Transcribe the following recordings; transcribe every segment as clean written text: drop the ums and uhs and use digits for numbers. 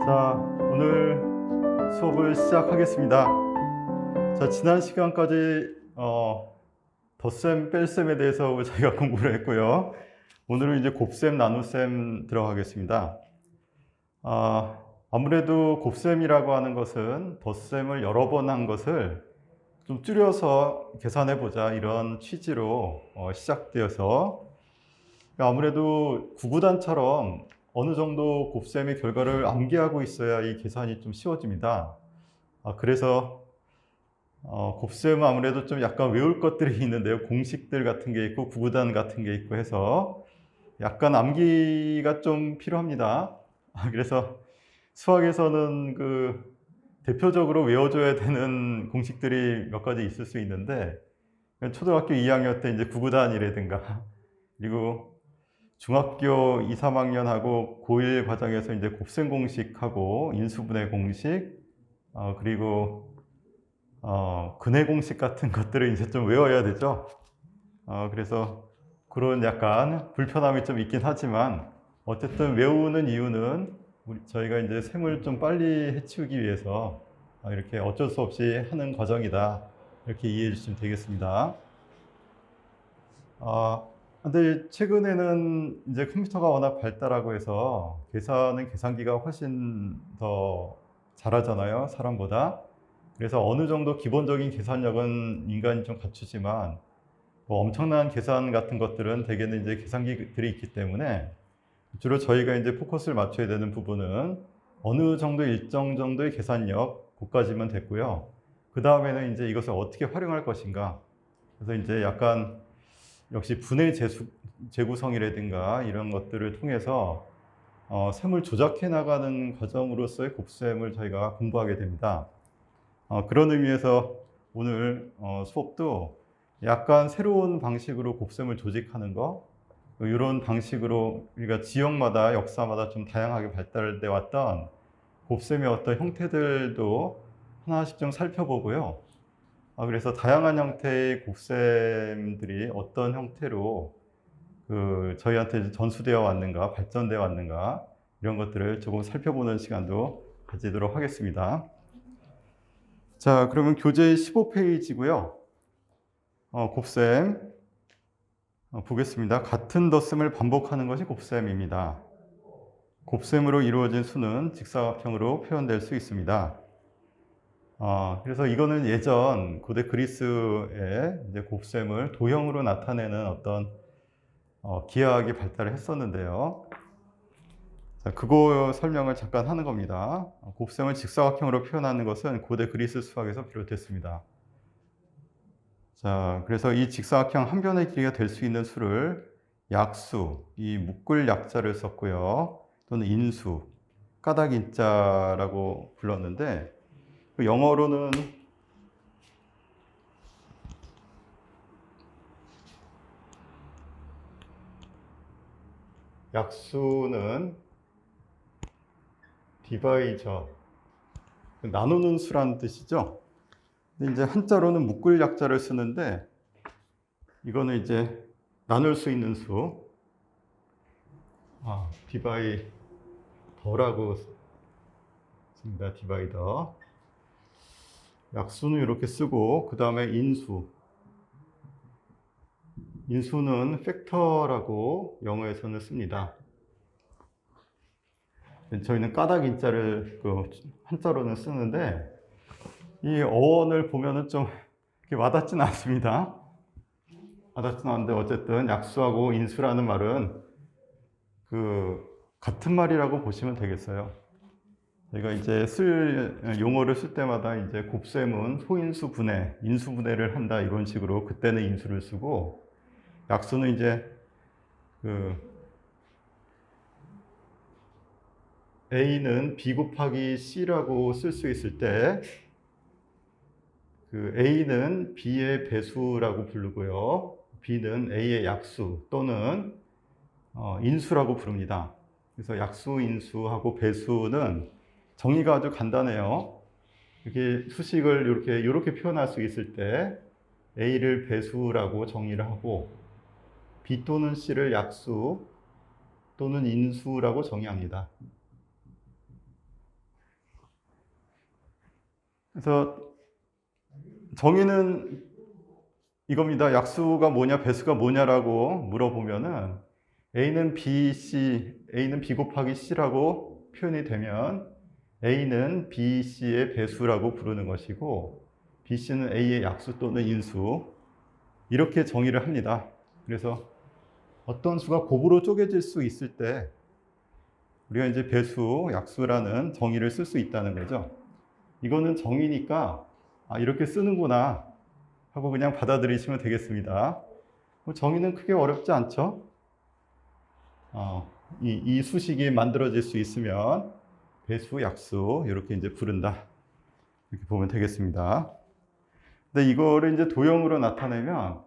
자, 오늘 수업을 시작하겠습니다. 자, 지난 시간까지 덧셈, 뺄셈에 대해서 저희가 공부를 했고요. 오늘은 이제 곱셈, 나눗셈 들어가겠습니다. 아무래도 곱셈이라고 하는 것은 덧셈을 여러 번 한 것을 좀 줄여서 계산해보자, 이런 취지로 시작되어서, 아무래도 구구단처럼 어느 정도 곱셈의 결과를 암기하고 있어야 이 계산이 좀 쉬워집니다. 그래서 곱셈은 아무래도 좀 약간 외울 것들이 있는데요. 공식들 같은 게 있고 구구단 같은 게 있고 해서 약간 암기가 좀 필요합니다. 그래서 수학에서는 그 대표적으로 외워줘야 되는 공식들이 몇 가지 있을 수 있는데, 초등학교 2학년 때 이제 구구단이라든가, 그리고 중학교 2, 3학년하고 고1 과정에서 이제 곱셈 공식하고 인수분해 공식, 그리고 근해 공식 같은 것들을 이제 좀 외워야 되죠. 그래서 그런 약간 불편함이 좀 있긴 하지만, 어쨌든 외우는 이유는 저희가 이제 셈을 좀 빨리 해치우기 위해서 이렇게 어쩔 수 없이 하는 과정이다, 이렇게 이해해 주시면 되겠습니다. 근데 최근에는 이제 컴퓨터가 워낙 발달하고 해서 계산은 계산기가 훨씬 더 잘하잖아요, 사람보다. 그래서 어느 정도 기본적인 계산력은 인간이 좀 갖추지만, 뭐 엄청난 계산 같은 것들은 대개는 이제 계산기들이 있기 때문에, 주로 저희가 이제 포커스를 맞춰야 되는 부분은 어느 정도 일정 정도의 계산력, 그까지면 됐고요. 그 다음에는 이제 이것을 어떻게 활용할 것인가. 그래서 이제 약간 역시 분해 재구성이라든가 이런 것들을 통해서 셈을 조작해 나가는 과정으로서의 곱셈을 저희가 공부하게 됩니다. 그런 의미에서 오늘 수업도 약간 새로운 방식으로 곱셈을 조직하는 거, 이런 방식으로 우리가 지역마다 역사마다 좀 다양하게 발달돼 왔던 곱셈의 어떤 형태들도 하나씩 좀 살펴보고요. 그래서 다양한 형태의 곱셈들이 어떤 형태로 저희한테 전수되어 왔는가, 발전되어 왔는가, 이런 것들을 조금 살펴보는 시간도 가지도록 하겠습니다. 자, 그러면 교재 15페이지고요. 곱셈 보겠습니다. 같은 덧셈을 반복하는 것이 곱셈입니다. 곱셈으로 이루어진 수는 직사각형으로 표현될 수 있습니다. 그래서 이거는 예전 고대 그리스의 이제 곱셈을 도형으로 나타내는 어떤 기하학이 발달을 했었는데요. 자, 그거 설명을 잠깐 하는 겁니다. 곱셈을 직사각형으로 표현하는 것은 고대 그리스 수학에서 비롯됐습니다. 자, 그래서 이 직사각형 한 변의 길이가 될 수 있는 수를 약수, 이 묶을 약자를 썼고요. 또는 인수, 까닭 인자라고 불렀는데, 영어로는 약수는 디바이저, 나누는 수라는 뜻이죠. 근데 이제 한자로는 묶을 약자를 쓰는데, 이거는 이제 나눌 수 있는 수, 디바이더라고 씁니다. 디바이더. 약수는 이렇게 쓰고, 그 다음에 인수는 팩터라고 영어에서는 씁니다. 저희는 까닭 인자를 한자로는 쓰는데, 이 어원을 보면은 좀 와닿지는 않습니다. 와닿지는 않는데, 어쨌든 약수하고 인수라는 말은 같은 말이라고 보시면 되겠어요. 저희가 이제 용어를 쓸 때마다 이제 곱셈은 소인수 분해, 인수 분해를 한다, 이런 식으로 그때는 인수를 쓰고, 약수는 이제 A는 B 곱하기 C라고 쓸 수 있을 때, A는 B의 배수라고 부르고요. B는 A의 약수 또는 인수라고 부릅니다. 그래서 약수, 인수하고 배수는 정의가 아주 간단해요. 이렇게 수식을 이렇게 표현할 수 있을 때 A를 배수라고 정의를 하고, B 또는 C를 약수 또는 인수라고 정의합니다. 그래서 정의는 이겁니다. 약수가 뭐냐, 배수가 뭐냐라고 물어보면은 A는 B, C, A는 B 곱하기 C라고 표현이 되면 A는 B, C의 배수라고 부르는 것이고 B, C는 A의 약수 또는 인수 이렇게 정의를 합니다. 그래서 어떤 수가 곱으로 쪼개질 수 있을 때 우리가 이제 배수, 약수라는 정의를 쓸 수 있다는 거죠. 이거는 정의니까 이렇게 쓰는구나 하고 그냥 받아들이시면 되겠습니다. 정의는 크게 어렵지 않죠? 이 수식이 만들어질 수 있으면 배수, 약수 이렇게 이제 부른다. 이렇게 보면 되겠습니다. 근데 이거를 이제 도형으로 나타내면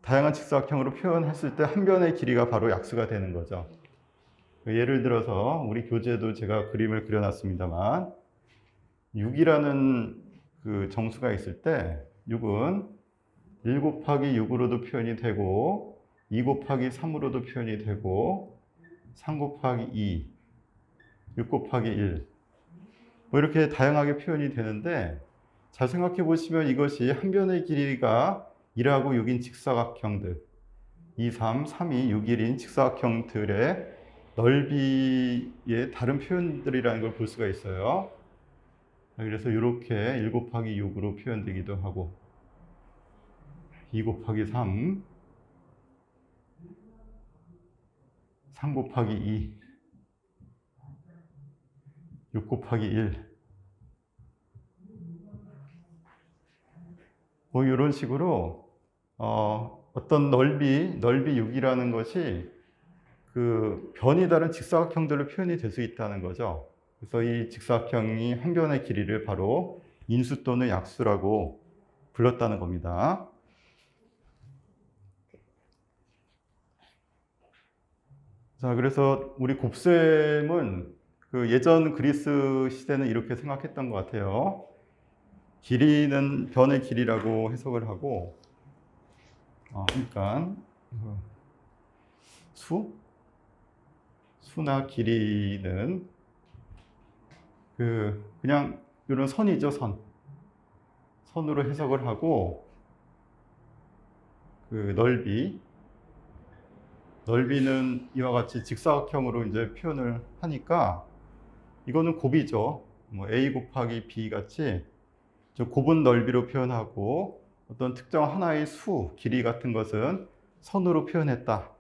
다양한 직사각형으로 표현했을 때 한 변의 길이가 바로 약수가 되는 거죠. 예를 들어서 우리 교재도 제가 그림을 그려놨습니다만 6이라는 그 정수가 있을 때 6은 1 곱하기 6으로도 표현이 되고 2 곱하기 3으로도 표현이 되고 3 곱하기 2, 6 곱하기 1 뭐 이렇게 다양하게 표현이 되는데 잘 생각해 보시면 이것이 한 변의 길이가 1하고 6인 직사각형들 2, 3, 3이 6, 1인 직사각형들의 넓이의 다른 표현들이라는 걸 볼 수가 있어요. 그래서 이렇게 1 곱하기 6으로 표현되기도 하고 2 곱하기 3, 3 곱하기 2, 6 곱하기 1 뭐 이런 식으로 어떤 넓이 6이라는 것이 그 변이 다른 직사각형들로 표현이 될 수 있다는 거죠. 그래서 이 직사각형이 한 변의 길이를 바로 인수 또는 약수라고 불렀다는 겁니다. 자, 그래서 우리 곱셈은 그 예전 그리스 시대는 이렇게 생각했던 것 같아요. 길이는 변의 길이라고 해석을 하고, 그러니까 수나 길이는 그냥 이런 선이죠, 선으로 해석을 하고 그 넓이는 이와 같이 직사각형으로 이제 표현을 하니까 이거는 곱이죠. 뭐 A 곱하기 B 같이 곱은 넓이로 표현하고 어떤 특정 하나의 길이 같은 것은 선으로 표현했다.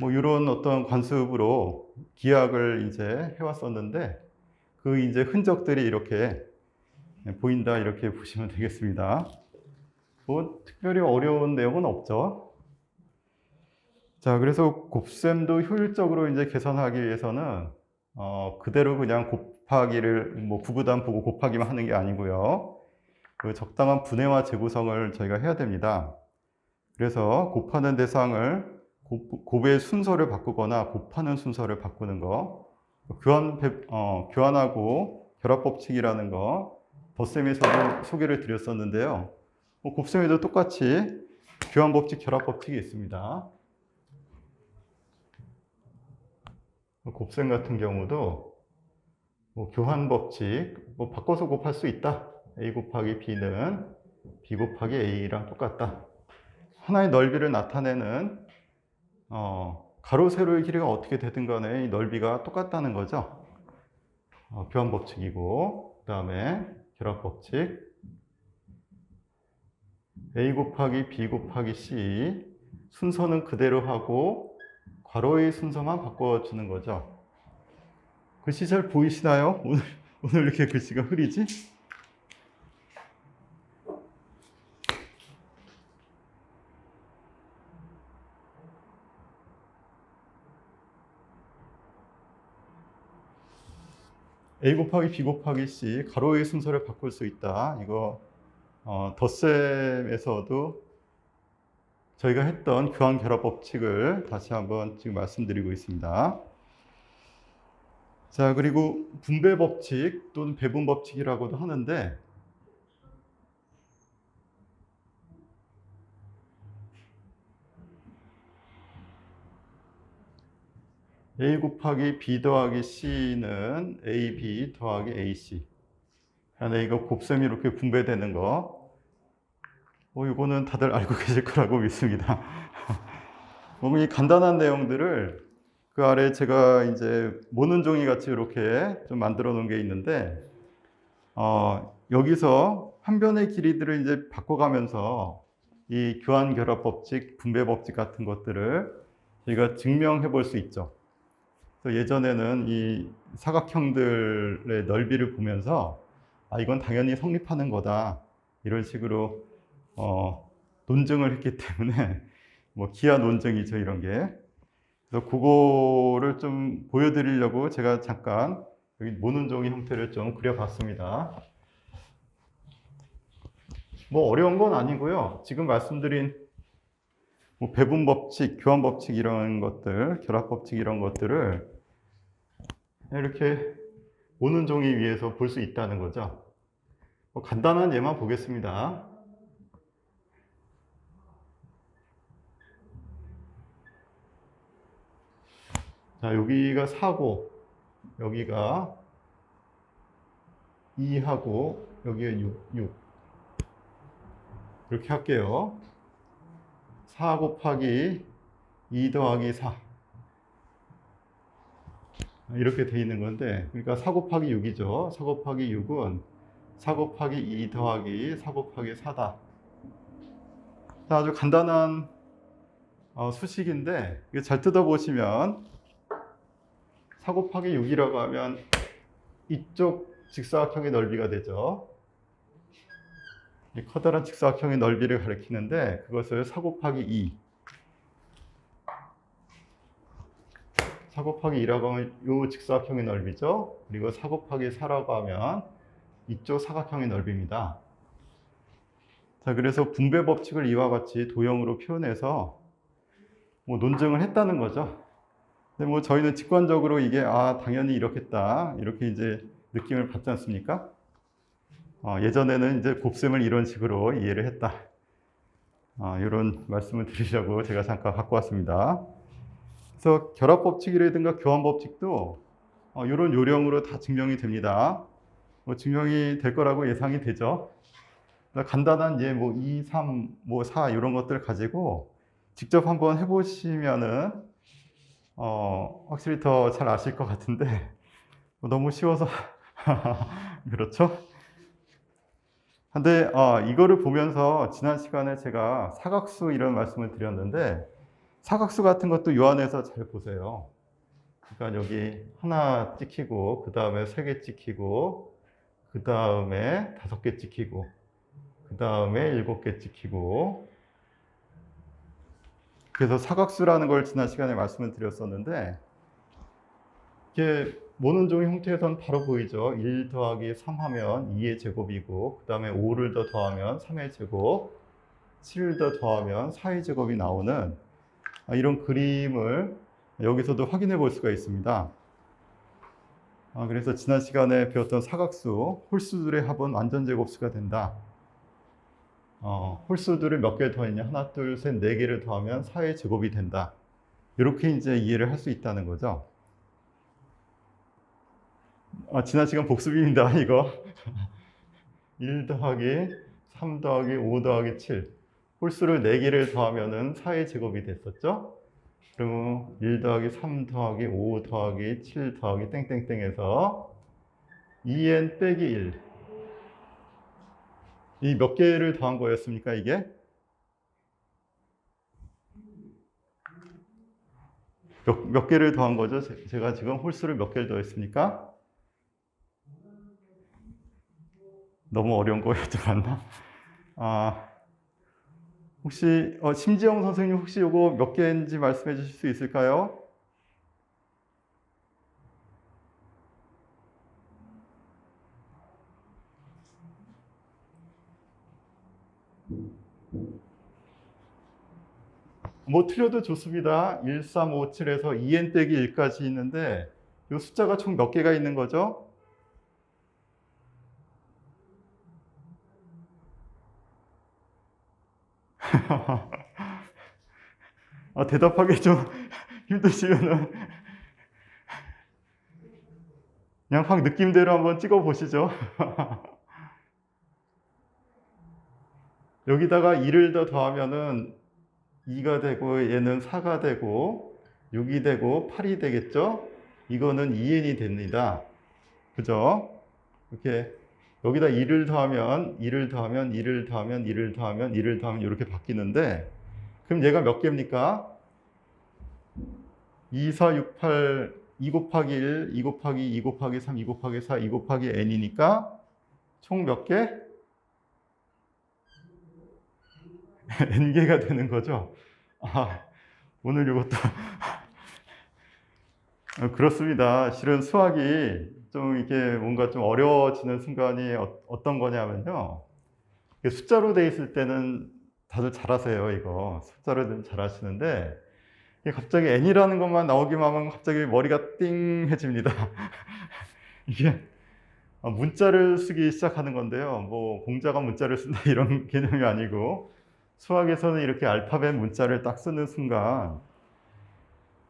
뭐 이런 어떤 관습으로 기약을 이제 해왔었는데 그 이제 흔적들이 이렇게 보인다 이렇게 보시면 되겠습니다. 뭐 특별히 어려운 내용은 없죠. 자, 그래서 곱셈도 효율적으로 이제 계산하기 위해서는 그대로 그냥 곱하기를 뭐 구구단 보고 곱하기만 하는 게 아니고요. 그 적당한 분해와 재구성을 저희가 해야 됩니다. 그래서 곱하는 대상을 곱의 순서를 바꾸거나 곱하는 순서를 바꾸는 거, 교환하고 결합 법칙이라는 거 덧셈에서도 소개를 드렸었는데요. 곱셈에도 똑같이 교환 법칙, 결합 법칙이 있습니다. 곱셈 같은 경우도 교환 법칙 바꿔서 곱할 수 있다. A 곱하기 B는 B 곱하기 A랑 똑같다. 하나의 넓이를 나타내는 가로 세로의 길이가 어떻게 되든 간에 이 넓이가 똑같다는 거죠. 교환 법칙이고 그 다음에 결합 법칙 A 곱하기 B 곱하기 C 순서는 그대로 하고 괄호의 순서만 바꿔주는 거죠. 글씨 잘 보이시나요? 오늘 이렇게 글씨가 흐리지? A 곱하기 B 곱하기 C 가로의 순서를 바꿀 수 있다. 이거 덧셈에서도 저희가 했던 교환 결합 법칙을 다시 한번 지금 말씀드리고 있습니다. 자, 그리고 분배 법칙 또는 배분 법칙이라고도 하는데 A 곱하기 B 더하기 C는 AB 더하기 AC. 안에 이거 곱셈이 이렇게 분배되는 거. 이거는 다들 알고 계실 거라고 믿습니다. 이 간단한 내용들을 그 아래 제가 이제 모는 종이 같이 이렇게 좀 만들어 놓은 게 있는데, 여기서 한 변의 길이들을 이제 바꿔가면서 이 교환 결합 법칙, 분배 법칙 같은 것들을 저희가 증명해 볼 수 있죠. 그래서 예전에는 이 사각형들의 넓이를 보면서 이건 당연히 성립하는 거다, 이런 식으로 논증을 했기 때문에 기하 논증이죠, 이런 게. 그래서 그거를 좀 보여드리려고 제가 잠깐 여기 모는 종이 형태를 좀 그려봤습니다. 어려운 건 아니고요. 지금 말씀드린 배분 법칙, 교환 법칙 이런 것들, 결합 법칙 이런 것들을 이렇게 모는 종이 위에서 볼 수 있다는 거죠. 간단한 예만 보겠습니다. 자, 여기가 4고, 여기가 2하고, 여기가 6. 이렇게 할게요. 4 곱하기 2 더하기 4. 이렇게 돼 있는 건데, 그러니까 4 곱하기 6이죠. 4 곱하기 6은 4 곱하기 2 더하기 4 곱하기 4다. 자, 아주 간단한 수식인데, 이거 잘 뜯어보시면 4 곱하기 6이라고 하면 이쪽 직사각형의 넓이가 되죠. 이 커다란 직사각형의 넓이를 가리키는데, 그것을 4 곱하기 2. 4 곱하기 2라고 하면 이 직사각형의 넓이죠. 그리고 4 곱하기 4라고 하면 이쪽 사각형의 넓이입니다. 자, 그래서 분배 법칙을 이와 같이 도형으로 표현해서 논증을 했다는 거죠. 근데 저희는 직관적으로 이게 당연히 이렇겠다, 이렇게 이제 느낌을 받지 않습니까? 예전에는 이제 곱셈을 이런 식으로 이해를 했다, 이런 말씀을 드리려고 제가 잠깐 갖고 왔습니다. 그래서 결합 법칙이라든가 교환 법칙도 이런 요령으로 다 증명이 됩니다. 증명이 될 거라고 예상이 되죠. 간단한 2, 3, 4 이런 것들 가지고 직접 한번 해보시면은 확실히 더 잘 아실 것 같은데 너무 쉬워서 그렇죠? 근데 이거를 보면서 지난 시간에 제가 사각수 이런 말씀을 드렸는데, 사각수 같은 것도 요 안에서 잘 보세요. 그러니까 여기 하나 찍히고, 그 다음에 3개 찍히고, 그 다음에 5개 찍히고, 그 다음에 7개 찍히고. 그래서 사각수라는 걸 지난 시간에 말씀을 드렸었는데, 이게 모는 종이 형태에서는 바로 보이죠. 1 더하기 3 하면 2의 제곱이고, 그 다음에 5를 더 더하면 3의 제곱, 7을 더 더하면 4의 제곱이 나오는 이런 그림을 여기서도 확인해 볼 수가 있습니다. 그래서 지난 시간에 배웠던 사각수, 홀수들의 합은 완전제곱수가 된다. 홀수들을 몇 개 더했냐? 하나, 둘, 셋, 4개를 더하면 4의 제곱이 된다. 이렇게 이제 이해를 할 수 있다는 거죠. 지난 시간 복습입니다, 이거. 1 더하기 3 더하기 5 더하기 7. 홀수를 4개를 더하면은 4의 제곱이 됐었죠? 그러면 1 더하기 3 더하기 5 더하기 7 더하기 땡땡땡에서 2n 빼기 1. 이 몇 개를 더한 거였습니까, 이게? 몇 개를 더한 거죠? 제가 지금 홀수를 몇 개를 더했습니까? 너무 어려운 거 여쭤봤나? 혹시 심지영 선생님, 혹시 요거 몇 개인지 말씀해 주실 수 있을까요? 틀려도 좋습니다. 1, 3, 5, 7에서 2n 빼기 1까지 있는데 이 숫자가 총 몇 개가 있는 거죠? 대답하기 좀 힘드시면은 그냥 확 느낌대로 한번 찍어 보시죠. 여기다가 2를 더 더하면은 2가 되고 얘는 4가 되고 6이 되고 8이 되겠죠? 이거는 2n이 됩니다. 그죠? 이렇게 여기다 2를 더하면 2를 더하면 2를 더하면 2를 더하면 2를 더하면 이렇게 바뀌는데, 그럼 얘가 몇 개입니까? 2, 4, 6, 8, 2 곱하기 1, 2 곱하기 2 곱하기 3, 2 곱하기 4, 2 곱하기 n이니까 총 몇 개? n개가 되는 거죠. 아, 오늘 이것도 그렇습니다. 실은 수학이 좀 이게 뭔가 좀 어려워지는 순간이 어떤 거냐면요. 숫자로 돼 있을 때는 다들 잘하세요, 이거. 숫자로 잘하시는데, 갑자기 n이라는 것만 나오기만 하면 갑자기 머리가 띵해집니다. 이게 문자를 쓰기 시작하는 건데요. 뭐 공자가 문자를 쓴다 이런 개념이 아니고, 수학에서는 이렇게 알파벳 문자를 딱 쓰는 순간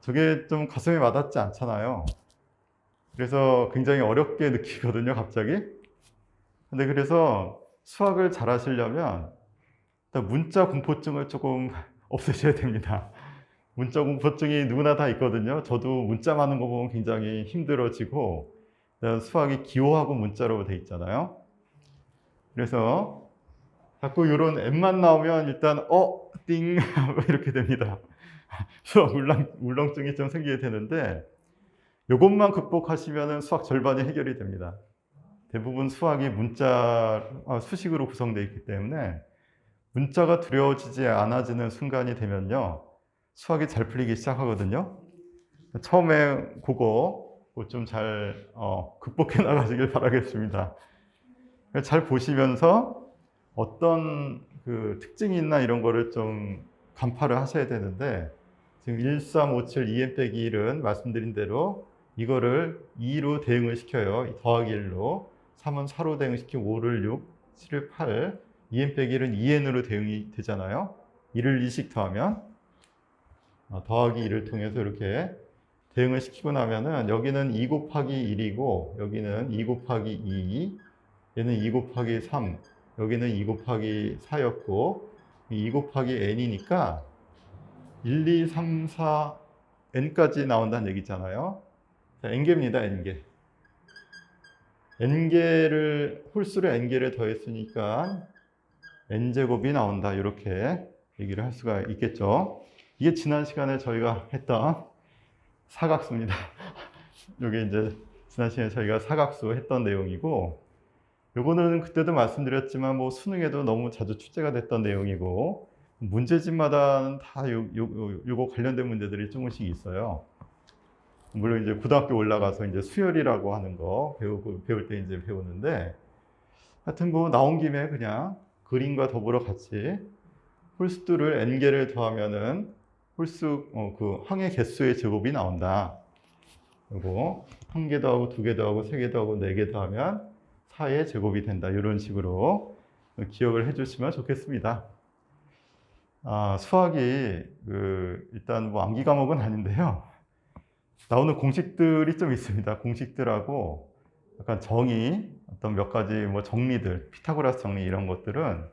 저게 좀 가슴에 와닿지 않잖아요. 그래서 굉장히 어렵게 느끼거든요, 갑자기. 근데 그래서 수학을 잘 하시려면 일단 문자 공포증을 조금 없애셔야 됩니다. 문자 공포증이 누구나 다 있거든요. 저도 문자 많은 거 보면 굉장히 힘들어지고, 수학이 기호하고 문자로 돼 있잖아요. 그래서 자꾸 이런 M만 나오면 일단 띵 이렇게 됩니다. 수학 울렁증이 좀 생기게 되는데, 이것만 극복하시면 수학 절반이 해결이 됩니다. 대부분 수학이 문자, 수식으로 구성되어 있기 때문에 문자가 두려워지지 않아지는 순간이 되면요, 수학이 잘 풀리기 시작하거든요. 처음에 그거 좀 잘 극복해 나가시길 바라겠습니다. 잘 보시면서 어떤 그 특징이 있나 이런 거를 좀 간파를 하셔야 되는데, 지금 1, 3, 5, 7, 2n 빼기 1은 말씀드린 대로 이거를 2로 대응을 시켜요. 더하기 1로. 3은 4로 대응시키고 5를 6, 7을 8, 2n 빼기 1은 2n으로 대응이 되잖아요. 1을 2씩 더하면 더하기 1을 통해서 이렇게 대응을 시키고 나면은 여기는 2 곱하기 1이고 여기는 2 곱하기 2, 얘는 2 곱하기 3, 여기는 2 곱하기 4였고 2 곱하기 n이니까 1, 2, 3, 4, n까지 나온다는 얘기잖아요. 자, n개입니다, n개. n개를, 홀수로 n개를 더했으니까 n제곱이 나온다. 이렇게 얘기를 할 수가 있겠죠. 이게 지난 시간에 저희가 했던 사각수입니다. 이게 이제 지난 시간에 저희가 사각수 했던 내용이고, 요거는 그때도 말씀드렸지만 뭐 수능에도 너무 자주 출제가 됐던 내용이고, 문제집마다 다 요거 관련된 문제들이 조금씩 있어요. 물론 이제 고등학교 올라가서 이제 수열이라고 하는 거 배울 때 이제 배우는데, 하여튼 뭐 나온 김에 그냥 그림과 더불어 같이 홀수들을 n개를 더하면은 홀수 그 항의 개수의 제곱이 나온다. 그리고 한 개 더하고 두 개 더하고 세 개 더하고 네 개 더하면 4의 제곱이 된다. 이런 식으로 기억을 해주시면 좋겠습니다. 수학이 일단 뭐 암기 과목은 아닌데요. 나오는 공식들이 좀 있습니다. 공식들하고 약간 정의, 어떤 몇 가지 뭐 정리들, 피타고라스 정리 이런 것들은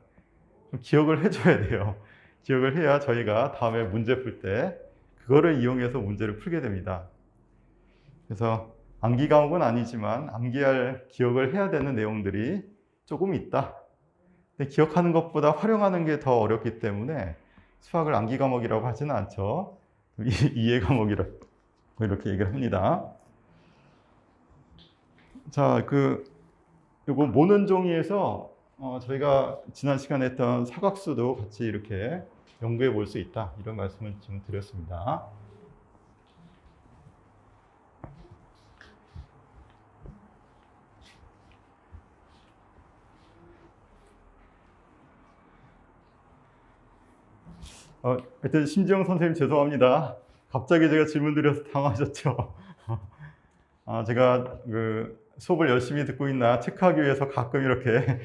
좀 기억을 해줘야 돼요. 기억을 해야 저희가 다음에 문제 풀 때 그거를 이용해서 문제를 풀게 됩니다. 그래서 암기 과목은 아니지만 암기할, 기억을 해야 되는 내용들이 조금 있다. 근데 기억하는 것보다 활용하는 게 더 어렵기 때문에 수학을 암기 과목이라고 하지는 않죠. 이해 과목이라고 이렇게 얘기를 합니다. 자, 요거 모는 종이에서 저희가 지난 시간에 했던 사각수도 같이 이렇게 연구해 볼 수 있다. 이런 말씀을 지금 드렸습니다. 하여튼 심지영 선생님 죄송합니다. 갑자기 제가 질문 드려서 당황하셨죠. 제가 수업을 열심히 듣고 있나 체크하기 위해서 가끔 이렇게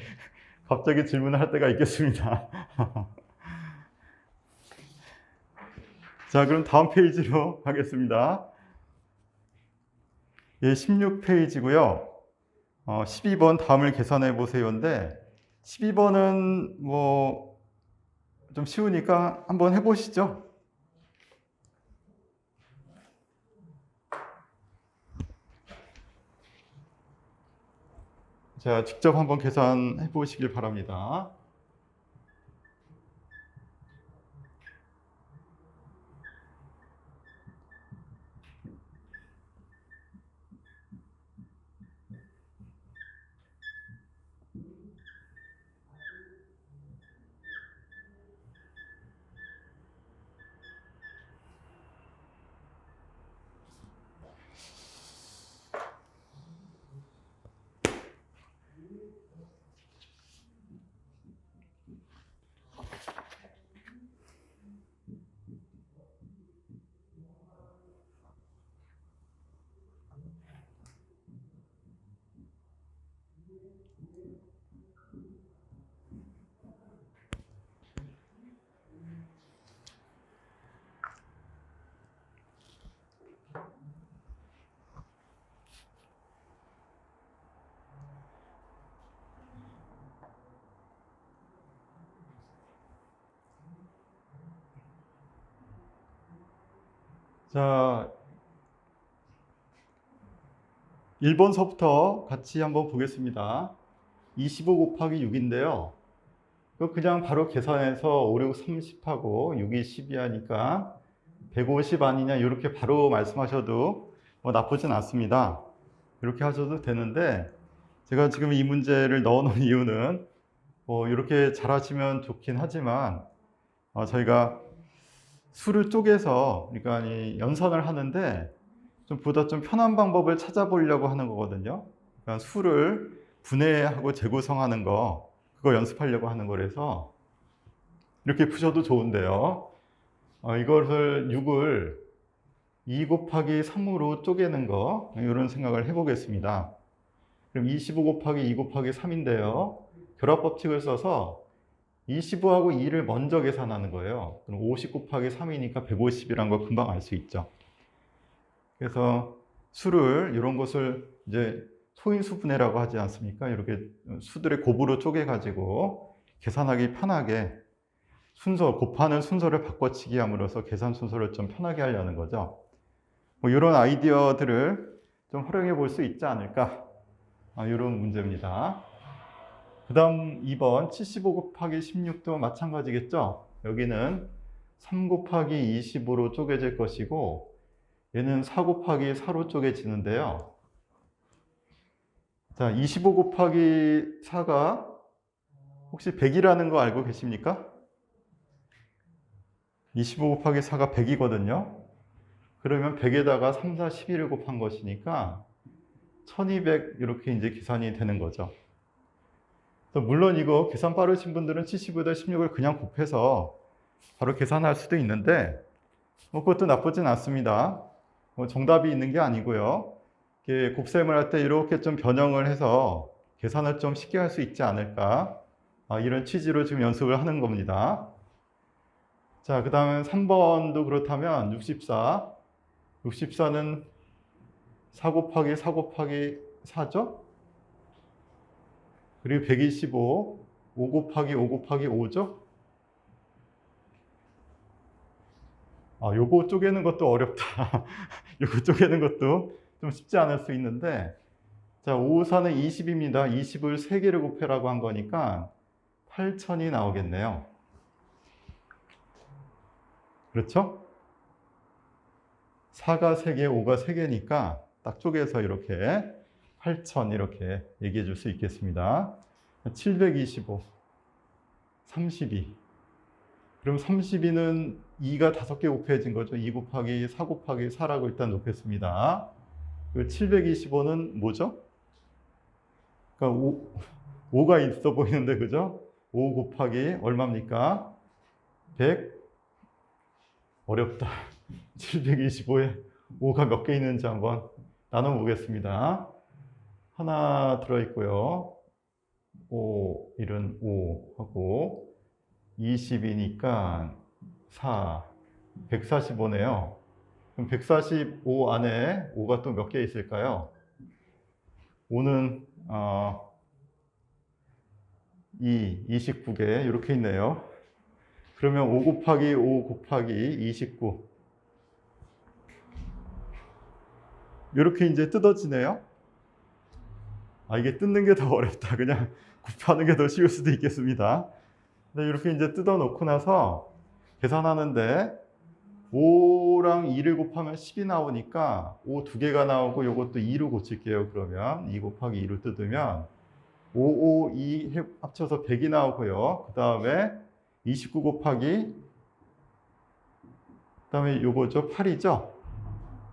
갑자기 질문을 할 때가 있겠습니다. 자, 그럼 다음 페이지로 가겠습니다. 예, 16페이지고요. 12번 다음을 계산해 보세요인데 12번은 뭐 좀 쉬우니까 한번 해보시죠. 자, 직접 한번 계산해 보시길 바랍니다. 자, 1번서부터 같이 한번 보겠습니다. 25 곱하기 6인데요. 그냥 바로 계산해서 5, 6, 30하고 6이 12 하니까 150 아니냐 이렇게 바로 말씀하셔도 뭐 나쁘진 않습니다. 이렇게 하셔도 되는데 제가 지금 이 문제를 넣어놓은 이유는 이렇게 잘하시면 좋긴 하지만 저희가 수를 쪼개서 그러니까 이 연산을 하는데 보다 좀 편한 방법을 찾아보려고 하는 거거든요. 그러니까 수를 분해하고 재구성하는 거 그거 연습하려고 하는 거라서 이렇게 푸셔도 좋은데요. 이것을 6을 2 곱하기 3으로 쪼개는 거 이런 생각을 해보겠습니다. 그럼 25 곱하기 2 곱하기 3인데요. 결합법칙을 써서 25하고 2를 먼저 계산하는 거예요. 그럼 50 곱하기 3이니까 150이란 거 금방 알 수 있죠. 그래서 수를 이런 것을 이제 소인수분해라고 하지 않습니까? 이렇게 수들의 곱으로 쪼개가지고 계산하기 편하게 순서, 곱하는 순서를 바꿔치기 함으로써 계산 순서를 좀 편하게 하려는 거죠. 뭐 이런 아이디어들을 좀 활용해 볼 수 있지 않을까? 이런 문제입니다. 그 다음 2번 75 곱하기 16도 마찬가지겠죠? 여기는 3 곱하기 20으로 쪼개질 것이고 얘는 4 곱하기 4로 쪼개지는데요. 자, 25 곱하기 4가 혹시 100이라는 거 알고 계십니까? 25 곱하기 4가 100이거든요. 그러면 100에다가 3, 4, 11을 곱한 것이니까 1200 이렇게 이제 계산이 되는 거죠. 물론 이거 계산 빠르신 분들은 75에다 16을 그냥 곱해서 바로 계산할 수도 있는데 그것도 나쁘진 않습니다. 정답이 있는 게 아니고요. 곱셈을 할 때 이렇게 좀 변형을 해서 계산을 좀 쉽게 할 수 있지 않을까 이런 취지로 지금 연습을 하는 겁니다. 자, 그 다음에 3번도 그렇다면 64. 64는 4 곱하기 4 곱하기 4죠? 그리고 125, 5 곱하기 5 곱하기 5죠? 요거 쪼개는 것도 어렵다. 요거 쪼개는 것도 좀 쉽지 않을 수 있는데, 자, 5, 4는 20입니다. 20을 3개를 곱해라고 한 거니까 8000이 나오겠네요. 그렇죠? 4가 3개, 5가 3개니까 딱 쪼개서 이렇게 8000 이렇게 얘기해 줄 수 있겠습니다. 725, 32. 그럼 32는 2가 5개 곱해진 거죠. 2 곱하기 4 곱하기 4라고 일단 놓겠습니다. 725는 뭐죠? 그러니까 5가 있어 보이는데, 그죠? 5 곱하기 얼마입니까? 100? 어렵다. 725에 5가 몇 개 있는지 한번 나눠보겠습니다. 하나 들어있고요. 5, 1은 5 하고 20이니까 4, 145네요. 그럼 145 안에 5가 또 몇 개 있을까요? 5는 29개 이렇게 있네요. 그러면 5 곱하기 5 곱하기 29 이렇게 이제 뜯어지네요. 이게 뜯는 게 더 어렵다. 그냥 곱하는 게 더 쉬울 수도 있겠습니다. 근데 이렇게 이제 뜯어 놓고 나서 계산하는데 5랑 2를 곱하면 10이 나오니까 5 두 개가 나오고 이것도 2로 고칠게요. 그러면 2 곱하기 2로 뜯으면 5, 5, 2 합쳐서 100이 나오고요. 그 다음에 29 곱하기 그 다음에 요거죠. 8이죠.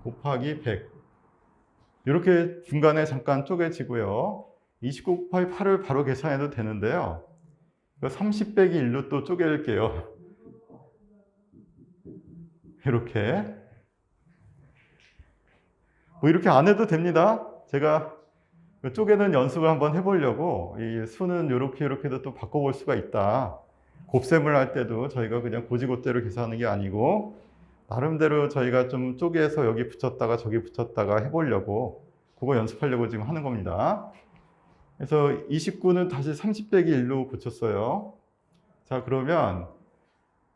곱하기 100 이렇게 중간에 잠깐 쪼개지고요. 29 곱하기 8을 바로 계산해도 되는데요. 30 빼기 1로 또 쪼갤게요. 이렇게 뭐 이렇게 안 해도 됩니다. 제가 쪼개는 연습을 한번 해보려고 이 수는 이렇게도 또 바꿔볼 수가 있다. 곱셈을 할 때도 저희가 그냥 고지고대로 계산하는 게 아니고 나름대로 저희가 좀 쪼개서 여기 붙였다가 저기 붙였다가 해보려고 그거 연습하려고 지금 하는 겁니다. 그래서 29는 다시 30 빼기 1로 고쳤어요. 자, 그러면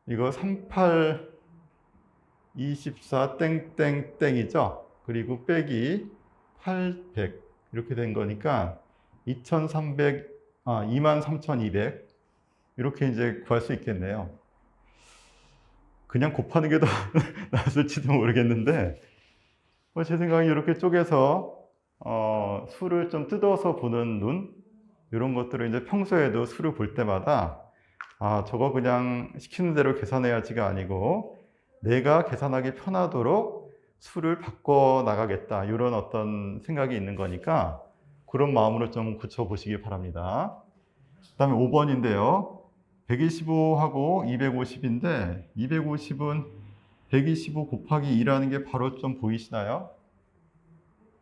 이거 38, 24 땡땡땡이죠. 그리고 빼기 800 이렇게 된 거니까 23,200 이렇게 이제 구할 수 있겠네요. 그냥 곱하는 게 더 낫을지도 모르겠는데 제 생각에 이렇게 쪼개서 수를 좀 뜯어서 보는 눈 이런 것들을 이제 평소에도 수를 볼 때마다 저거 그냥 시키는 대로 계산해야지가 아니고 내가 계산하기 편하도록 수를 바꿔 나가겠다 이런 어떤 생각이 있는 거니까 그런 마음으로 좀 고쳐보시기 바랍니다. 그 다음에 5번인데요. 125하고 250인데 250은 125 곱하기 2라는 게 바로 좀 보이시나요?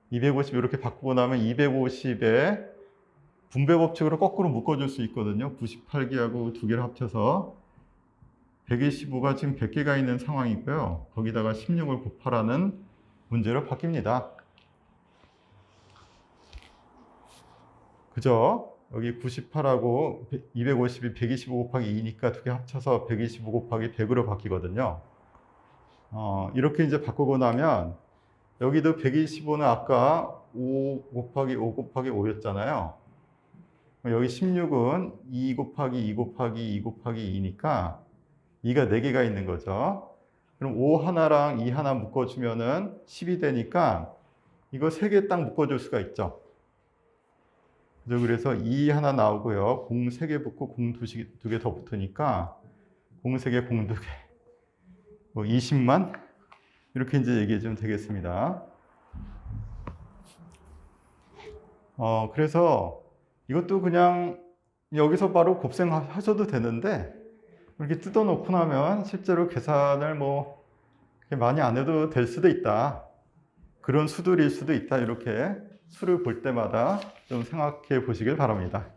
250 이렇게 바꾸고 나면 250에 분배 법칙으로 거꾸로 묶어줄 수 있거든요. 98개하고 두 개를 합쳐서 125가 지금 100개가 있는 상황이고요. 거기다가 16을 곱하라는 문제로 바뀝니다. 그죠? 여기 98하고 250이 125 곱하기 2니까 두 개 합쳐서 125 곱하기 100으로 바뀌거든요. 이렇게 이제 바꾸고 나면 여기도 125는 아까 5 곱하기 5 곱하기 5였잖아요. 여기 16은 2 곱하기 2 곱하기 2 곱하기 2니까 2가 4개가 있는 거죠. 그럼 5 하나랑 2 하나 묶어주면은 10이 되니까 이거 3개 딱 묶어줄 수가 있죠. 그래서 2 하나 나오고요. 0 3개 붙고 0 2개 더 붙으니까 0 3개, 0 2개. 20만? 이렇게 이제 얘기해 주면 되겠습니다. 그래서 이것도 그냥 여기서 바로 곱셈하셔도 되는데 이렇게 뜯어 놓고 나면 실제로 계산을 많이 안 해도 될 수도 있다. 그런 수들일 수도 있다. 이렇게 수를 볼 때마다 좀 생각해 보시길 바랍니다.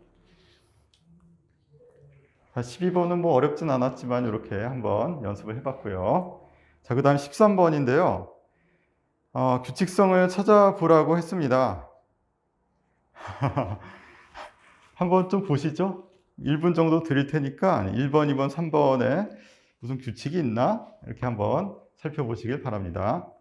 12번은 어렵진 않았지만 이렇게 한번 연습을 해봤고요. 자, 그 다음 13번인데요. 규칙성을 찾아보라고 했습니다. 한번 좀 보시죠. 1분 정도 드릴 테니까 1번, 2번, 3번에 무슨 규칙이 있나? 이렇게 한번 살펴보시길 바랍니다.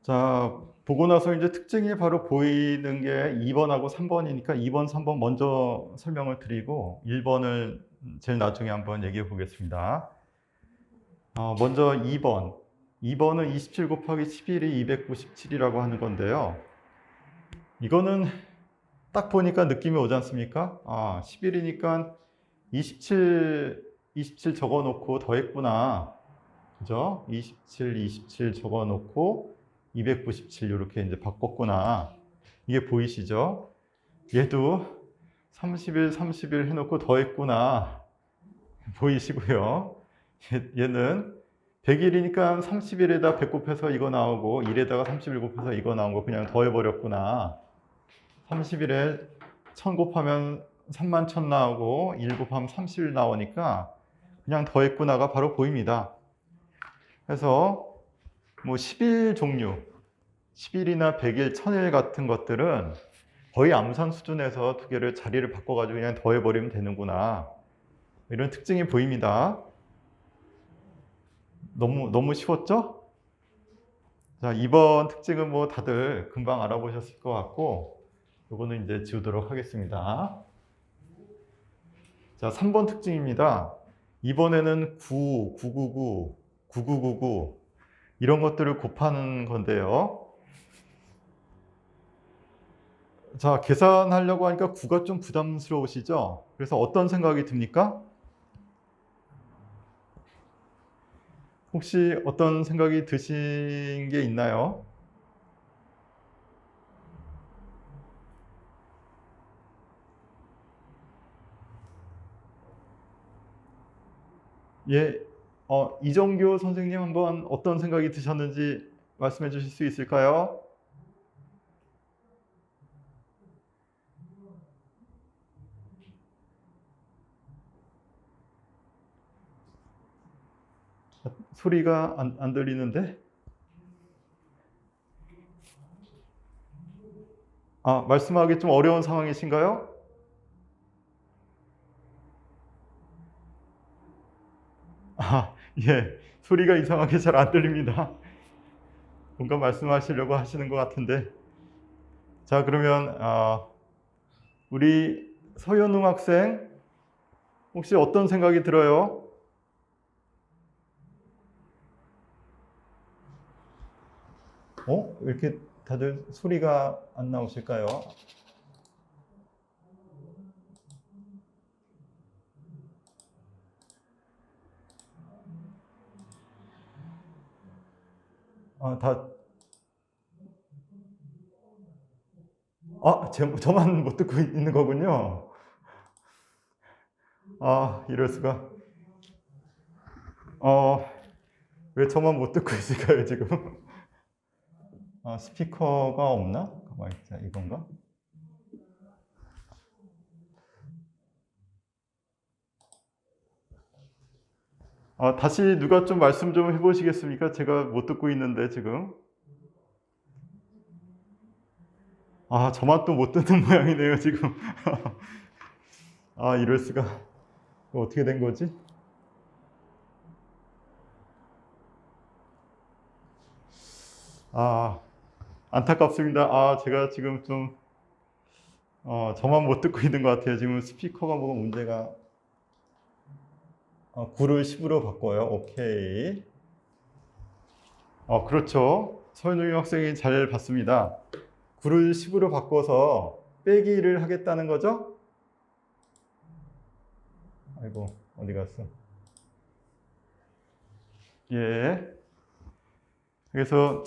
자, 보고 나서 이제 특징이 바로 보이는 게 2번하고 3번이니까 2번, 3번 먼저 설명을 드리고 1번을 제일 나중에 한번 얘기해 보겠습니다. 먼저 2번. 2번은 27 곱하기 11이 297이라고 하는 건데요. 이거는 딱 보니까 느낌이 오지 않습니까? 11이니까 27 적어 놓고 더했구나. 그죠? 27 적어 놓고 297 이렇게 이제 바꿨구나. 이게 보이시죠? 얘도 31 해놓고 더했구나. 보이시고요. 얘는 100일이니까 30일에다 100 곱해서 이거 나오고 1에다가 31 곱해서 이거 나온 거 그냥 더해버렸구나. 30일에 1000 곱하면 31,000 나오고 1 곱하면 30일 나오니까 그냥 더했구나가 바로 보입니다. 그래서 뭐 10일 종류, 10일이나 100일, 1000일 같은 것들은 거의 암산 수준에서 두 개를 자리를 바꿔가지고 그냥 더해버리면 되는구나. 이런 특징이 보입니다. 너무 쉬웠죠? 자, 이번 특징은 뭐 다들 금방 알아보셨을 것 같고, 이거는 이제 지우도록 하겠습니다. 자, 3번 특징입니다. 이번에는 9, 999, 9999 이런 것들을 곱하는 건데요. 자, 계산하려고 하니까 9가 좀 부담스러우시죠? 그래서 어떤 생각이 듭니까? 혹시 어떤 생각이 드신 게 있나요? 예, 이정교 선생님 한번 어떤 생각이 드셨는지 말씀해 주실 수 있을까요? 소리가 안 들리는데? 말씀하기 좀 어려운 상황이신가요? 예. 소리가 이상하게 잘 안 들립니다. 뭔가 말씀하시려고 하시는 것 같은데. 자, 그러면 우리 서현웅 학생 혹시 어떤 생각이 들어요? 왜 이렇게 다들 소리가 안 나오실까요? 다 저만 못 듣고 있는 거군요. 이럴 수가. 왜 저만 못 듣고 있을까요, 지금? 스피커가 없나? 가만히 있자, 이건가? 다시 누가 좀 말씀 좀 해보시겠습니까? 제가 못 듣고 있는데 지금. 저만 또 못 듣는 모양이네요 지금. 이럴 수가. 어떻게 된 거지? 안타깝습니다. 제가 지금 좀 저만 못 듣고 있는 것 같아요. 지금 스피커가 뭐가 문제가. 9를 10으로 바꿔요. 오케이. 그렇죠. 서현웅 학생이 잘 봤습니다. 9를 10으로 바꿔서 빼기를 하겠다는 거죠? 아이고, 어디 갔어? 예. 그래서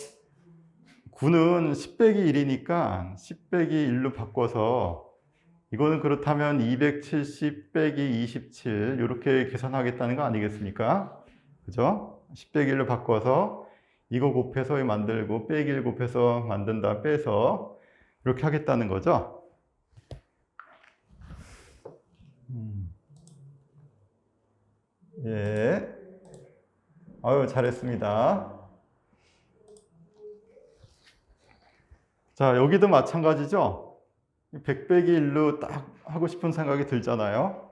9는 10 빼기 1이니까 10 빼기 1로 바꿔서 이거는 그렇다면 270 빼기 27 이렇게 계산하겠다는 거 아니겠습니까? 그죠? 10 빼기 1로 바꿔서 이거 곱해서 만들고 빼기 1 곱해서 만든다 빼서 이렇게 하겠다는 거죠? 예. 아유, 잘했습니다. 자, 여기도 마찬가지죠? 100 빼기 1로 딱 하고 싶은 생각이 들잖아요.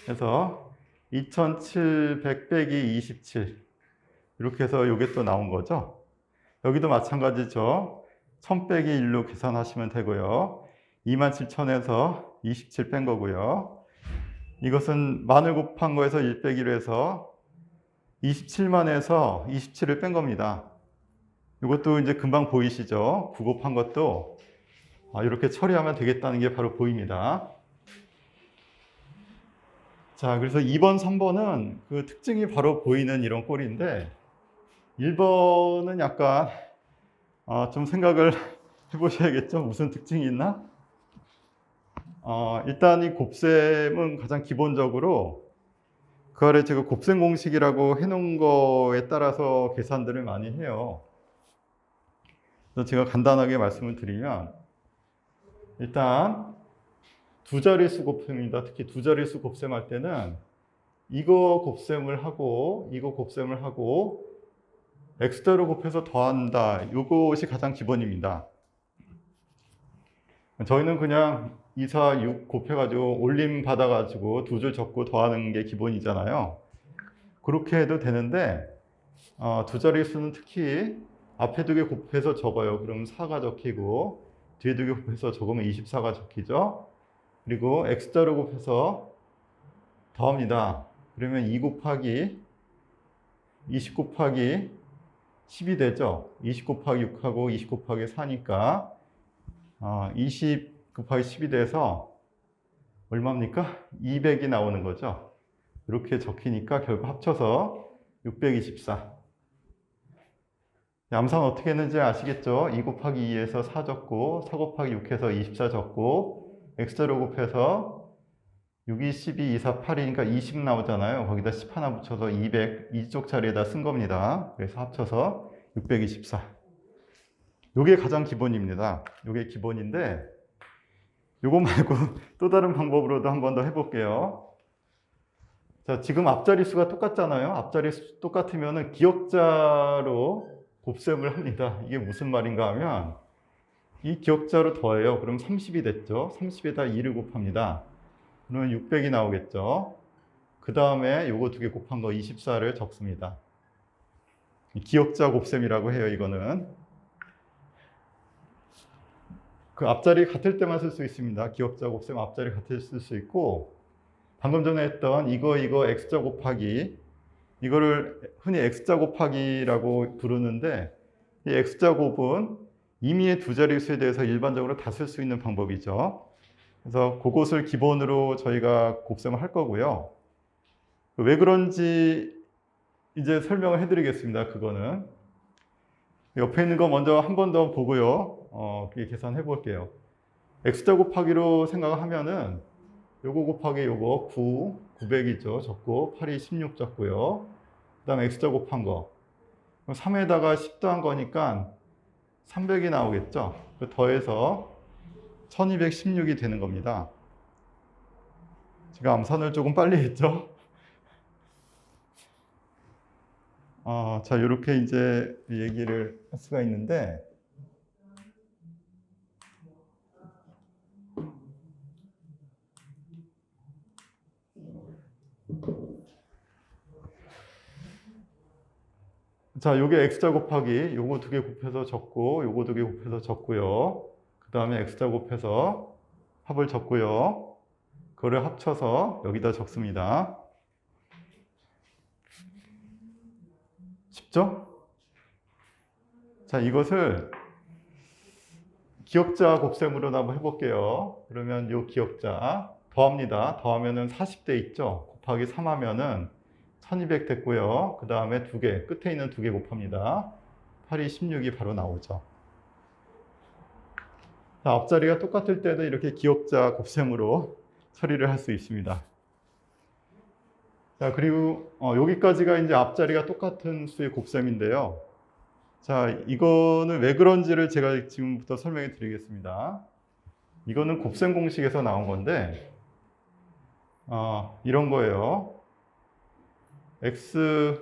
그래서 2700 빼기 27 이렇게 해서 이게 또 나온 거죠. 여기도 마찬가지죠. 1000 빼기 1로 계산하시면 되고요. 27000에서 27 뺀 거고요. 이것은 만을 곱한 거에서 1 빼기로 해서 27만에서 27을 뺀 겁니다. 이것도 이제 금방 보이시죠? 9 곱한 것도 이렇게 처리하면 되겠다는 게 바로 보입니다. 자, 그래서 2번, 3번은 그 특징이 바로 보이는 이런 꼴인데 1번은 약간 좀 생각을 해보셔야겠죠? 무슨 특징이 있나? 일단 이 곱셈은 가장 기본적으로 그 아래 제가 곱셈 공식이라고 해놓은 거에 따라서 계산들을 많이 해요. 그래서 제가 간단하게 말씀을 드리면 일단 두 자릿수 곱셈입니다. 특히 두 자릿수 곱셈할 때는 이거 곱셈을 하고 이거 곱셈을 하고 x자로 곱해서 더한다. 이것이 가장 기본입니다. 저희는 그냥 2, 4, 6 곱해가지고 올림 받아가지고 두 줄 적고 더하는 게 기본이잖아요. 그렇게 해도 되는데 두 자릿수는 특히 앞에 두 개 곱해서 적어요. 그럼 4가 적히고 뒤에 두 개 곱해서 적으면 24가 적히죠. 그리고 x자로 곱해서 더합니다. 그러면 2 곱하기 20 곱하기 10이 되죠. 20 곱하기 6하고 20 곱하기 4니까 20 곱하기 10이 돼서 얼마입니까? 200이 나오는 거죠. 이렇게 적히니까 결국 합쳐서 624. 암산 어떻게 했는지 아시겠죠? 2 곱하기 2에서 4 적고 4 곱하기 6해서 24 적고 x자로 곱해서 6, 2, 12, 2, 4, 8이니까 20 나오잖아요. 거기다 10 하나 붙여서 200 이쪽 자리에다 쓴 겁니다. 그래서 합쳐서 624. 요게 가장 기본입니다. 요게 기본인데 요거 말고 또 다른 방법으로도 한 번 더 해볼게요. 자, 지금 앞자리수가 똑같잖아요. 앞자리수 똑같으면은 기역자로 곱셈을 합니다. 이게 무슨 말인가 하면 이 기역자로 더해요. 그럼 30이 됐죠. 30에다 2를 곱합니다. 그러면 600이 나오겠죠. 그 다음에 요거 두 개 곱한 거 24를 적습니다. 기역자 곱셈이라고 해요. 이거는 그 앞자리 같을 때만 쓸 수 있습니다. 기역자 곱셈 앞자리 같을 쓸 수 있고 방금 전에 했던 이거 x자 곱하기 이거를 흔히 x자 곱하기라고 부르는데 이 x자 곱은 임의의 두 자릿수에 대해서 일반적으로 다 쓸 수 있는 방법이죠. 그래서 그것을 기본으로 저희가 곱셈을 할 거고요. 왜 그런지 이제 설명을 해드리겠습니다. 그거는 옆에 있는 거 먼저 한 번 더 보고요. 계산해 볼게요. x자 곱하기로 생각하면은 요거 곱하기 요거 900이죠. 적고 8이 16 적고요. 그 다음에 x자 곱한 거 3에다가 10 더한 거니까 300이 나오겠죠. 더해서 1216이 되는 겁니다. 제가 암산을 조금 빨리 했죠. 자, 이렇게 이제 얘기를 할 수가 있는데, 자, 요게 x자 곱하기 요거 두 개 곱해서 적고 요거 두 개 곱해서 적고요. 그 다음에 x자 곱해서 합을 적고요. 그거를 합쳐서 여기다 적습니다. 쉽죠? 자, 이것을 기역자 곱셈으로 한번 해볼게요. 그러면 요 기역자 더합니다. 더하면은 40대 있죠? 곱하기 3 하면은 1200 됐고요. 그 다음에 두 개, 끝에 있는 두 개 곱합니다. 8이 16이 바로 나오죠. 자, 앞자리가 똑같을 때도 이렇게 기역자 곱셈으로 처리를 할 수 있습니다. 자, 그리고 여기까지가 이제 앞자리가 똑같은 수의 곱셈인데요. 자, 이거는 왜 그런지를 제가 지금부터 설명해 드리겠습니다. 이거는 곱셈 공식에서 나온 건데, 이런 거예요. x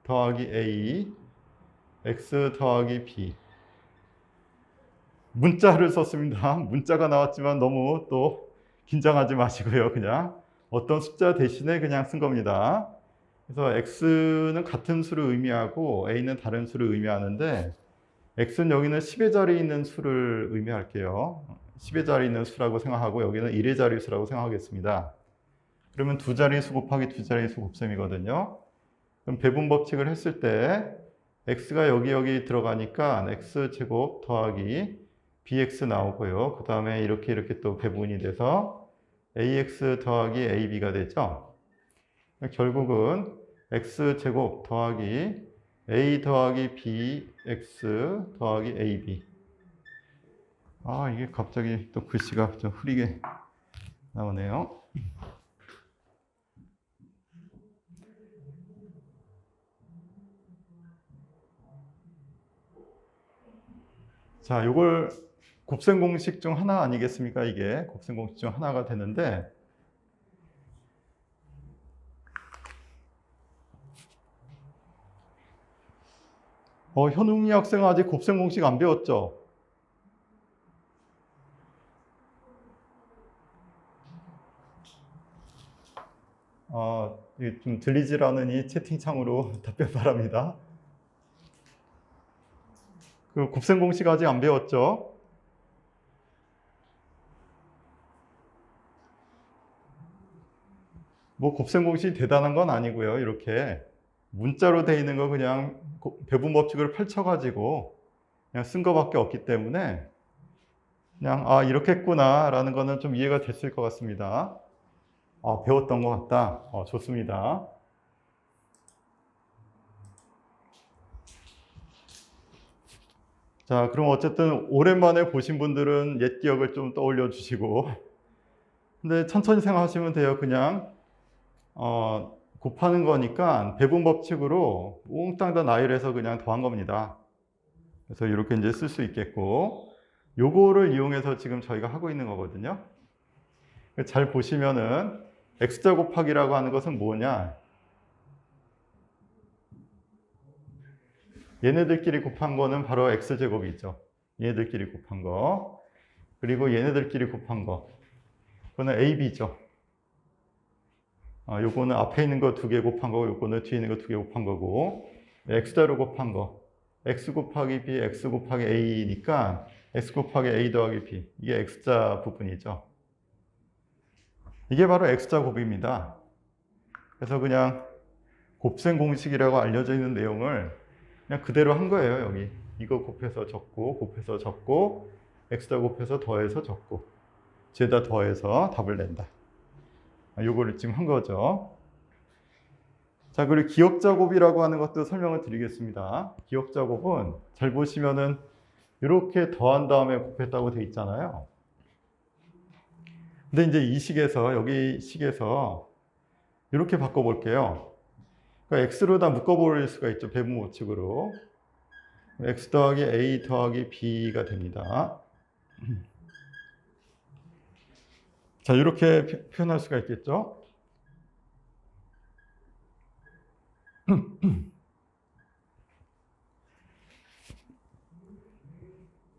더하기 a, x 더하기 b. 문자를 썼습니다. 문자가 나왔지만 너무 또 긴장하지 마시고요. 그냥 어떤 숫자 대신에 그냥 쓴 겁니다. 그래서 x는 같은 수를 의미하고 a는 다른 수를 의미하는데, x는 여기는 10의 자리에 있는 수를 의미할게요. 10의 자리에 있는 수라고 생각하고 여기는 1의 자리수라고 생각하겠습니다. 그러면 두 자리수 곱하기 두 자리수 곱셈이거든요. 그럼 배분 법칙을 했을 때 x가 여기 들어가니까 x제곱 더하기 bx 나오고요. 그 다음에 이렇게 또 배분이 돼서 ax 더하기 ab가 되죠. 결국은 x제곱 더하기 a 더하기 bx 더하기 ab. 이게 갑자기 또 글씨가 좀 흐리게 나오네요. 자, 요걸 곱셈 공식 중 하나 아니겠습니까? 이게 곱셈 공식 중 하나가 되는데, 현웅이 학생은 아직 곱셈 공식 안 배웠죠? 이게 좀 들리질 않으니 채팅창으로 답변 바랍니다. 그 곱셈 공식 아직 안 배웠죠? 뭐 곱셈 공식이 대단한 건 아니고요. 이렇게 문자로 돼 있는 거 그냥 배분 법칙을 펼쳐가지고 그냥 쓴 거밖에 없기 때문에 그냥 이렇게 했구나 라는 거는 좀 이해가 됐을 것 같습니다. 배웠던 것 같다. 좋습니다. 자, 그럼 어쨌든 오랜만에 보신 분들은 옛 기억을 좀 떠올려 주시고, 근데 천천히 생각하시면 돼요. 그냥 곱하는 거니까 배분 법칙으로 몽땅 다 나열해서 그냥 더한 겁니다. 그래서 이렇게 이제 쓸 수 있겠고, 요거를 이용해서 지금 저희가 하고 있는 거거든요. 잘 보시면은 x자 곱하기라고 하는 것은 뭐냐? 얘네들끼리 곱한 거는 바로 x제곱이 있죠. 얘네들끼리 곱한 거. 그리고 얘네들끼리 곱한 거. 그거는 ab죠. 요거는 앞에 있는 거 두 개 곱한 거고, 요거는 뒤에 있는 거 두 개 곱한 거고, x자로 곱한 거. x 곱하기 b, x 곱하기 a니까 x 곱하기 a 더하기 b. 이게 x자 부분이죠. 이게 바로 x자 곱입니다. 그래서 그냥 곱셈 공식이라고 알려져 있는 내용을 그냥 그대로 한 거예요, 여기. 이거 곱해서 적고, 곱해서 적고, x자 곱해서 더해서 적고, 죄다 더해서 답을 낸다. 요거를 지금 한 거죠. 자, 그리고 기역자 곱이라고 하는 것도 설명을 드리겠습니다. 기역자 곱은 잘 보시면은 이렇게 더한 다음에 곱했다고 돼 있잖아요. 근데 이제 이 식에서, 여기 식에서 이렇게 바꿔볼게요. 그러니까 x로 다 묶어버릴 수가 있죠. 배분 법칙으로. x 더하기 a 더하기 b가 됩니다. 자, 이렇게 표현할 수가 있겠죠.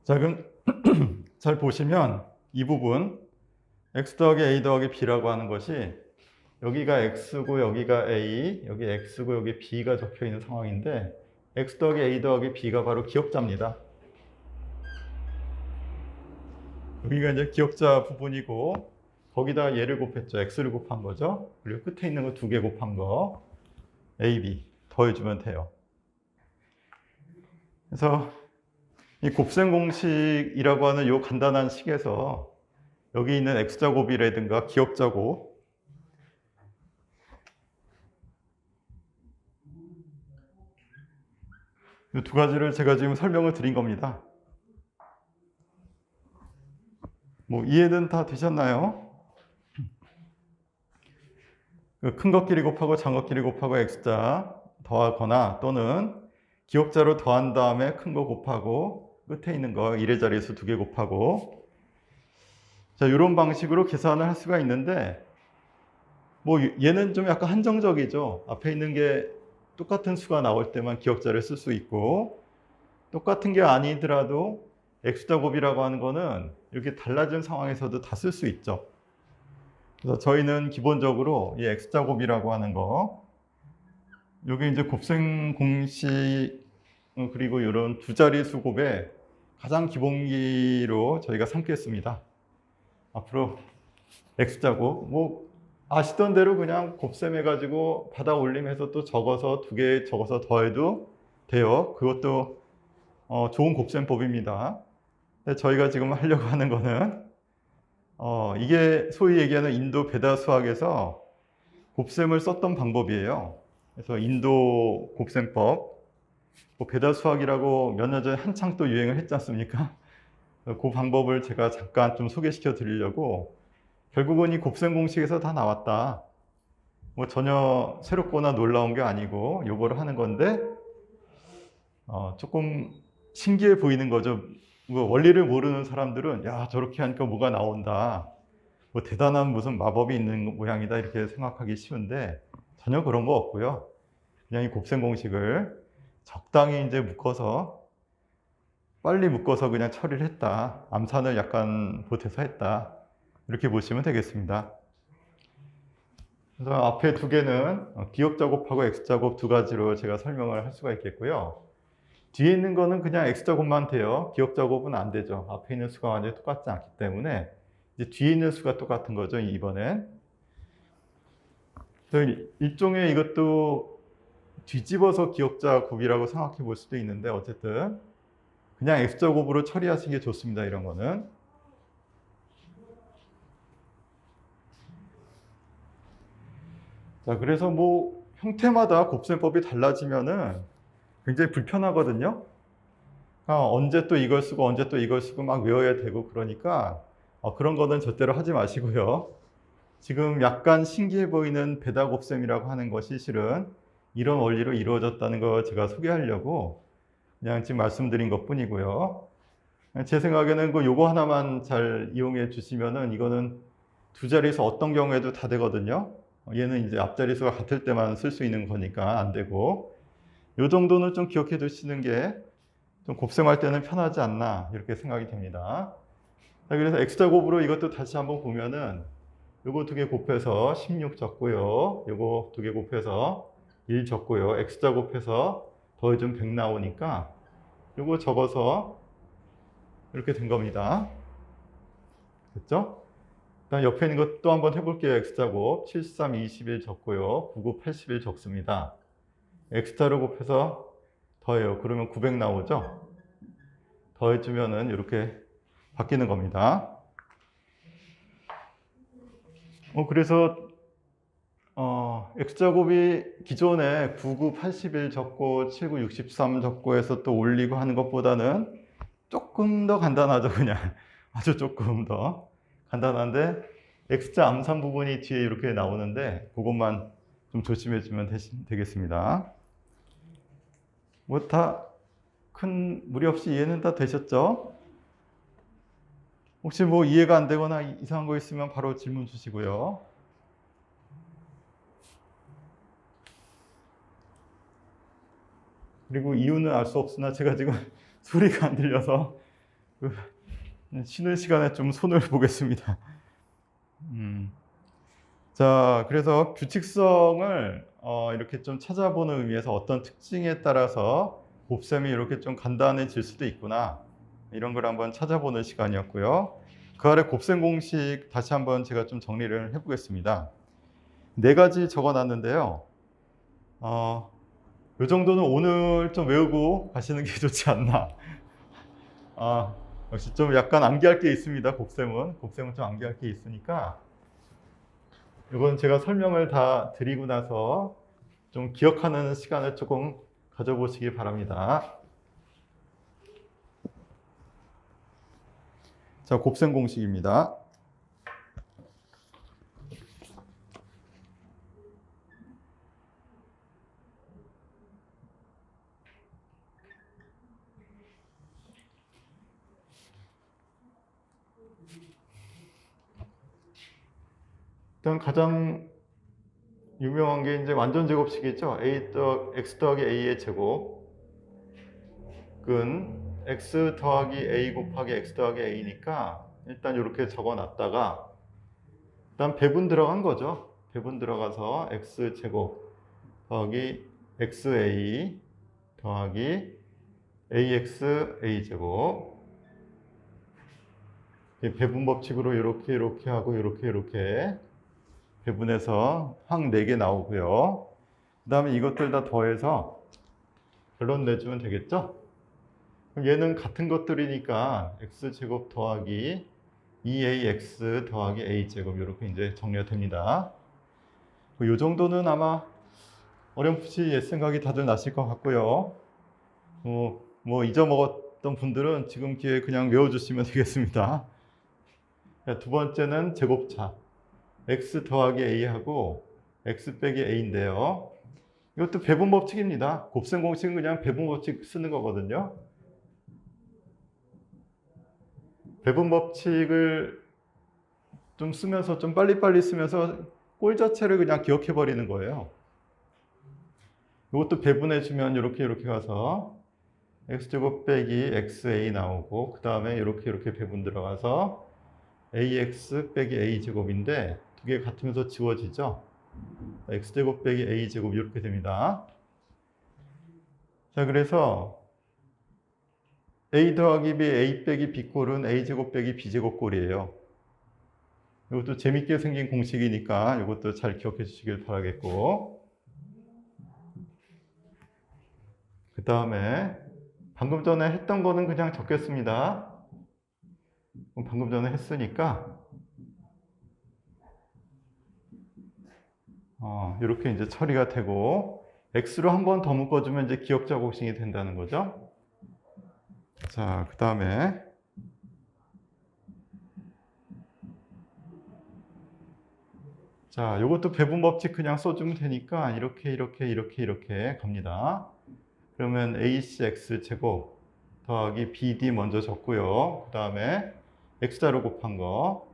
자, 그럼 잘 보시면 이 부분 x 더하기 a 더하기 b라고 하는 것이 여기가 x고 여기가 a, 여기 x고 여기 b가 적혀 있는 상황인데 x 더하기 a 더하기 b가 바로 기억자입니다. 여기가 이제 기억자 부분이고 거기다 얘를 곱했죠. x를 곱한 거죠. 그리고 끝에 있는 거 2개 곱한 거 a, b 더해주면 돼요. 그래서 이 곱셈 공식이라고 하는 이 간단한 식에서 여기 있는 x제곱이라든가 기억자곱 이 두 가지를 제가 지금 설명을 드린 겁니다. 뭐 이해는 다 되셨나요? 큰 것끼리 곱하고 작은 것끼리 곱하고 x자 더하거나 또는 기억자로 더한 다음에 큰 거 곱하고 끝에 있는 거 1의 자리에서 2개 곱하고 자, 이런 방식으로 계산을 할 수가 있는데 뭐 얘는 좀 약간 한정적이죠. 앞에 있는 게 똑같은 수가 나올 때만 기억자를 쓸 수 있고 똑같은 게 아니더라도 x제곱이라고 하는 거는 이렇게 달라진 상황에서도 다 쓸 수 있죠. 그래서 저희는 기본적으로 이 x제곱이라고 하는 거 여기 이제 곱셈 공식 그리고 이런 두 자릿수 곱의 가장 기본기로 저희가 삼겠습니다. 앞으로 x제곱 뭐 아시던 대로 그냥 곱셈해가지고 받아 올림해서 또 적어서 2개 적어서 더해도 돼요. 그것도 좋은 곱셈법입니다. 근데 저희가 지금 하려고 하는 거는 이게 소위 얘기하는 인도 배다 수학에서 곱셈을 썼던 방법이에요. 그래서 인도 곱셈법, 뭐 배다 수학이라고 몇 년 전에 한창 또 유행을 했지 않습니까? 그 방법을 제가 잠깐 좀 소개시켜 드리려고 결국은 이 곱셈 공식에서 다 나왔다. 뭐 전혀 새롭거나 놀라운 게 아니고 요거를 하는 건데 조금 신기해 보이는 거죠. 뭐 원리를 모르는 사람들은 야 저렇게 하니까 뭐가 나온다. 뭐 대단한 무슨 마법이 있는 모양이다 이렇게 생각하기 쉬운데 전혀 그런 거 없고요. 그냥 이 곱셈 공식을 적당히 이제 묶어서 빨리 묶어서 그냥 처리를 했다. 암산을 약간 보태서 했다. 이렇게 보시면 되겠습니다. 그래서 앞에 두 개는 기억자곱하고 x자곱 두 가지로 제가 설명을 할 수가 있겠고요. 뒤에 있는 거는 그냥 x자곱만 돼요. 기억자곱은 안 되죠. 앞에 있는 수가 완전히 똑같지 않기 때문에 이제 뒤에 있는 수가 똑같은 거죠. 이번엔. 일종의 이것도 뒤집어서 기억자 곱이라고 생각해 볼 수도 있는데 어쨌든 그냥 x제곱으로 처리하시는 게 좋습니다. 이런 거는. 자, 그래서 뭐 형태마다 곱셈법이 달라지면은 굉장히 불편하거든요. 언제 또 이걸 쓰고 언제 또 이걸 쓰고 막 외워야 되고 그러니까 그런 거는 절대로 하지 마시고요. 지금 약간 신기해 보이는 배다 곱셈이라고 하는 것이 실은 이런 원리로 이루어졌다는 걸 제가 소개하려고 그냥 지금 말씀드린 것 뿐이고요. 제 생각에는 요거 하나만 잘 이용해 주시면은 이거는 두 자리에서 어떤 경우에도 다 되거든요. 얘는 이제 앞자리수가 같을 때만 쓸 수 있는 거니까 안 되고 요 정도는 좀 기억해 두시는 게 좀 곱셈할 때는 편하지 않나 이렇게 생각이 됩니다. 자, 그래서 x제곱으로 이것도 다시 한번 보면은 요거 두 개 곱해서 16 적고요. 요거 두 개 곱해서 1 적고요. x제곱해서 더해주면 100 나오니까 요거 적어서 이렇게 된 겁니다. 됐죠? 그다음 옆에 있는 것 또 한번 해볼게요. x제곱 73, 21 적고요. 99, 81 적습니다. x자로 곱해서 더해요. 그러면 900 나오죠? 더해주면은 이렇게 바뀌는 겁니다. 그래서 x제곱이 기존에 99, 81 적고 79, 63 적고 해서 또 올리고 하는 것보다는 조금 더 간단하죠. 그냥 아주 조금 더 간단한데 x자 암산 부분이 뒤에 이렇게 나오는데 그것만 좀 조심해 주면 되겠습니다. 뭐 다 큰 무리 없이 이해는 다 되셨죠? 혹시 뭐 이해가 안 되거나 이상한 거 있으면 바로 질문 주시고요. 그리고 이유는 알 수 없으나 제가 지금 소리가 안 들려서 쉬는 시간에 좀 손을 보겠습니다. 자, 그래서 규칙성을 이렇게 좀 찾아보는 의미에서 어떤 특징에 따라서 곱셈이 이렇게 좀 간단해질 수도 있구나, 이런 걸 한번 찾아보는 시간이었고요. 그 아래 곱셈 공식 다시 한번 제가 좀 정리를 해보겠습니다. 4가지 적어놨는데요. 이 정도는 오늘 좀 외우고 가시는 게 좋지 않나. 역시 좀 약간 암기할 게 있습니다. 곱셈은 좀 암기할 게 있으니까 이건 제가 설명을 다 드리고 나서 좀 기억하는 시간을 조금 가져보시기 바랍니다. 자, 곱셈 공식입니다. 일단 가장 유명한 게 이제 완전 제곱식이죠. x 더하기 a의 제곱은 x 더하기 a 곱하기 x 더하기 a니까 일단 이렇게 적어놨다가 일단 배분 들어간 거죠. 배분 들어가서 x 제곱 더하기 xa 더하기 ax a 제곱, 배분 법칙으로 이렇게 하고 이렇게 배분해서 항 4개 나오고요. 그 다음에 이것들 다 더해서 결론 내주면 되겠죠? 그럼 얘는 같은 것들이니까 x제곱 더하기 2ax 더하기 a제곱, 이렇게 이제 정리가 됩니다. 이 정도는 아마 어렴풋이 옛 생각이 다들 나실 것 같고요. 뭐 잊어먹었던 분들은 지금 기회에 그냥 외워주시면 되겠습니다. 두 번째는 제곱차. x 더하기 a하고 x 빼기 a인데요. 이것도 배분 법칙입니다. 곱셈 공식은 그냥 배분 법칙 쓰는 거거든요. 배분 법칙을 좀 쓰면서 좀 빨리빨리 쓰면서 꼴 자체를 그냥 기억해 버리는 거예요. 이것도 배분해주면 이렇게 가서 x제곱 빼기 xa 나오고, 그 다음에 이렇게 배분 들어가서 ax 빼기 a제곱인데 두 개 같으면서 지워지죠. x제곱 빼기 a제곱 이렇게 됩니다. 자, 그래서 a 더하기 b, a 빼기 b 꼴은 a제곱 빼기 b제곱 꼴이에요. 이것도 재밌게 생긴 공식이니까 이것도 잘 기억해 주시길 바라겠고, 그 다음에 방금 전에 했던 거는 그냥 적겠습니다. 방금 전에 했으니까 이렇게 이제 처리가 되고, x로 한 번 더 묶어주면 이제 기억자 공식이 된다는 거죠. 자, 그 다음에 자, 이것도 배분 법칙 그냥 써주면 되니까 이렇게 갑니다. 그러면 acx 제곱 더하기 bd 먼저 적고요. 그 다음에 x자로 곱한 거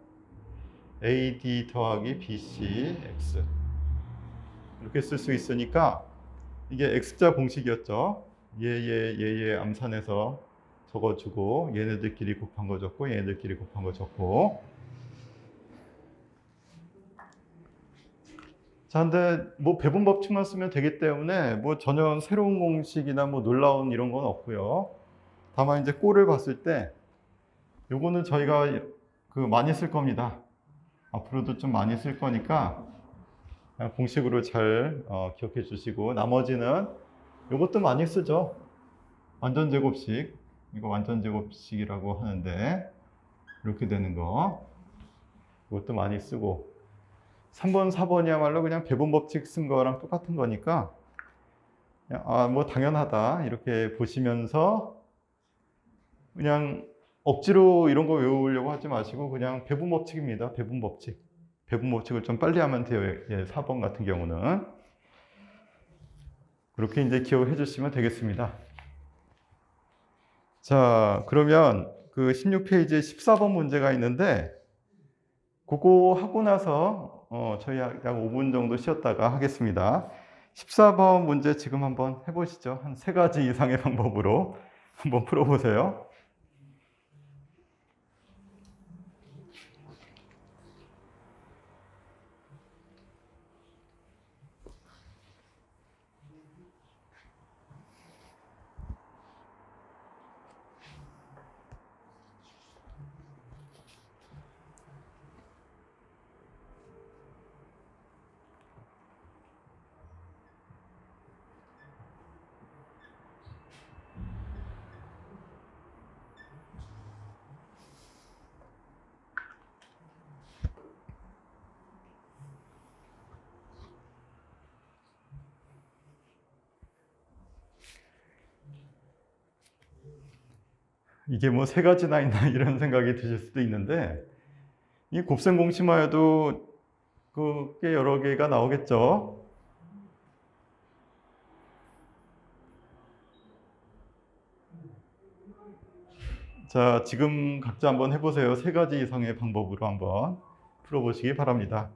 ad 더하기 bc x, 이렇게 쓸 수 있으니까 이게 x자 공식이었죠. 얘 암산해서 적어주고, 얘네들끼리 곱한 거 적고, 얘네들끼리 곱한 거 적고. 자, 근데 뭐 배분 법칙만 쓰면 되기 때문에 뭐 전혀 새로운 공식이나 뭐 놀라운 이런 건 없고요. 다만 이제 꼴을 봤을 때 요거는 저희가 많이 쓸 겁니다. 앞으로도 좀 많이 쓸 거니까 그냥 공식으로 잘 기억해 주시고, 나머지는 요것도 많이 쓰죠. 완전 제곱식, 이거 완전 제곱식이라고 하는데 이렇게 되는 거, 이것도 많이 쓰고, 3번, 4번이야말로 그냥 배분 법칙 쓴 거랑 똑같은 거니까 그냥 뭐 당연하다 이렇게 보시면서 그냥 억지로 이런 거 외우려고 하지 마시고 그냥 배분 법칙입니다. 배분 법칙. 배분 법칙을 좀 빨리 하면 돼요. 4번 같은 경우는. 그렇게 이제 기억해 주시면 되겠습니다. 자, 그러면 그 16페이지에 14번 문제가 있는데 그거 하고 나서 저희 약 5분 정도 쉬었다가 하겠습니다. 14번 문제 지금 한번 해보시죠. 한 3가지 이상의 방법으로 한번 풀어보세요. 이게 뭐 세 가지나 있나 이런 생각이 드실 수도 있는데, 이 곱셈 공식만 해도 꽤 여러 개가 나오겠죠. 자, 지금 각자 한번 해보세요. 세 가지 이상의 방법으로 한번 풀어보시기 바랍니다.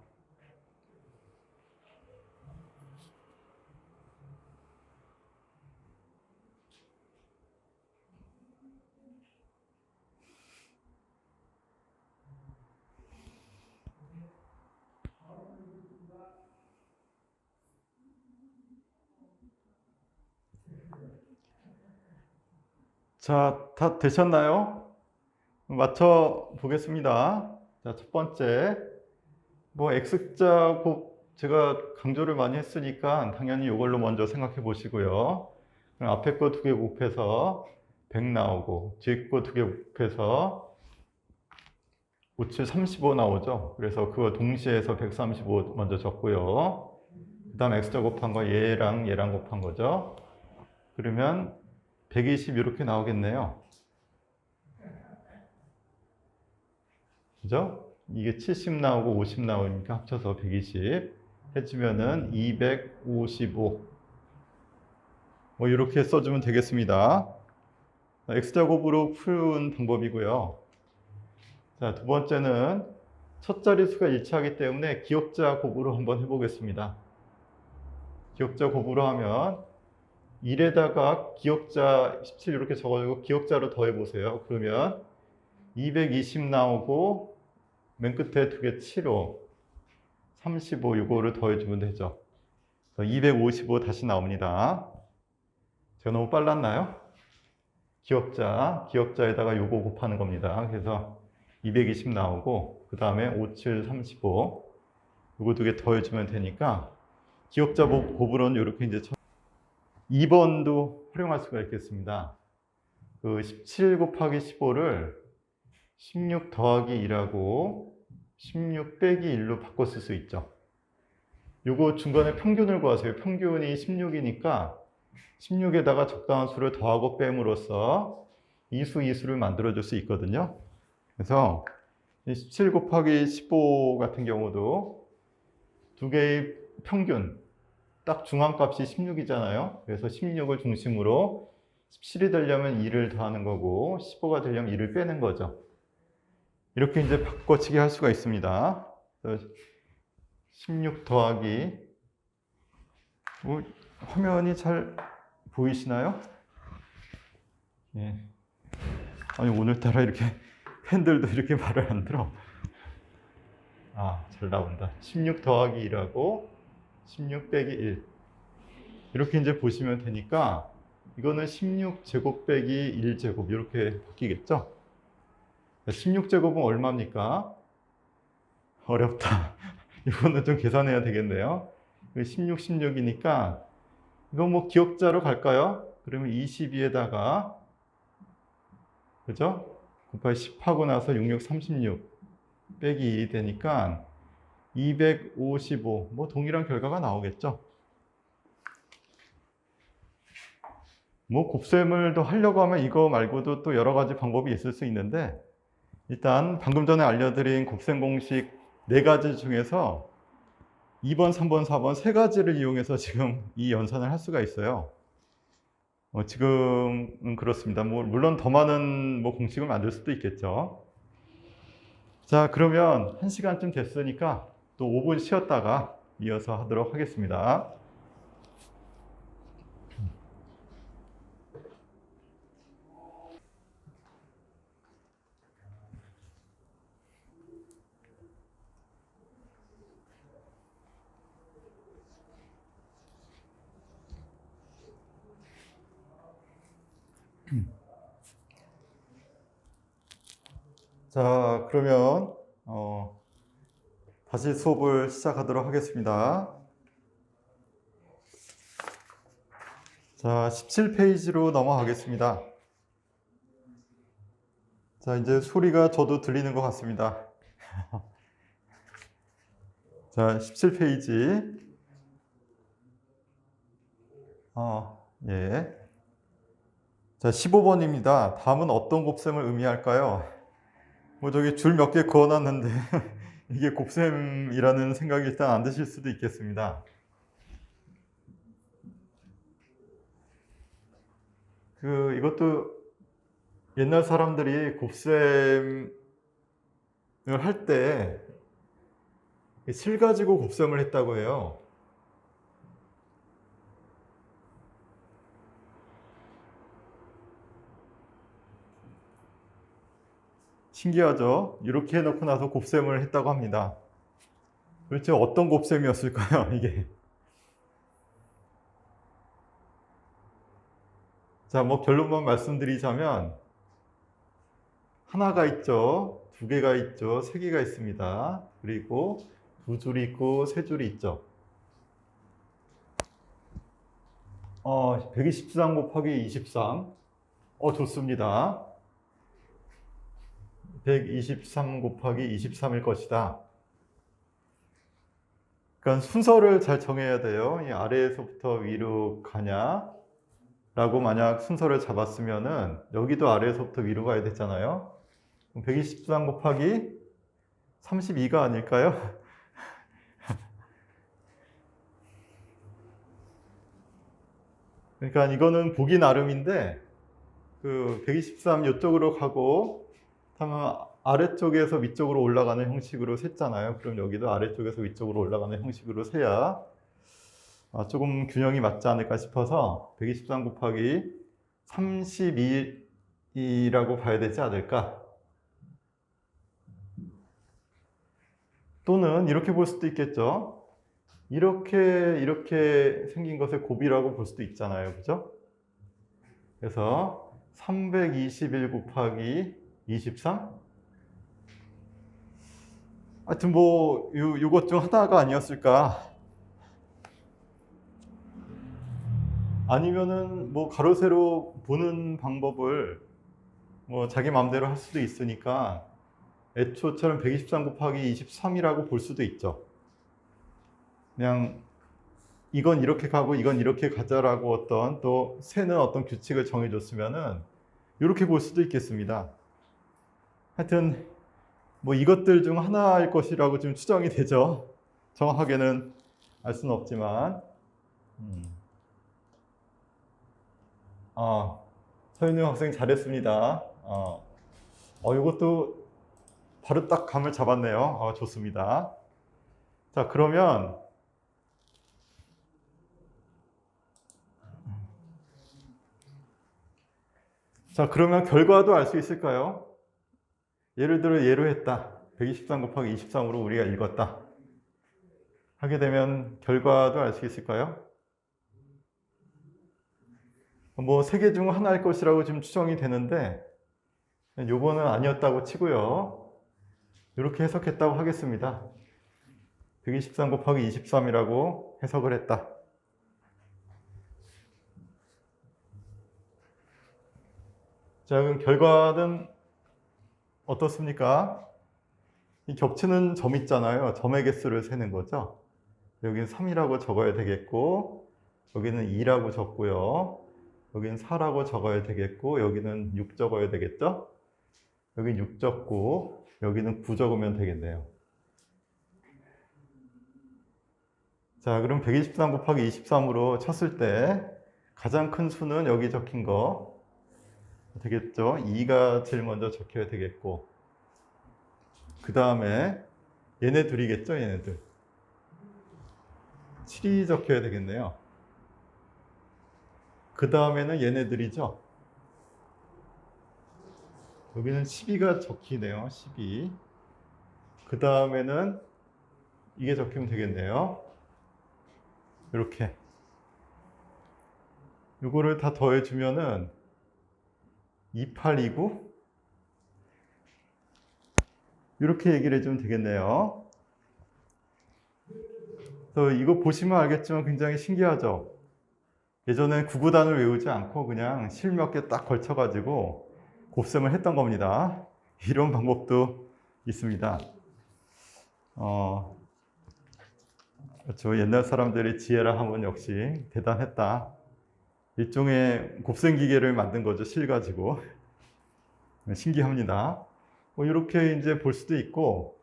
자, 다 되셨나요? 맞춰 보겠습니다. 자, 첫 번째, 뭐 X자 곱 제가 강조를 많이 했으니까 당연히 이걸로 먼저 생각해 보시고요. 그럼 앞에 거 두 개 곱해서 100 나오고, 뒤에 거 두 개 곱해서 5, 7, 35 나오죠. 그래서 그거 동시에 해서 135 먼저 적고요. 그 다음 X자 곱한 거 얘랑 얘랑 곱한 거죠. 그러면 120 이렇게 나오겠네요. 그죠? 이게 70 나오고 50 나오니까 합쳐서 120 해주면은 255 뭐 이렇게 써주면 되겠습니다. X자곱으로 푸는 방법이고요. 자, 두 번째는 첫 자릿수가 일치하기 때문에 기억자 곱으로 한번 해보겠습니다. 기억자 곱으로 하면 1에다가 기억자 17 이렇게 적어주고 기억자로 더해보세요. 그러면 220 나오고 맨 끝에 두 개 7호 35 이거를 더해주면 되죠. 255 다시 나옵니다. 제가 너무 빨랐나요? 기억자에다가 요거 곱하는 겁니다. 그래서 220 나오고 그 다음에 5, 7, 35 요거 두 개 더해주면 되니까 기억자 곱으로는 이렇게 이제 2번도 활용할 수가 있겠습니다. 17 곱하기 15를 16 더하기 2라고 16 빼기 1로 바꿔 쓸 수 있죠. 요거 중간에 평균을 구하세요. 평균이 16이니까 16에다가 적당한 수를 더하고 뺨으로써 이수를 만들어줄 수 있거든요. 그래서 17 곱하기 15 같은 경우도 두 개의 평균, 딱 중앙값이 16이잖아요. 그래서 16을 중심으로 17이 되려면 2를 더하는 거고 15가 되려면 2를 빼는 거죠. 이렇게 이제 바꿔치기 할 수가 있습니다. 16 더하기 화면이 잘 보이시나요? 예. 아니 오늘따라 이렇게 팬들도 이렇게 말을 안 들어. 아, 잘 나온다. 16 더하기 2라고 16 빼기 1 이렇게 이제 보시면 되니까 이거는 16제곱 빼기 1제곱 이렇게 바뀌겠죠? 16제곱은 얼마입니까? 어렵다. 이거는 좀 계산해야 되겠네요. 16, 16이니까 이거 뭐 기억자로 갈까요? 그러면 22에다가 그죠? 곱하기 10 하고 나서 66, 36 빼기 2 되니까 255 뭐 동일한 결과가 나오겠죠? 뭐 곱셈을 더 하려고 하면 이거 말고도 또 여러 가지 방법이 있을 수 있는데 일단 방금 전에 알려드린 곱셈 공식 4가지 중에서 2번, 3번, 4번 세 가지를 이용해서 지금 이 연산을 할 수가 있어요. 지금은 그렇습니다. 뭐 물론 더 많은 뭐 공식을 만들 수도 있겠죠. 자, 그러면 1시간쯤 됐으니까 또 5분 쉬었다가 이어서 하도록 하겠습니다. 자, 그러면 다시 수업을 시작하도록 하겠습니다. 자, 17페이지로 넘어가겠습니다. 자, 이제 소리가 저도 들리는 것 같습니다. 자, 17페이지. 예. 자, 15번입니다. 다음은 어떤 곱셈을 의미할까요? 뭐 저기 줄 몇 개 그어놨는데 이게 곱셈이라는 생각이 일단 안 드실 수도 있겠습니다. 이것도 옛날 사람들이 곱셈을 할 때 실 가지고 곱셈을 했다고 해요. 신기하죠? 이렇게 해놓고 나서 곱셈을 했다고 합니다. 도대체 어떤 곱셈이었을까요, 이게? 자, 뭐 결론만 말씀드리자면 하나가 있죠. 두 개가 있죠. 세 개가 있습니다. 그리고 두 줄이 있고 세 줄이 있죠. 123 곱하기 23. 좋습니다. 123 곱하기 23일 것이다. 그러니까 순서를 잘 정해야 돼요. 이 아래에서부터 위로 가냐 라고 만약 순서를 잡았으면은 여기도 아래에서부터 위로 가야 되잖아요. 123 곱하기 32가 아닐까요? 그러니까 이거는 보기 나름인데 123 이쪽으로 가고 그러면 아래쪽에서 위쪽으로 올라가는 형식으로 셌잖아요. 그럼 여기도 아래쪽에서 위쪽으로 올라가는 형식으로 세야 조금 균형이 맞지 않을까 싶어서 123 곱하기 32라고 봐야 되지 않을까? 또는 이렇게 볼 수도 있겠죠. 이렇게 생긴 것을 곱이라고 볼 수도 있잖아요. 그죠? 그래서 321 곱하기 23? 하여튼 뭐 요것 중 하나가 아니었을까? 아니면은 뭐 가로 세로 보는 방법을 뭐 자기 마음대로 할 수도 있으니까 애초처럼 123 곱하기 23이라고 볼 수도 있죠. 그냥 이건 이렇게 가고 이건 이렇게 가자라고 어떤 또 세는 어떤 규칙을 정해줬으면은 이렇게 볼 수도 있겠습니다. 하여튼 뭐 이것들 중 하나일 것이라고 지금 추정이 되죠. 정확하게는 알 수는 없지만 서윤우 학생 잘했습니다. 이것도 바로 딱 감을 잡았네요. 좋습니다. 자, 그러면 결과도 알 수 있을까요? 예를 들어 예로 했다. 123 곱하기 23으로 우리가 읽었다. 하게 되면 결과도 알 수 있을까요? 뭐 세 개 중 하나일 것이라고 지금 추정이 되는데 요거는 아니었다고 치고요. 이렇게 해석했다고 하겠습니다. 123 곱하기 23이라고 해석을 했다. 자, 그럼 결과는 어떻습니까? 이 겹치는 점 있잖아요. 점의 개수를 세는 거죠. 여기는 3이라고 적어야 되겠고, 여기는 2라고 적고요. 여기는 4라고 적어야 되겠고, 여기는 6 적어야 되겠죠? 여기는 6 적고, 여기는 9 적으면 되겠네요. 자, 그럼 123 곱하기 23으로 쳤을 때 가장 큰 수는 여기 적힌 거 되겠죠? 2가 제일 먼저 적혀야 되겠고, 그 다음에 얘네 둘이겠죠? 얘네들. 7이 적혀야 되겠네요. 그 다음에는 얘네들이죠. 여기는 12가 적히네요. 12. 그 다음에는 이게 적히면 되겠네요. 이렇게. 이거를 다 더해주면은 2829? 이렇게 얘기를 해주면 되겠네요. 그래서 이거 보시면 알겠지만 굉장히 신기하죠? 예전엔 구구단을 외우지 않고 그냥 실 몇 개 딱 걸쳐가지고 곱셈을 했던 겁니다. 이런 방법도 있습니다. 그렇죠. 옛날 사람들의 지혜라 하면 역시 대단했다. 일종의 곱셈 기계를 만든 거죠. 실 가지고. 신기합니다. 뭐 이렇게 이제 볼 수도 있고,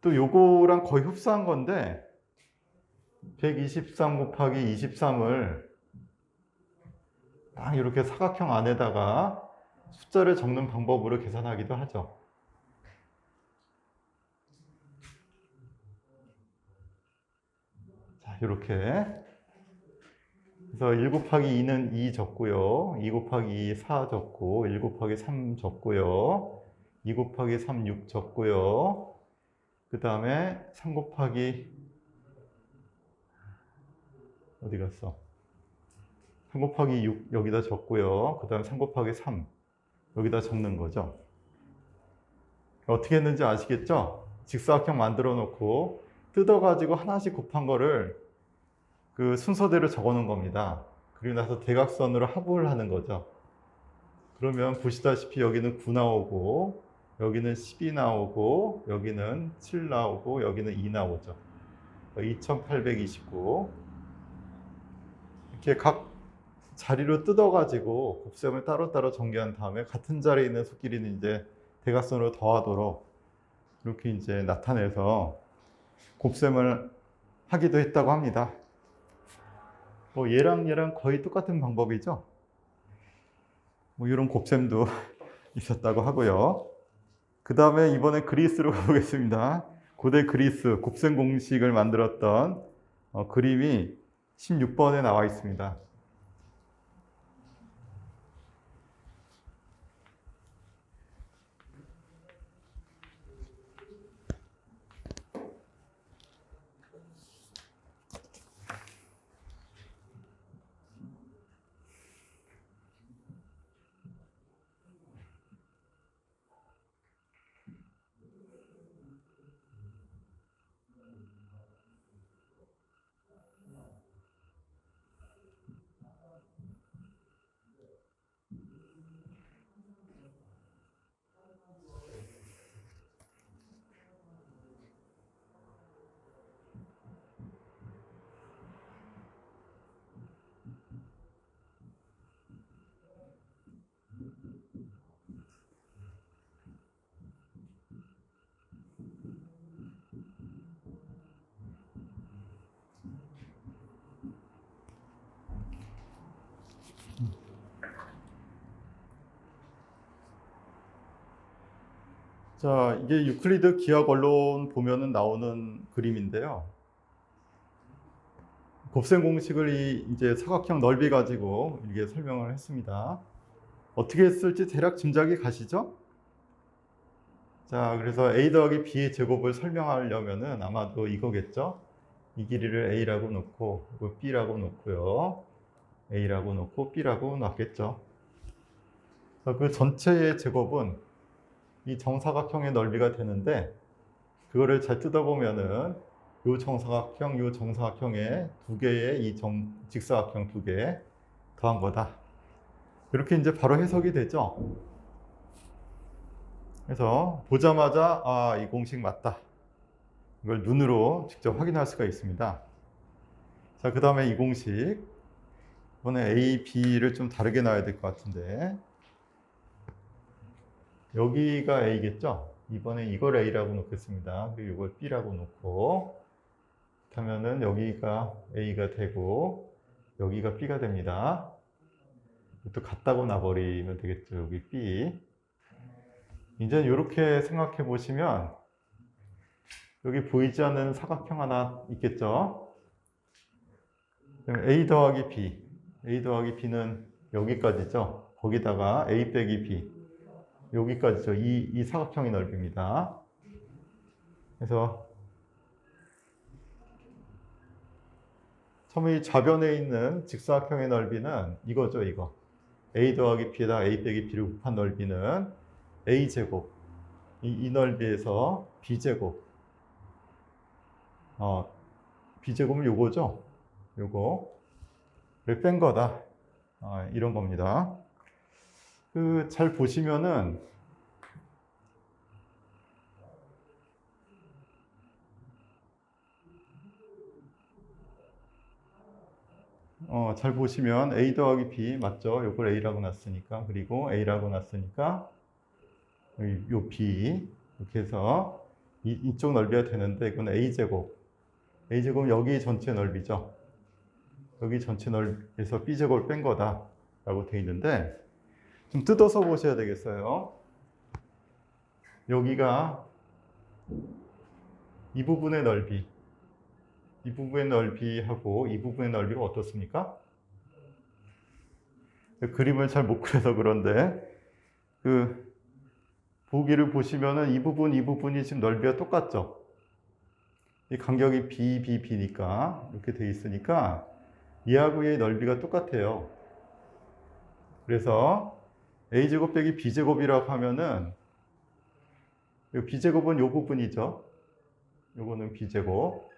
또 요거랑 거의 흡사한 건데 123 곱하기 23을 딱 이렇게 사각형 안에다가 숫자를 적는 방법으로 계산하기도 하죠. 자, 이렇게. 그래서 1 곱하기 2는 2 적고요. 2 곱하기 2, 4 적고, 1 곱하기 3 적고요. 2 곱하기 3, 6 적고요. 그 다음에 3 곱하기, 어디 갔어? 3 곱하기 6 여기다 적고요. 그 다음에 3 곱하기 3 여기다 적는 거죠. 어떻게 했는지 아시겠죠? 직사각형 만들어 놓고 뜯어가지고 하나씩 곱한 거를 그 순서대로 적어 놓은 겁니다. 그리고 나서 대각선으로 합을 하는 거죠. 그러면 보시다시피 여기는 9 나오고, 여기는 12 나오고, 여기는 7 나오고, 여기는 2 나오죠. 2829. 이렇게 각 자리로 뜯어가지고 곱셈을 따로따로 전개한 다음에 같은 자리에 있는 수끼리는 이제 대각선으로 더하도록 이렇게 이제 나타내서 곱셈을 하기도 했다고 합니다. 뭐 얘랑 거의 똑같은 방법이죠. 뭐 이런 곱셈도 있었다고 하고요. 그 다음에 이번에 그리스로 가보겠습니다. 고대 그리스 곱셈 공식을 만들었던 그림이 16번에 나와 있습니다. 자, 이게 유클리드 기하 원론 보면은 나오는 그림인데요. 곱셈 공식을 이제 사각형 넓이 가지고 이게 설명을 했습니다. 어떻게 했을지 대략 짐작이 가시죠? 자, 그래서 a 더하기 b의 제곱을 설명하려면은 아마도 이거겠죠? 이 길이를 a라고 놓고 이거 b라고 놓고요. a라고 놓고 b라고 놨겠죠. 그 전체의 제곱은 이 정사각형의 넓이가 되는데 그거를 잘 뜯어보면은 요 정사각형, 요 정사각형의 두 개의 이 직사각형 두 개 더한 거다. 이렇게 이제 바로 해석이 되죠. 그래서 보자마자 이 공식 맞다. 이걸 눈으로 직접 확인할 수가 있습니다. 자, 그 다음에 이 공식. 이번에 A, B를 좀 다르게 놔야 될 것 같은데 여기가 A겠죠? 이번에 이걸 A라고 놓겠습니다. 그리고 이걸 B라고 놓고 하면은 여기가 A가 되고 여기가 B가 됩니다. 또 같다고 놔버리면 되겠죠. 여기 B. 이제 이렇게 생각해 보시면 여기 보이지 않는 사각형 하나 있겠죠? A 더하기 B. A 더하기 B는 여기까지죠. 거기다가 A 빼기 B. 여기까지죠. 이 사각형의 넓이입니다. 그래서 처음에 이 좌변에 있는 직사각형의 넓이는 이거죠, 이거. A 더하기 B에다 A 빼기 B를 곱한 넓이는 A제곱. 이 넓이에서 B제곱. B제곱은 요거죠. 요거를 뺀 거다. 이런 겁니다. 잘 보시면은 잘 보시면 A 더하기 B 맞죠? 요걸 A라고 놨으니까. 그리고 A라고 놨으니까 요 B 이렇게 해서 이쪽 넓이가 되는데 이건 A제곱. A제곱은 여기 전체 넓이죠. 여기 전체 넓이에서 B제곱을 뺀 거다 라고 되어 있는데 좀 뜯어서 보셔야 되겠어요. 여기가 이 부분의 넓이, 이 부분의 넓이하고 이 부분의 넓이가 어떻습니까? 그림을 잘 못 그려서 그런데 그 보기를 보시면은 이 부분이 지금 넓이가 똑같죠? 이 간격이 B니까 이렇게 돼 있으니까 얘하고 얘의 넓이가 똑같아요. 그래서 A제곱 빼기 B제곱이라고 하면은 이 B제곱은 이 부분이죠. 요거는 B제곱.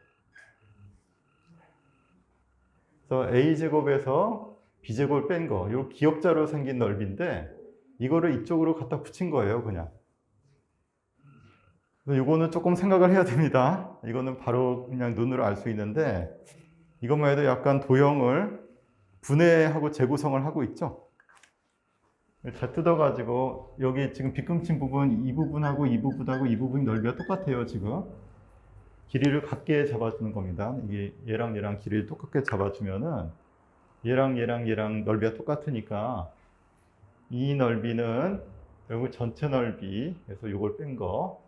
그래서 A제곱에서 B제곱을 뺀 거, 요 기역자로 생긴 넓이인데 이거를 이쪽으로 갖다 붙인 거예요, 그냥. 그래서 요거는 조금 생각을 해야 됩니다. 이거는 바로 그냥 눈으로 알 수 있는데 이것만 해도 약간 도형을 분해하고 재구성을 하고 있죠. 잘 뜯어가지고 여기 지금 빗금친 부분, 이 부분하고 이 부분하고 이 부분이 넓이가 똑같아요, 지금. 길이를 같게 잡아주는 겁니다. 이게 얘랑 얘랑 길이를 똑같게 잡아주면은 얘랑 넓이가 똑같으니까 이 넓이는 여기 전체 넓이, 그래서 이걸 뺀 거.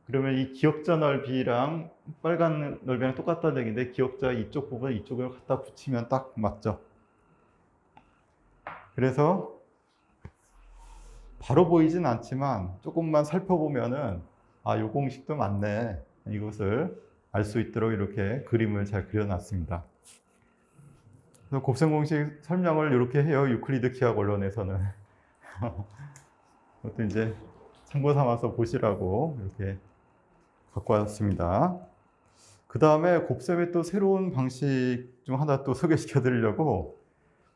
그러면 이 기역자 넓이랑 빨간 넓이랑 똑같다는 얘기인데 기역자 이쪽 부분 이쪽을 갖다 붙이면 딱 맞죠. 그래서 바로 보이진 않지만 조금만 살펴보면은 아, 요 공식도 맞네. 이것을 알 수 있도록 이렇게 그림을 잘 그려놨습니다. 그래서 곱셈 공식 설명을 이렇게 해요. 유클리드 기하 원론에서는. 그것도 이제 참고 삼아서 보시라고 이렇게 갖고 왔습니다. 그 다음에 곱셈의 또 새로운 방식 중 하나 또 소개시켜 드리려고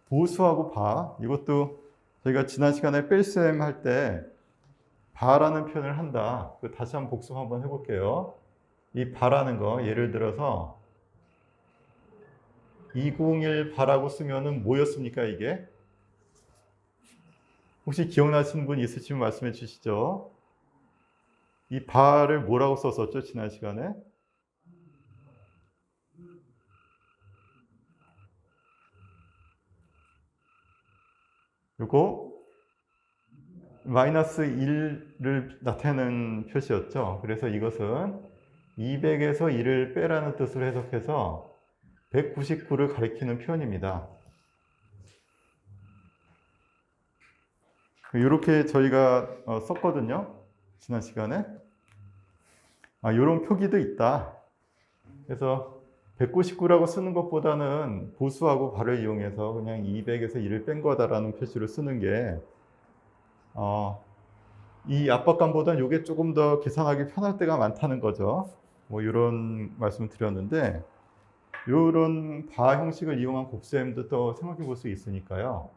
보수하고 바, 이것도 저희가 지난 시간에 뺄셈 할 때 바라는 표현을 한다. 다시 한번 복습 한번 해볼게요. 이 바라는 거 예를 들어서 201 바라고 쓰면은 뭐였습니까, 이게? 혹시 기억나시는 분 있으시면 말씀해 주시죠. 이 바를 뭐라고 썼었죠, 지난 시간에? 요거 마이너스 1을 나타내는 표시였죠. 그래서 이것은 200에서 1을 빼라는 뜻으로 해석해서 199를 가리키는 표현입니다. 이렇게 저희가 썼거든요. 지난 시간에. 이런 표기도 있다. 그래서 199라고 쓰는 것보다는 보수하고 바를 이용해서 그냥 200에서 1을 뺀 거다라는 표시를 쓰는 게 이 압박감보다는 이게 조금 더 계산하기 편할 때가 많다는 거죠. 뭐 이런 말씀을 드렸는데 이런 바 형식을 이용한 곱셈도 또 생각해 볼 수 있으니까요.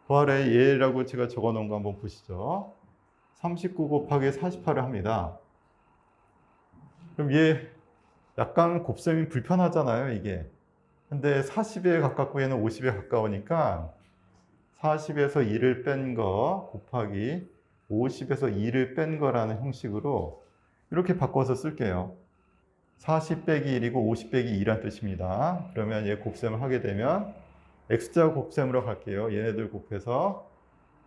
그 아래 얘라고 제가 적어 놓은 거 한번 보시죠. 39 곱하기 48을 합니다. 그럼 얘 약간 곱셈이 불편하잖아요, 이게. 근데 40에 가깝고 얘는 50에 가까우니까 40에서 2를 뺀 거 곱하기 50에서 2를 뺀 거라는 형식으로 이렇게 바꿔서 쓸게요. 40 빼기 1이고 50 빼기 2란 뜻입니다. 그러면 얘 곱셈을 하게 되면 X자 곱셈으로 갈게요. 얘네들 곱해서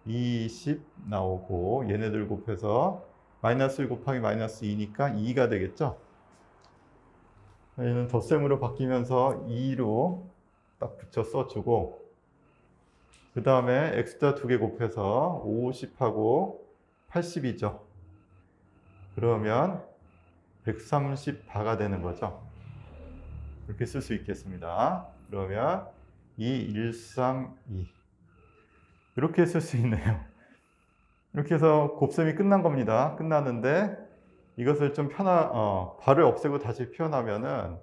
20 나오고 얘네들 곱해서 마이너스 1 곱하기 마이너스 2니까 2가 되겠죠. 얘는 덧셈으로 바뀌면서 2로 딱 붙여 써주고 그 다음에 X자 2개 곱해서 50하고 80이죠. 그러면 130바가 되는 거죠. 이렇게 쓸 수 있겠습니다. 그러면 2, 1, 3, 2 이렇게 쓸 수 있네요. 이렇게 해서 곱셈이 끝난 겁니다. 끝났는데 이것을 좀 바를 없애고 다시 표현하면은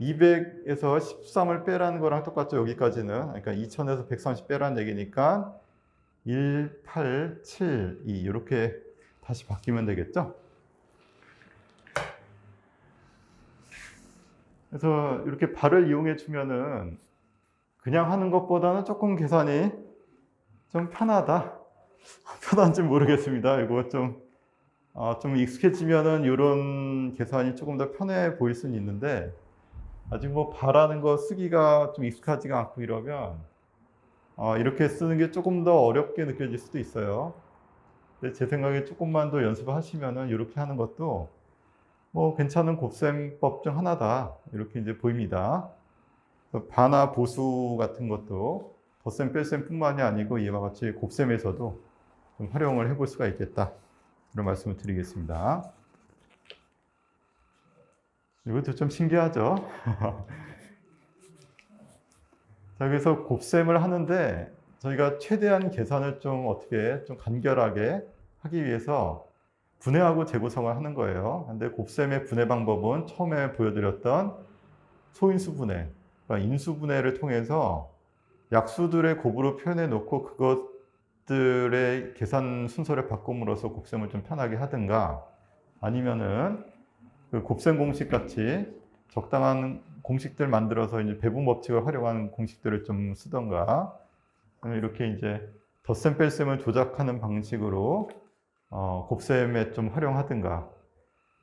200에서 13을 빼라는 거랑 똑같죠. 여기까지는. 그러니까 2000에서 130 빼라는 얘기니까 1, 8, 7, 2 이렇게 다시 바뀌면 되겠죠. 그래서 이렇게 바를 이용해 주면은 그냥 하는 것보다는 조금 계산이 좀 편하다. 편한지 모르겠습니다. 이거 좀 익숙해지면은 이런 계산이 조금 더 편해 보일 수는 있는데, 아직 뭐 바라는 거 쓰기가 좀 익숙하지가 않고 이러면 이렇게 쓰는 게 조금 더 어렵게 느껴질 수도 있어요. 근데 제 생각에 조금만 더 연습을 하시면은 이렇게 하는 것도 뭐 괜찮은 곱셈법 중 하나다, 이렇게 이제 보입니다. 반화 보수 같은 것도 덧셈 뺄셈 뿐만이 아니고 이와 같이 곱셈에서도 좀 활용을 해볼 수가 있겠다, 이런 말씀을 드리겠습니다. 이것도 좀 신기하죠? 자, 그래서 곱셈을 하는데 저희가 최대한 계산을 좀 어떻게 좀 간결하게 하기 위해서 분해하고 재구성을 하는 거예요. 근데 곱셈의 분해 방법은 처음에 보여드렸던 소인수 분해, 그러니까 인수 분해를 통해서 약수들의 곱으로 표현해 놓고 그것들의 계산 순서를 바꿈으로써 곱셈을 좀 편하게 하든가, 아니면은 그 곱셈 공식 같이 적당한 공식들 만들어서 이제 배분 법칙을 활용하는 공식들을 좀 쓰던가, 이렇게 이제 덧셈 뺄셈을 조작하는 방식으로 곱셈에 좀 활용하든가,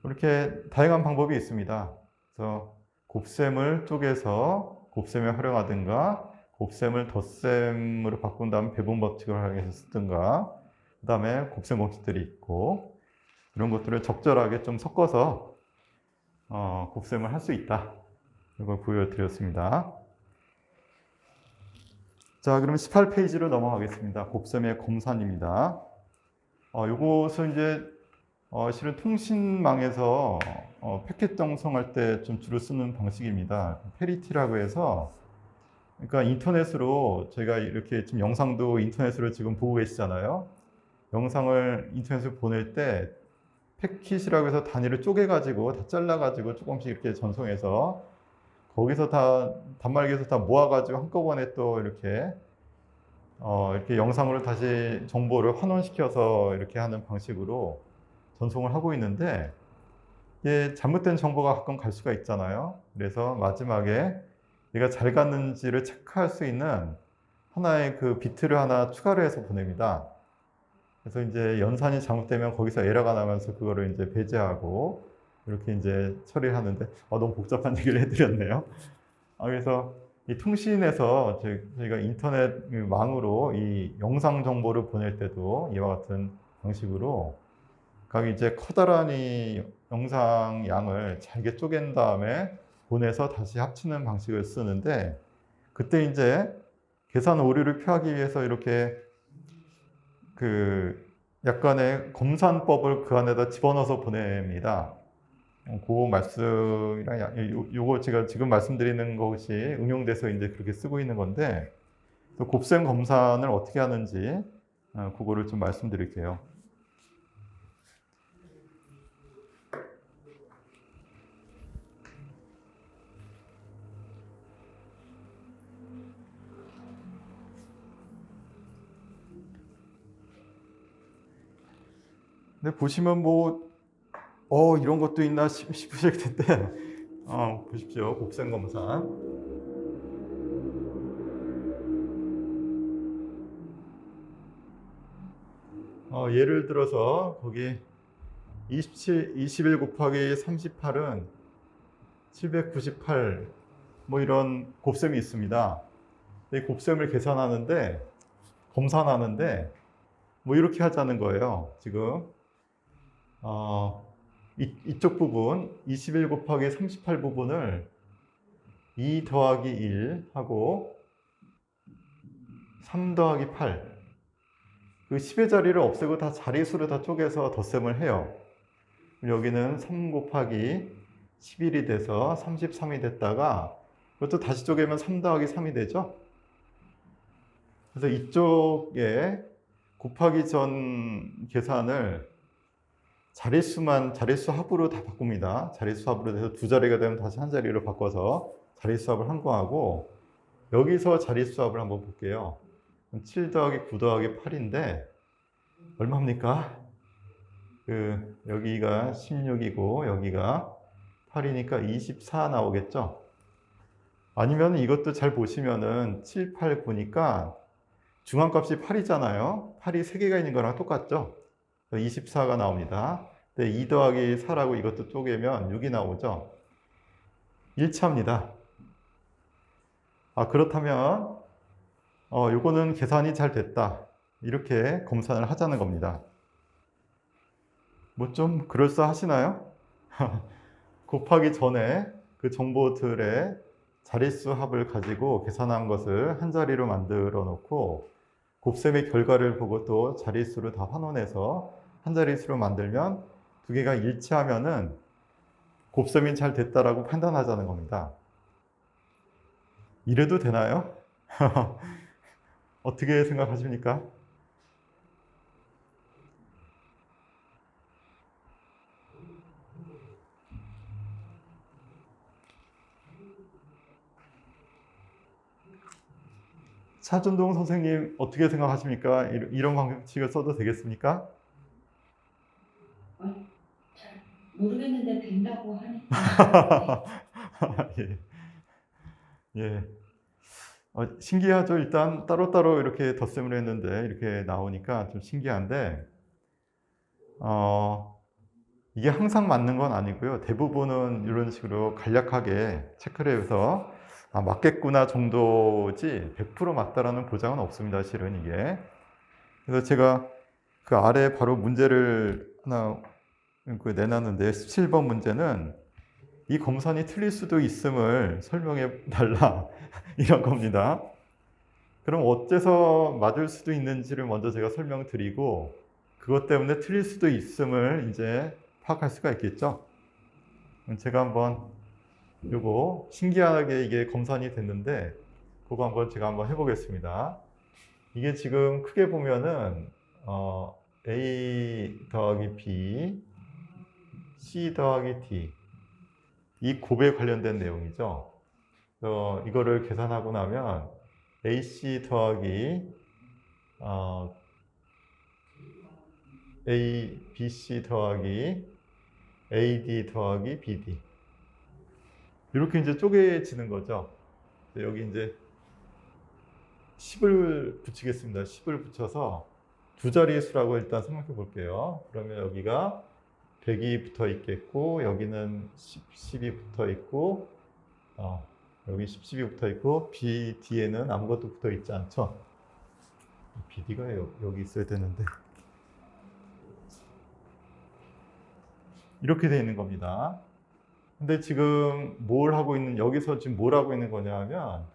이렇게 다양한 방법이 있습니다. 그래서 곱셈을 쪼개서 곱셈에 활용하든가, 곱셈을 덧셈으로 바꾼 다음 배분 법칙을 활용해서 쓰든가, 그 다음에 곱셈 공식들이 있고, 이런 것들을 적절하게 좀 섞어서 곱셈을 할 수 있다, 이걸 보여드렸습니다. 자, 그럼 18페이지로 넘어가겠습니다. 곱셈의 검산입니다. 요것은 이제 실은 통신망에서 패킷 정성할 때 좀 주로 쓰는 방식입니다. 페리티라고 해서, 그러니까 인터넷으로 저희가 이렇게 지금 영상도 인터넷으로 지금 보고 계시잖아요. 영상을 인터넷으로 보낼 때 패킷이라고 해서 단위를 쪼개가지고 다 잘라가지고 조금씩 이렇게 전송해서 거기서 다 단말기에서 다 모아가지고 한꺼번에 또 이렇게 영상으로 다시 정보를 환원시켜서 이렇게 하는 방식으로 전송을 하고 있는데, 이게 잘못된 정보가 가끔 갈 수가 있잖아요. 그래서 마지막에 얘가 잘 갔는지를 체크할 수 있는 하나의 그 비트를 하나 추가를 해서 보냅니다. 그래서 이제 연산이 잘못되면 거기서 에러가 나면서 그거를 이제 배제하고 이렇게 이제 처리를 하는데, 너무 복잡한 얘기를 해드렸네요. 그래서 이 통신에서 저희가 인터넷 망으로 이 영상 정보를 보낼 때도 이와 같은 방식으로 각 이제 커다란 이 영상 양을 잘게 쪼갠 다음에 보내서 다시 합치는 방식을 쓰는데, 그때 이제 계산 오류를 피하기 위해서 이렇게 그 약간의 검산법을 그 안에다 집어넣어서 보냅니다. 그 말씀이랑 요거 제가 지금 말씀드리는 것이 응용돼서 이제 그렇게 쓰고 있는 건데, 또 곱셈 검산을 어떻게 하는지 그거를 좀 말씀드릴게요. 근데 보시면 뭐 이런 것도 있나 싶으실 텐데, 보십시오. 곱셈 검산. 예를 들어서 거기 21 곱하기 38은 798, 뭐 이런 곱셈이 있습니다. 이 곱셈을 계산하는데, 검산하는데 뭐 이렇게 하자는 거예요. 지금 이쪽 부분 21 곱하기 38 부분을 2 더하기 1 하고 3 더하기 8, 그 10의 자리를 없애고 다 자릿수로 다 쪼개서 덧셈을 해요. 여기는 3 곱하기 11이 돼서 33이 됐다가 이것도 다시 쪼개면 3 더하기 3이 되죠. 그래서 이쪽에 곱하기 전 계산을 자릿수 합으로 다 바꿉니다. 자릿수 합으로 돼서 두 자리가 되면 다시 한 자리로 바꿔서 자릿수 합을 한 거하고, 여기서 자릿수 합을 한번 볼게요. 7 더하기 9 더하기 8인데 얼마입니까? 여기가 16이고 여기가 8이니까 24 나오겠죠? 아니면 이것도 잘 보시면은 7, 8, 9니까 중앙값이 8이잖아요. 8이 3개가 있는 거랑 똑같죠? 24가 나옵니다. 근데 2 더하기 4라고 이것도 쪼개면 6이 나오죠? 일치합니다. 그렇다면 요거는 계산이 잘 됐다. 이렇게 검산을 하자는 겁니다. 뭐 좀 그럴싸하시나요? 곱하기 전에 그 정보들의 자릿수 합을 가지고 계산한 것을 한 자리로 만들어 놓고 곱셈의 결과를 보고 또 자릿수를 다 환원해서 한 자릿수로 만들면 두 개가 일치하면은 곱셈이 잘 됐다라고 판단하자는 겁니다. 이래도 되나요? 어떻게 생각하십니까? 차준동 선생님 어떻게 생각하십니까? 이런 방식을 써도 되겠습니까? 잘 모르겠는데 된다고 하니까. 예. 예. 신기하죠? 일단 따로따로 이렇게 덧셈을 했는데 이렇게 나오니까 좀 신기한데, 이게 항상 맞는 건 아니고요. 대부분은 이런 식으로 간략하게 체크를 해서 맞겠구나 정도지 100% 맞다라는 보장은 없습니다. 실은 이게. 그래서 제가 그 아래 바로 문제를 하나 내놨는데 17번 문제는 이 검산이 틀릴 수도 있음을 설명해 달라 이런 겁니다. 그럼 어째서 맞을 수도 있는지를 먼저 제가 설명드리고 그것 때문에 틀릴 수도 있음을 이제 파악할 수가 있겠죠. 제가 한번 요거 신기하게 이게 검산이 됐는데 그거 한번 제가 한번 해보겠습니다. 이게 지금 크게 보면은 A 더하기 B, C 더하기 D 이 곱에 관련된 내용이죠. 이거를 계산하고 나면 AC 더하기 A, BC 더하기 AD 더하기 BD 이렇게 이제 쪼개지는 거죠. 여기 이제 10을 붙이겠습니다. 10을 붙여서 두 자리 수라고 일단 생각해 볼게요. 그러면 여기가 100이 붙어 있겠고 여기는 10이 붙어 있고 여기 10이 붙어 있고 BD에는 아무것도 붙어 있지 않죠. BD가 여기 있어야 되는데 이렇게 되어 있는 겁니다. 근데 지금 여기서 지금 뭘 하고 있는 거냐 하면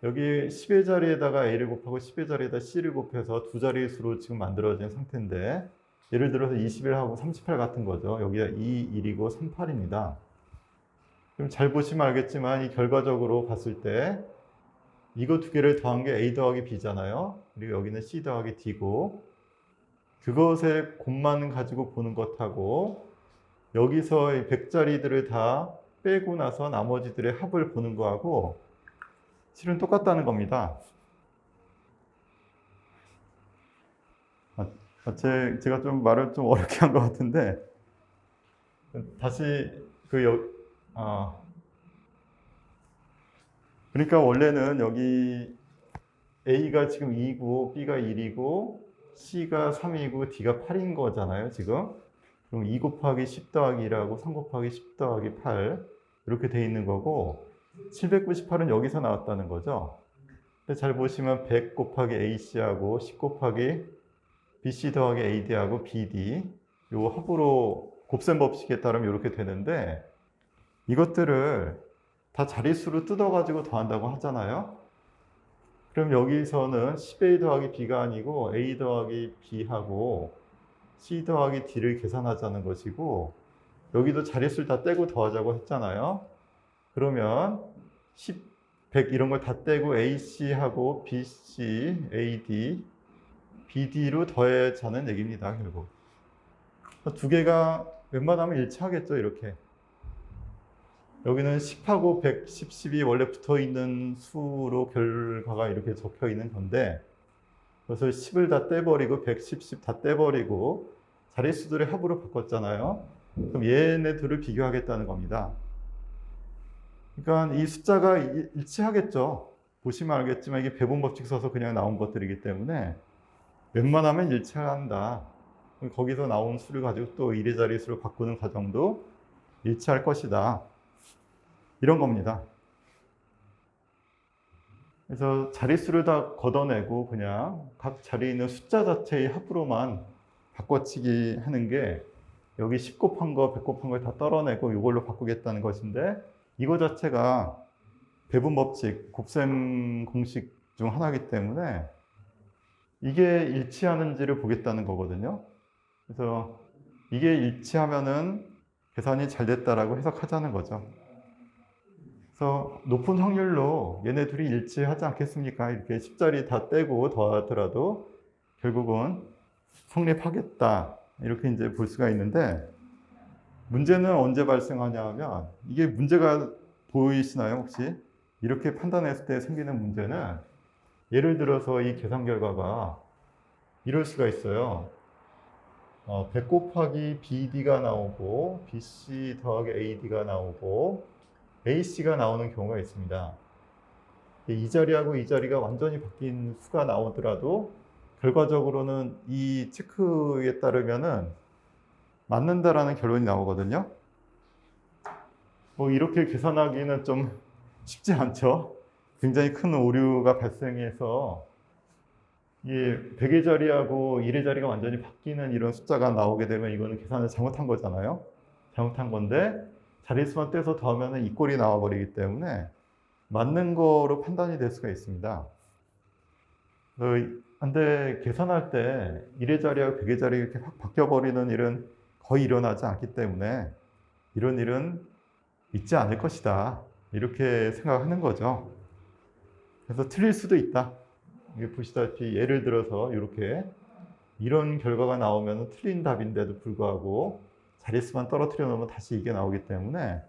여기 10의 자리에다가 A를 곱하고 10의 자리에다 C를 곱해서 두 자리 수로 지금 만들어진 상태인데 예를 들어서 21하고 38 같은 거죠. 여기가 2, 1이고 3, 8입니다. 그럼 잘 보시면 알겠지만 이 결과적으로 봤을 때 이거 두 개를 더한 게 A 더하기 B잖아요. 그리고 여기는 C 더하기 D고 그것의 곱만 가지고 보는 것하고 여기서 100자리들을 다 빼고 나서 나머지들의 합을 보는 거하고 실은 똑같다는 겁니다. 제가 좀 말을 좀 어렵게 한 것 같은데 다시 그러니까 원래는 여기 A가 지금 2고 B가 1이고 C가 3이고 D가 8인 거잖아요, 지금. 그럼 2 곱하기 10 더하기 1하고 3 곱하기 10 더하기 8 이렇게 돼 있는 거고 798은 여기서 나왔다는 거죠. 근데 잘 보시면 100 곱하기 AC하고 10 곱하기 BC 더하기 AD하고 BD 요 합으로 곱셈 법칙에 따르면 이렇게 되는데 이것들을 다 자릿수로 뜯어가지고 더한다고 하잖아요. 그럼 여기서는 10A 더하기 B가 아니고 A 더하기 B하고 C 더하기 D를 계산하자는 것이고 여기도 자릿수를 다 떼고 더하자고 했잖아요. 그러면 10, 100 이런 걸 다 떼고 AC하고 BC, AD, BD로 더해자는 얘기입니다. 결국 두 개가 웬만하면 일치하겠죠. 이렇게 여기는 10하고 100, 10, 10이 원래 붙어있는 수로 결과가 이렇게 적혀있는 건데 그래서 10을 다 떼버리고 100, 10, 10 다 떼버리고 자릿수들의 합으로 바꿨잖아요. 그럼 얘네 둘을 비교하겠다는 겁니다. 그러니까 이 숫자가 일치하겠죠. 보시면 알겠지만 이게 배분 법칙 써서 그냥 나온 것들이기 때문에 웬만하면 일치한다. 거기서 나온 수를 가지고 또 이리저리 수를 바꾸는 과정도 일치할 것이다. 이런 겁니다. 그래서 자릿수를 다 걷어내고 그냥 각 자리에 있는 숫자 자체의 합으로만 바꿔치기 하는 게 여기 10 곱한 거, 100 곱한 걸 다 떨어내고 이걸로 바꾸겠다는 것인데 이거 자체가 배분 법칙, 곱셈 공식 중 하나이기 때문에 이게 일치하는지를 보겠다는 거거든요. 그래서 이게 일치하면은 계산이 잘 됐다라고 해석하자는 거죠. 그래서 높은 확률로 얘네 둘이 일치하지 않겠습니까? 이렇게 10자리 다 떼고 더하더라도 결국은 성립하겠다. 이렇게 이제 볼 수가 있는데 문제는 언제 발생하냐 하면 이게 문제가 보이시나요, 혹시? 이렇게 판단했을 때 생기는 문제는 예를 들어서 이 계산 결과가 이럴 수가 있어요. 100 곱하기 BD가 나오고 BC 더하기 AD가 나오고 AC가 나오는 경우가 있습니다. 이 자리하고 이 자리가 완전히 바뀐 수가 나오더라도 결과적으로는 이 체크에 따르면은 맞는다라는 결론이 나오거든요. 뭐 이렇게 계산하기는 좀 쉽지 않죠. 굉장히 큰 오류가 발생해서 이 100의 자리하고 1의 자리가 완전히 바뀌는 이런 숫자가 나오게 되면 이거는 계산을 잘못한 거잖아요. 잘못한 건데 자릿수만 떼서 더하면 이 꼴이 나와버리기 때문에 맞는 거로 판단이 될 수가 있습니다. 근데 계산할 때 1의 자리하고 100의 자리 이렇게 확 바뀌어버리는 일은 거의 일어나지 않기 때문에 이런 일은 있지 않을 것이다. 이렇게 생각하는 거죠. 그래서 틀릴 수도 있다. 이게 보시다시피 예를 들어서 이렇게 이런 결과가 나오면 틀린 답인데도 불구하고 자릿수만 떨어뜨려 놓으면 다시 이게 나오기 때문에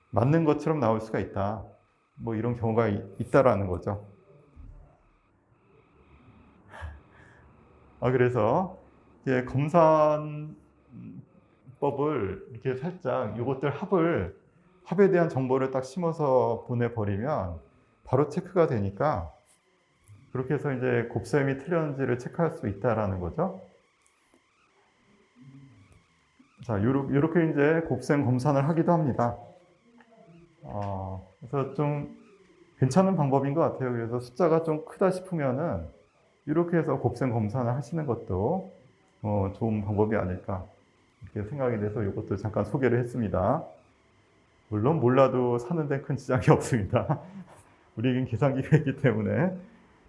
맞는 것처럼 나올 수가 있다. 뭐 이런 경우가 있다라는 거죠. 그래서 이제 검산법을 이렇게 살짝 이것들 합에 대한 정보를 딱 심어서 보내버리면 바로 체크가 되니까 그렇게 해서 이제 곱셈이 틀렸는지를 체크할 수 있다라는 거죠. 자, 요렇게 이제 곱셈 검산을 하기도 합니다. 그래서 좀 괜찮은 방법인 것 같아요. 그래서 숫자가 좀 크다 싶으면은 이렇게 해서 곱셈 검산을 하시는 것도 좋은 방법이 아닐까 이렇게 생각이 돼서 이것도 잠깐 소개를 했습니다. 물론 몰라도 사는 데 큰 지장이 없습니다. 우리에겐 계산기가 있기 때문에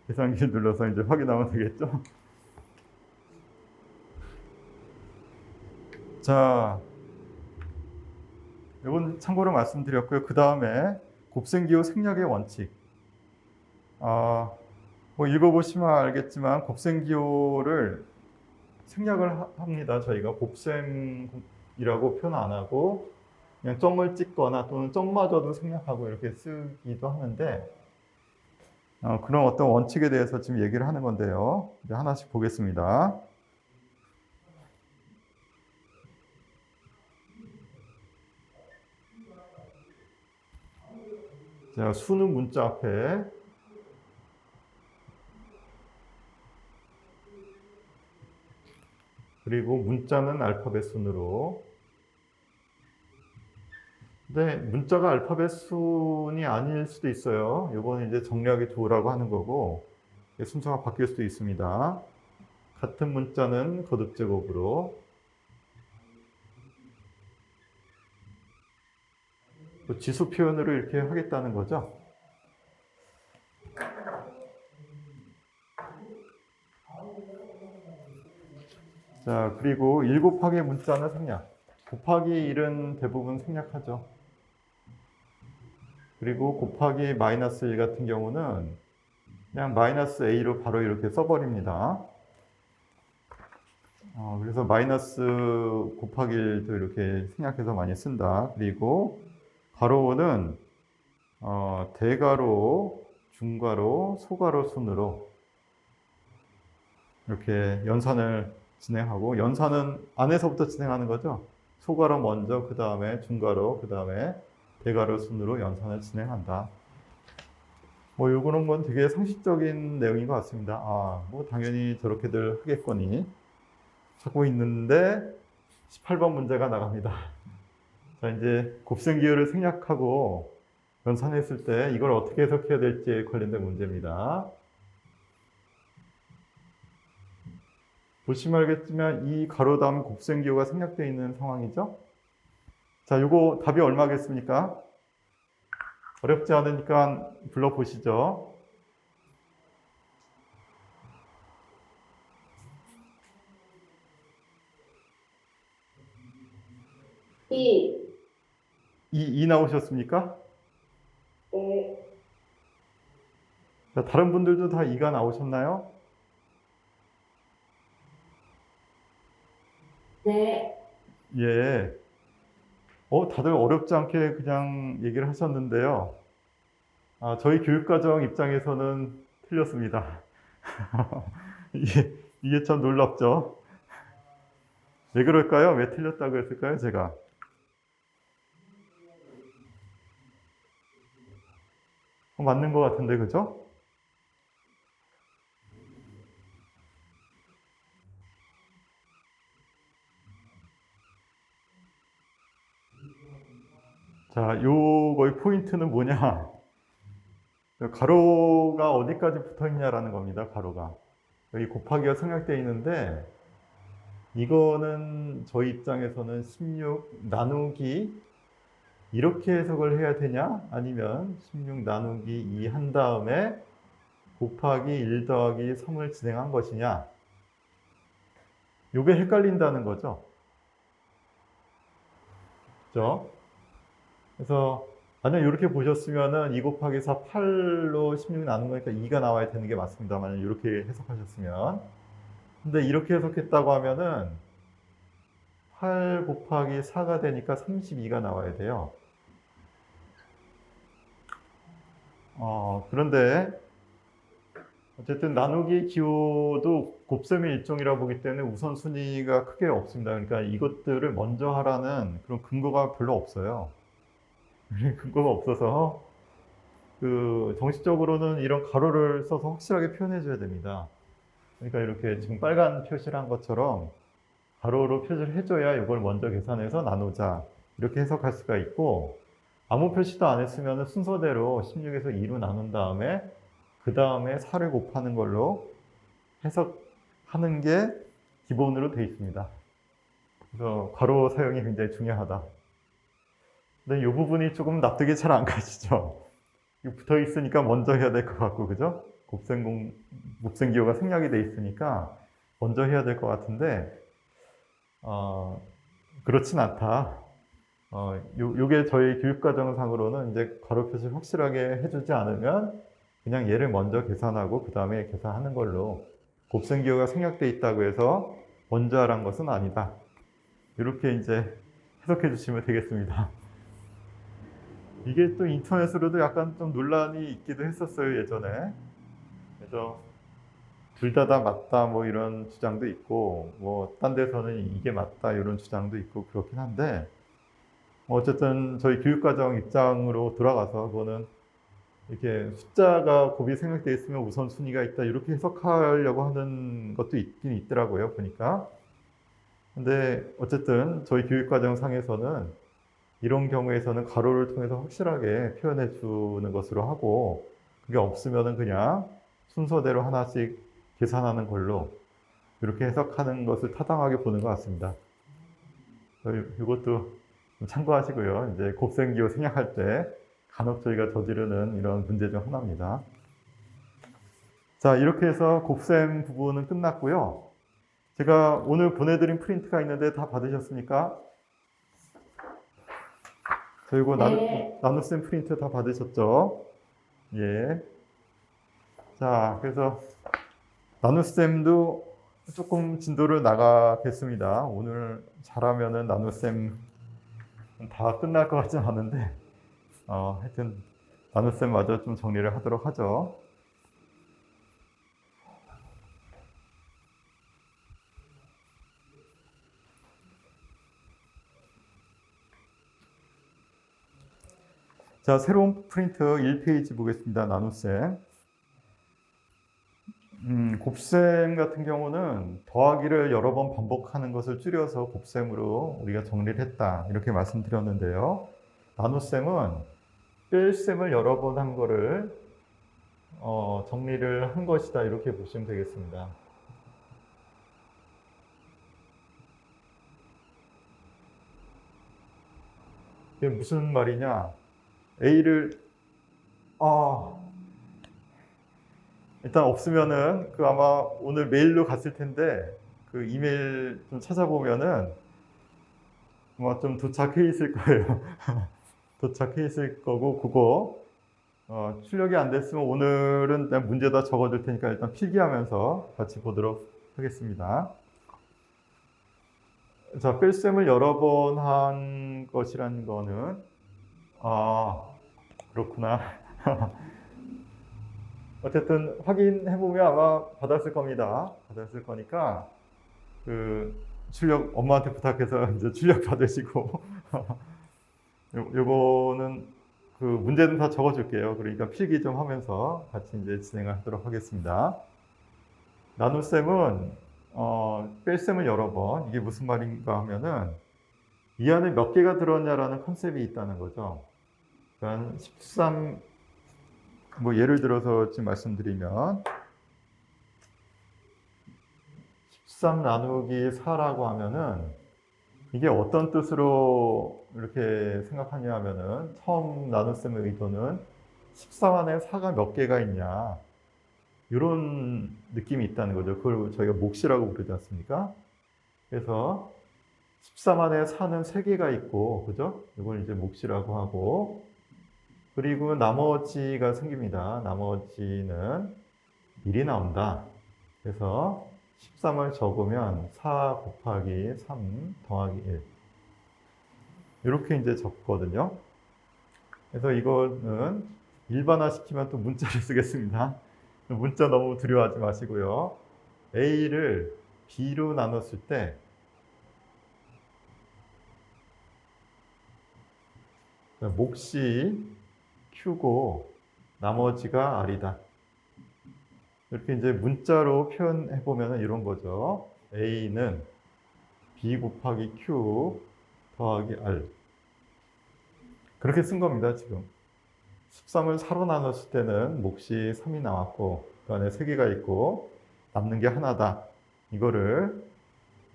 계산기를 눌러서 이제 확인하면 되겠죠. 자, 이건 참고로 말씀드렸고요. 그 다음에 곱셈기호 생략의 원칙. 뭐 읽어보시면 알겠지만 곱셈기호를 생략을 합니다. 저희가 곱셈이라고 표현 안 하고 그냥 점을 찍거나 또는 점마저도 생략하고 이렇게 쓰기도 하는데 그런 어떤 원칙에 대해서 지금 얘기를 하는 건데요. 이제 하나씩 보겠습니다. 자, 수는 문자 앞에 그리고 문자는 알파벳 순으로. 근데 문자가 알파벳 순이 아닐 수도 있어요. 이거는 이제 정리하기 좋으라고 하는 거고 순서가 바뀔 수도 있습니다. 같은 문자는 거듭 제곱으로. 또 지수 표현으로 이렇게 하겠다는 거죠. 자, 그리고 1 곱하기 문자는 생략. 곱하기 1은 대부분 생략하죠. 그리고 곱하기 마이너스 1 같은 경우는 그냥 마이너스 A로 바로 이렇게 써버립니다. 그래서 마이너스 곱하기 1도 이렇게 생략해서 많이 쓴다. 그리고 가로는 대가로, 중가로, 소가로 순으로 이렇게 연산을 진행하고, 연산은 안에서부터 진행하는 거죠. 소가로 먼저, 그 다음에 중가로, 그 다음에 대괄호 순으로 연산을 진행한다. 뭐 요거는 건 되게 상식적인 내용인 것 같습니다. 아, 뭐 당연히 저렇게들 하겠거니 하고 있는데 18번 문제가 나갑니다. 자, 이제 곱셈기호를 생략하고 연산했을 때 이걸 어떻게 해석해야 될지에 관련된 문제입니다. 보시면 알겠지만 이 가로 다음 곱셈기호가 생략되어 있는 상황이죠. 자, 요거 답이 얼마겠습니까? 어렵지 않으니까 불러보시죠. 2, 2 나오셨습니까? 네, 자, 다른 분들도 다 2가 나오셨나요? 네, 예. 다들 어렵지 않게 그냥 얘기를 하셨는데요. 아, 저희 교육과정 입장에서는 틀렸습니다. 이게 참 놀랍죠? 왜 그럴까요? 왜 틀렸다고 했을까요, 제가? 맞는 것 같은데, 그죠? 자, 요거의 포인트는 뭐냐? 가로가 어디까지 붙어 있냐라는 겁니다, 가로가. 여기 곱하기가 생략되어 있는데, 이거는 저희 입장에서는 16 나누기 이렇게 해석을 해야 되냐? 아니면 16 나누기 2 한 다음에 곱하기 1 더하기 3을 진행한 것이냐? 요게 헷갈린다는 거죠. 그죠? 그래서 만약 이렇게 보셨으면은 2 곱하기 4 8로 16 나눈 거니까 2가 나와야 되는 게 맞습니다. 만약 이렇게 해석하셨으면. 근데 이렇게 해석했다고 하면은 8 곱하기 4가 되니까 32가 나와야 돼요. 그런데 어쨌든 나누기 기호도 곱셈의 일종이라 보기 때문에 우선순위가 크게 없습니다. 그러니까 이것들을 먼저 하라는 그런 근거가 별로 없어요. 근거가 없어서 정식적으로는 이런 가로를 써서 확실하게 표현해 줘야 됩니다. 그러니까 이렇게 지금 빨간 표시를 한 것처럼 가로로 표시를 해줘야 이걸 먼저 계산해서 나누자 이렇게 해석할 수가 있고, 아무 표시도 안 했으면 순서대로 16에서 2로 나눈 다음에 그 다음에 4를 곱하는 걸로 해석하는 게 기본으로 되어 있습니다. 그래서 괄호 사용이 굉장히 중요하다. 근데 이 부분이 조금 납득이 잘 안 가시죠? 붙어 있으니까 먼저 해야 될 것 같고, 그죠? 곱셈기호가 생략이 돼 있으니까 먼저 해야 될 것 같은데, 그렇진 않다. 요게 저희 교육과정상으로는 이제 괄호 표시 확실하게 해주지 않으면 그냥 얘를 먼저 계산하고 그 다음에 계산하는 걸로, 곱셈기호가 생략돼 있다고 해서 먼저 하란 것은 아니다. 이렇게 이제 해석해 주시면 되겠습니다. 이게 또 인터넷으로도 약간 좀 논란이 있기도 했었어요, 예전에. 그래서 둘 다 맞다 뭐 이런 주장도 있고, 뭐 딴 데서는 이게 맞다 이런 주장도 있고 그렇긴 한데, 어쨌든 저희 교육과정 입장으로 돌아가서 그거는 이렇게 숫자가 곱이 생략되어 있으면 우선순위가 있다 이렇게 해석하려고 하는 것도 있긴 있더라고요, 보니까. 근데 어쨌든 저희 교육과정 상에서는 이런 경우에서는 가로를 통해서 확실하게 표현해 주는 것으로 하고, 그게 없으면은 그냥 순서대로 하나씩 계산하는 걸로 이렇게 해석하는 것을 타당하게 보는 것 같습니다. 이것도 참고하시고요. 이제 곱셈기호 생략할 때 간혹 저희가 저지르는 이런 문제 중 하나입니다. 자, 이렇게 해서 곱셈 부분은 끝났고요. 제가 오늘 보내드린 프린트가 있는데 다 받으셨습니까? 저 이거 네. 나눗셈 프린트 다 받으셨죠? 예. 자, 그래서 나눗셈도 조금 진도를 나가겠습니다. 오늘 잘하면은 나눗셈 다 끝날 것 같진 않은데, 하여튼 나눗셈마저 좀 정리를 하도록 하죠. 자, 새로운 프린트 1페이지 보겠습니다. 나눗셈. 곱셈 같은 경우는 더하기를 여러 번 반복하는 것을 줄여서 곱셈으로 우리가 정리를 했다. 이렇게 말씀드렸는데요. 나눗셈은 뺄셈을 여러 번 한 거를 정리를 한 것이다. 이렇게 보시면 되겠습니다. 이게 무슨 말이냐? A를 일단 없으면은 그 아마 오늘 메일로 갔을 텐데 그 이메일 좀 찾아보면은 아마 좀 도착해 있을 거예요. 도착해 있을 거고 그거 출력이 안 됐으면 오늘은 일단 문제다 적어줄 테니까 일단 필기하면서 같이 보도록 하겠습니다. 자, 뺄셈을 여러 번 한 것이라는 거는 그렇구나. 어쨌든 확인해보면 아마 받았을 겁니다. 받았을 거니까 그 출력 엄마한테 부탁해서 이제 출력 받으시고 요거는 그 문제는 다 적어줄게요. 그러니까 필기 좀 하면서 같이 이제 진행을 하도록 하겠습니다. 나눗셈은 뺄셈을 여러 번, 이게 무슨 말인가 하면은 이 안에 몇 개가 들었냐라는 컨셉이 있다는 거죠. 그러니까 13, 뭐 예를 들어서 지금 말씀드리면 13 나누기 4라고 하면은 이게 어떤 뜻으로 이렇게 생각하냐 하면은 처음 나눗셈의 의도는 13 안에 4가 몇 개가 있냐 이런 느낌이 있다는 거죠. 그걸 저희가 몫이라고 부르지 않습니까? 그래서 13 안에 4는 3개가 있고, 그죠? 이걸 이제 몫이라고 하고, 그리고 나머지가 생깁니다. 나머지는 1이 나온다. 그래서 13을 적으면 4 곱하기 3 더하기 1. 이렇게 이제 적거든요. 그래서 이거는 일반화 시키면 또 문자를 쓰겠습니다. 문자 너무 두려워하지 마시고요. A를 B로 나눴을 때 몫이 Q고 나머지가 R이다. 이렇게 이제 문자로 표현해 보면 이런 거죠. A는 B 곱하기 Q 더하기 R. 그렇게 쓴 겁니다, 지금. 13을 4로 나눴을 때는 몫이 3이 나왔고 그 안에 3개가 있고 남는 게 하나다. 이거를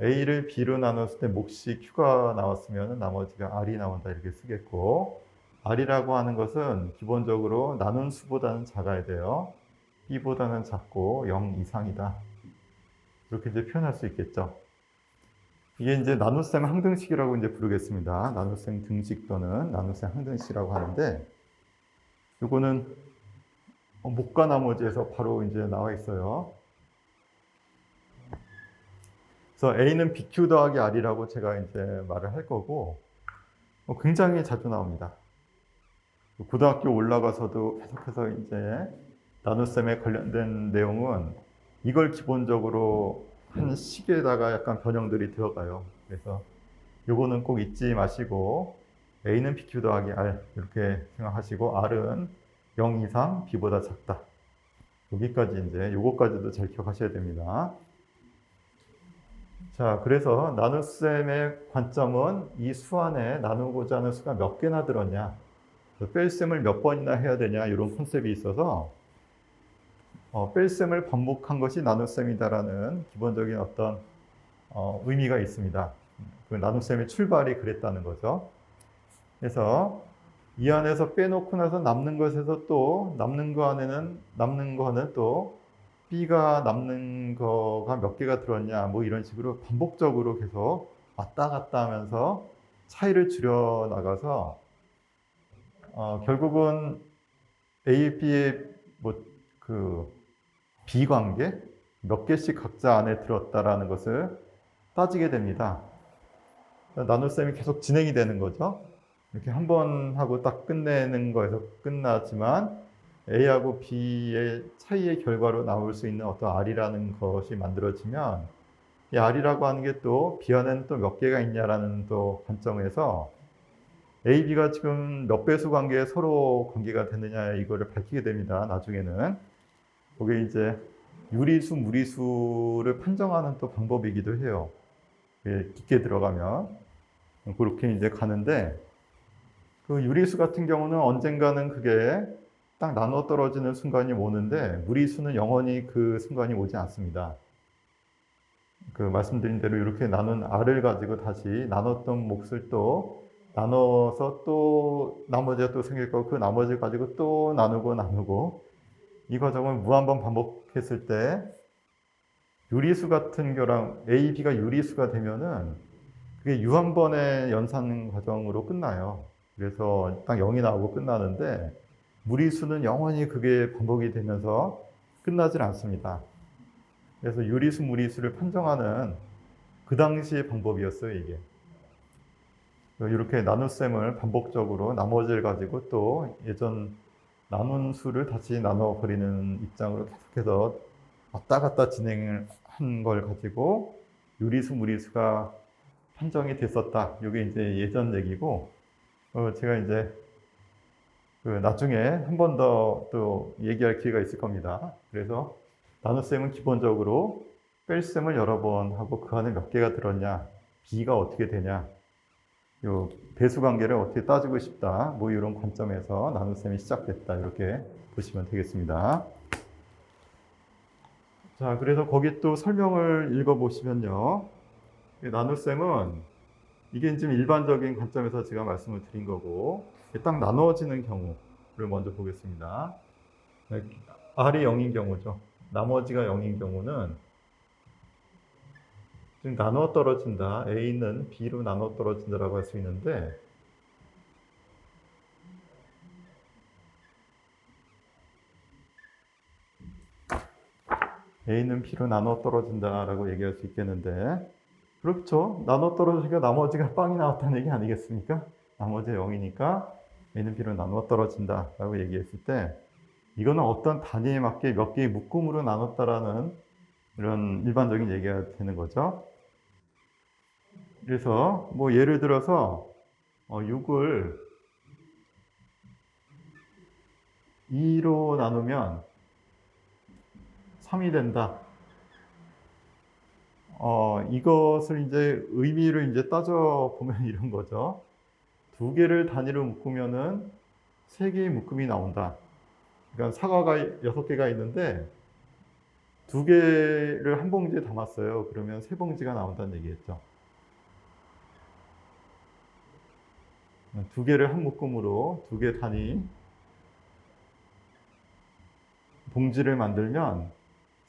A를 B로 나눴을 때 몫이 Q가 나왔으면 나머지가 R이 나온다 이렇게 쓰겠고, R이라고 하는 것은 기본적으로 나눈 수보다는 작아야 돼요. B보다는 작고 0 이상이다. 이렇게 이제 표현할 수 있겠죠. 이게 이제 나눗셈 항등식이라고 이제 부르겠습니다. 나눗셈 등식 또는 나눗셈 항등식이라고 하는데, 이거는 목과 나머지에서 바로 이제 나와 있어요. 그래서 A는 BQ 더하기 R이라고 제가 이제 말을 할 거고, 굉장히 자주 나옵니다. 고등학교 올라가서도 계속해서 이제 나눗셈에 관련된 내용은 이걸 기본적으로 한 식에다가 약간 변형들이 들어가요. 그래서 요거는 꼭 잊지 마시고 A는 BQ 더하기 R 이렇게 생각하시고 R은 0 이상 B보다 작다. 여기까지 이제 요거까지도 잘 기억하셔야 됩니다. 자, 그래서 나눗셈의 관점은 이 수 안에 나누고자 하는 수가 몇 개나 들었냐, 뺄셈을 몇 번이나 해야 되냐 이런 컨셉이 있어서 뺄셈을 반복한 것이 나눗셈이다라는 기본적인 어떤 의미가 있습니다. 그 나눗셈의 출발이 그랬다는 거죠. 그래서 이 안에서 빼놓고 나서 남는 것에서 또 남는 거는 또 B가 남는 거가 몇 개가 들었냐 뭐 이런 식으로 반복적으로 계속 왔다 갔다 하면서 차이를 줄여 나가서 결국은 A, B의 그 비관계 몇 개씩 각자 안에 들었다라는 것을 따지게 됩니다. 나눗셈이 계속 진행이 되는 거죠. 이렇게 한 번 하고 딱 끝내는 거에서 끝나지만 A하고 B의 차이의 결과로 나올 수 있는 어떤 R이라는 것이 만들어지면 이 R이라고 하는 게 또 B 안에는 또 몇 개가 있냐라는 또 관점에서 A, B가 지금 몇 배수 관계에 서로 관계가 되느냐 이거를 밝히게 됩니다. 나중에는. 그게 이제 유리수, 무리수를 판정하는 또 방법이기도 해요. 깊게 들어가면. 그렇게 이제 가는데, 그 유리수 같은 경우는 언젠가는 그게 딱 나눠 떨어지는 순간이 오는데, 무리수는 영원히 그 순간이 오지 않습니다. 그 말씀드린 대로 이렇게 나눈 R을 가지고 다시 나눴던 몫을 또 나눠서 또 나머지가 또 생길 거고, 그 나머지를 가지고 또 나누고 이 과정을 무한번 반복했을 때 유리수 같은 경우랑 A, B가 유리수가 되면은 그게 유한번의 연산 과정으로 끝나요. 그래서 딱 0이 나오고 끝나는데, 무리수는 영원히 그게 반복이 되면서 끝나질 않습니다. 그래서 유리수, 무리수를 판정하는 그 당시의 방법이었어요, 이게. 이렇게 나눗셈을 반복적으로 나머지를 가지고 또 예전 나눈 수를 다시 나눠버리는 입장으로 계속해서 왔다 갔다 진행을 한 걸 가지고 유리수, 무리수가 판정이 됐었다. 이게 이제 예전 얘기고, 제가 이제 그 나중에 한 번 더 또 얘기할 기회가 있을 겁니다. 그래서 나눗셈은 기본적으로 뺄셈을 여러 번 하고 그 안에 몇 개가 들었냐, B가 어떻게 되냐, 요 배수 관계를 어떻게 따지고 싶다, 뭐 이런 관점에서 나눗셈이 시작됐다, 이렇게 보시면 되겠습니다. 자, 그래서 거기 또 설명을 읽어보시면요, 나눗셈은 이게 지금 일반적인 관점에서 제가 말씀을 드린 거고, 딱 나누어지는 경우를 먼저 보겠습니다. R이 0인 경우죠. 나머지가 0인 경우는 지금 나누어 떨어진다, A는 B로 나누어 떨어진다라고 할 수 있는데, A는 B로 나누어 떨어진다라고 얘기할 수 있겠는데, 그렇죠. 나누어 떨어지니까 나머지가 빵이 나왔다는 얘기 아니겠습니까? 나머지가 0이니까 A는 B로 나누어 떨어진다라고 얘기했을 때, 이거는 어떤 단위에 맞게 몇 개의 묶음으로 나눴다라는 이런 일반적인 얘기가 되는 거죠. 그래서 뭐 예를 들어서 6을 2로 나누면 3이 된다. 이것을 이제 의미를 이제 따져보면 이런 거죠. 두 개를 단위로 묶으면은 세 개의 묶음이 나온다. 그러니까 사과가 6개가 있는데 두 개를 한 봉지에 담았어요. 그러면 세 봉지가 나온다는 얘기겠죠. 두 개를 한 묶음으로 두 개 단위 봉지를 만들면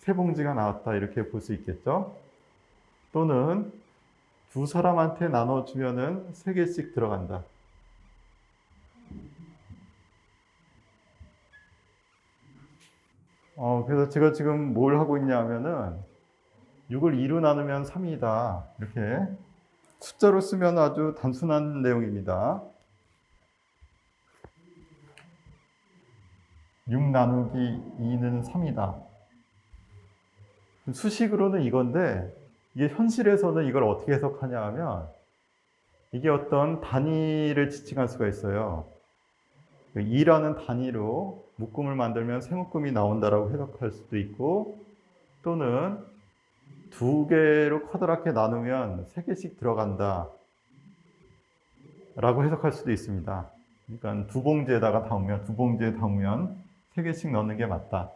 세 봉지가 나왔다, 이렇게 볼 수 있겠죠. 또는 두 사람한테 나눠주면은 세 개씩 들어간다. 그래서 제가 지금 뭘 하고 있냐면은 6을 2로 나누면 3이다. 이렇게 숫자로 쓰면 아주 단순한 내용입니다. 6 나누기 2는 3이다. 수식으로는 이건데, 이게 현실에서는 이걸 어떻게 해석하냐 하면, 이게 어떤 단위를 지칭할 수가 있어요. 2라는 단위로 묶음을 만들면 세 묶음이 나온다라고 해석할 수도 있고, 또는 두 개로 커다랗게 나누면 세 개씩 들어간다 라고 해석할 수도 있습니다. 그러니까 두 봉지에 담으면 세 개씩 넣는 게 맞다.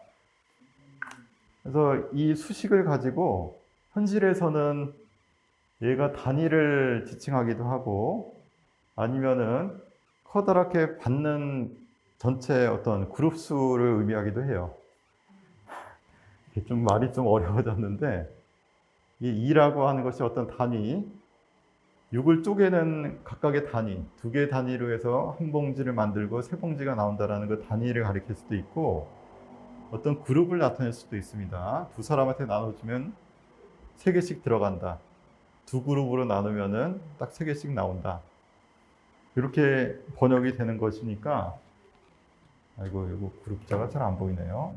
그래서 이 수식을 가지고 현실에서는 얘가 단위를 지칭하기도 하고, 아니면은 커다랗게 받는 전체 어떤 그룹 수를 의미하기도 해요. 이게 좀 말이 좀 어려워졌는데, 이 2라고 하는 것이 어떤 단위, 6을 쪼개는 각각의 단위, 두 개의 단위로 해서 한 봉지를 만들고 세 봉지가 나온다라는 그 단위를 가리킬 수도 있고, 어떤 그룹을 나타낼 수도 있습니다. 두 사람한테 나눠주면 세 개씩 들어간다. 두 그룹으로 나누면은 딱 세 개씩 나온다. 이렇게 번역이 되는 것이니까, 아이고, 이거 그룹자가 잘 안 보이네요.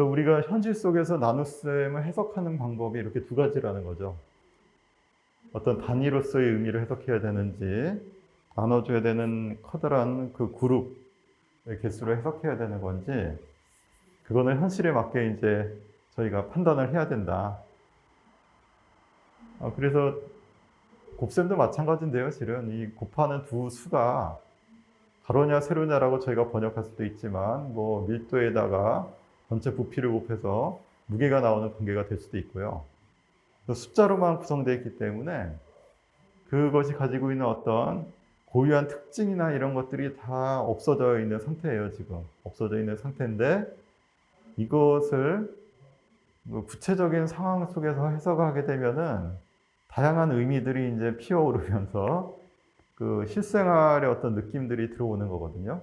그래서 우리가 현실 속에서 나눗셈을 해석하는 방법이 이렇게 두 가지라는 거죠. 어떤 단위로서의 의미를 해석해야 되는지, 나눠줘야 되는 커다란 그 그룹의 개수를 해석해야 되는 건지, 그거는 현실에 맞게 이제 저희가 판단을 해야 된다. 그래서 곱셈도 마찬가지인데요. 실은 이 곱하는 두 수가 가로냐 세로냐라고 저희가 번역할 수도 있지만, 뭐 밀도에다가 전체 부피를 곱해서 무게가 나오는 관계가 될 수도 있고요. 숫자로만 구성되어 있기 때문에 그것이 가지고 있는 어떤 고유한 특징이나 이런 것들이 다 없어져 있는 상태예요. 지금 없어져 있는 상태인데, 이것을 구체적인 상황 속에서 해석하게 되면은 다양한 의미들이 이제 피어오르면서 그 실생활의 어떤 느낌들이 들어오는 거거든요.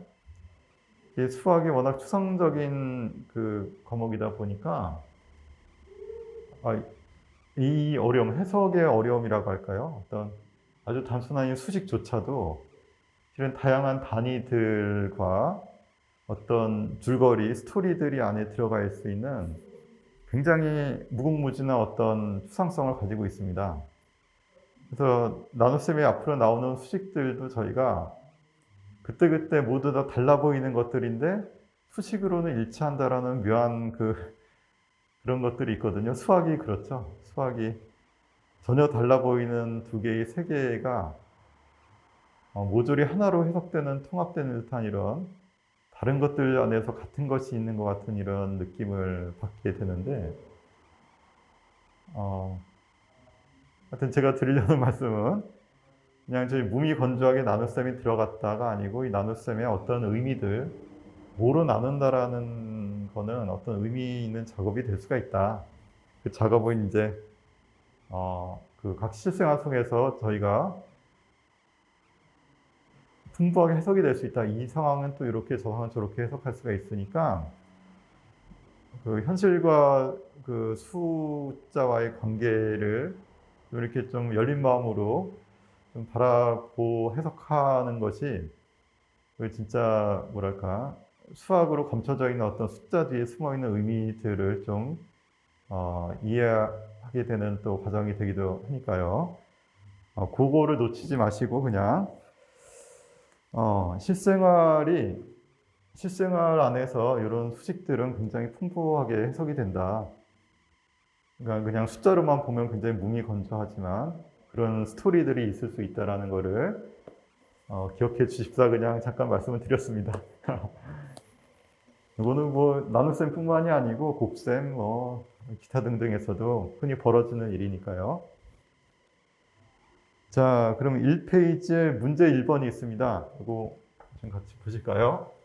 이 수학이 워낙 추상적인 그 과목이다 보니까 이 어려움, 해석의 어려움이라고 할까요? 어떤 아주 단순한 이 수식조차도 실은 다양한 단위들과 어떤 줄거리, 스토리들이 안에 들어가 있을 수 있는 굉장히 무궁무진한 어떤 추상성을 가지고 있습니다. 그래서 나눗셈이 앞으로 나오는 수식들도 저희가 그때그때 모두 다 달라 보이는 것들인데 수식으로는 일치한다라는 묘한 그런 것들이 있거든요. 수학이 그렇죠. 수학이 전혀 달라 보이는 두 개의 세계가 모조리 하나로 해석되는, 통합되는 듯한 이런 다른 것들 안에서 같은 것이 있는 것 같은 이런 느낌을 받게 되는데, 하여튼 제가 드리려는 말씀은 그냥 저희 무미건조하게 나눗셈이 들어갔다가 아니고, 이 나눗셈의 어떤 의미들, 뭐로 나눈다라는 거는 어떤 의미 있는 작업이 될 수가 있다. 그 작업은 이제 그 각 실생활 속에서 저희가 풍부하게 해석이 될 수 있다. 이 상황은 또 이렇게, 저 상황은 저렇게 해석할 수가 있으니까 그 현실과 그 숫자와의 관계를 이렇게 좀 열린 마음으로 좀 바라보 해석하는 것이 진짜 뭐랄까, 수학으로 감춰져 있는 어떤 숫자 뒤에 숨어 있는 의미들을 좀 이해하게 되는 또 과정이 되기도 하니까요. 그거를 놓치지 마시고 그냥 실생활 안에서 이런 수식들은 굉장히 풍부하게 해석이 된다. 그러니까 그냥 숫자로만 보면 굉장히 무미건조하지만 그런 스토리들이 있을 수 있다라는 거를 기억해 주십사 그냥 잠깐 말씀을 드렸습니다. 이거는 뭐 나눗셈뿐만이 아니고 곱셈, 뭐 기타 등등에서도 흔히 벌어지는 일이니까요. 자, 그럼 1페이지에 문제 1번이 있습니다. 이거 좀 같이 보실까요?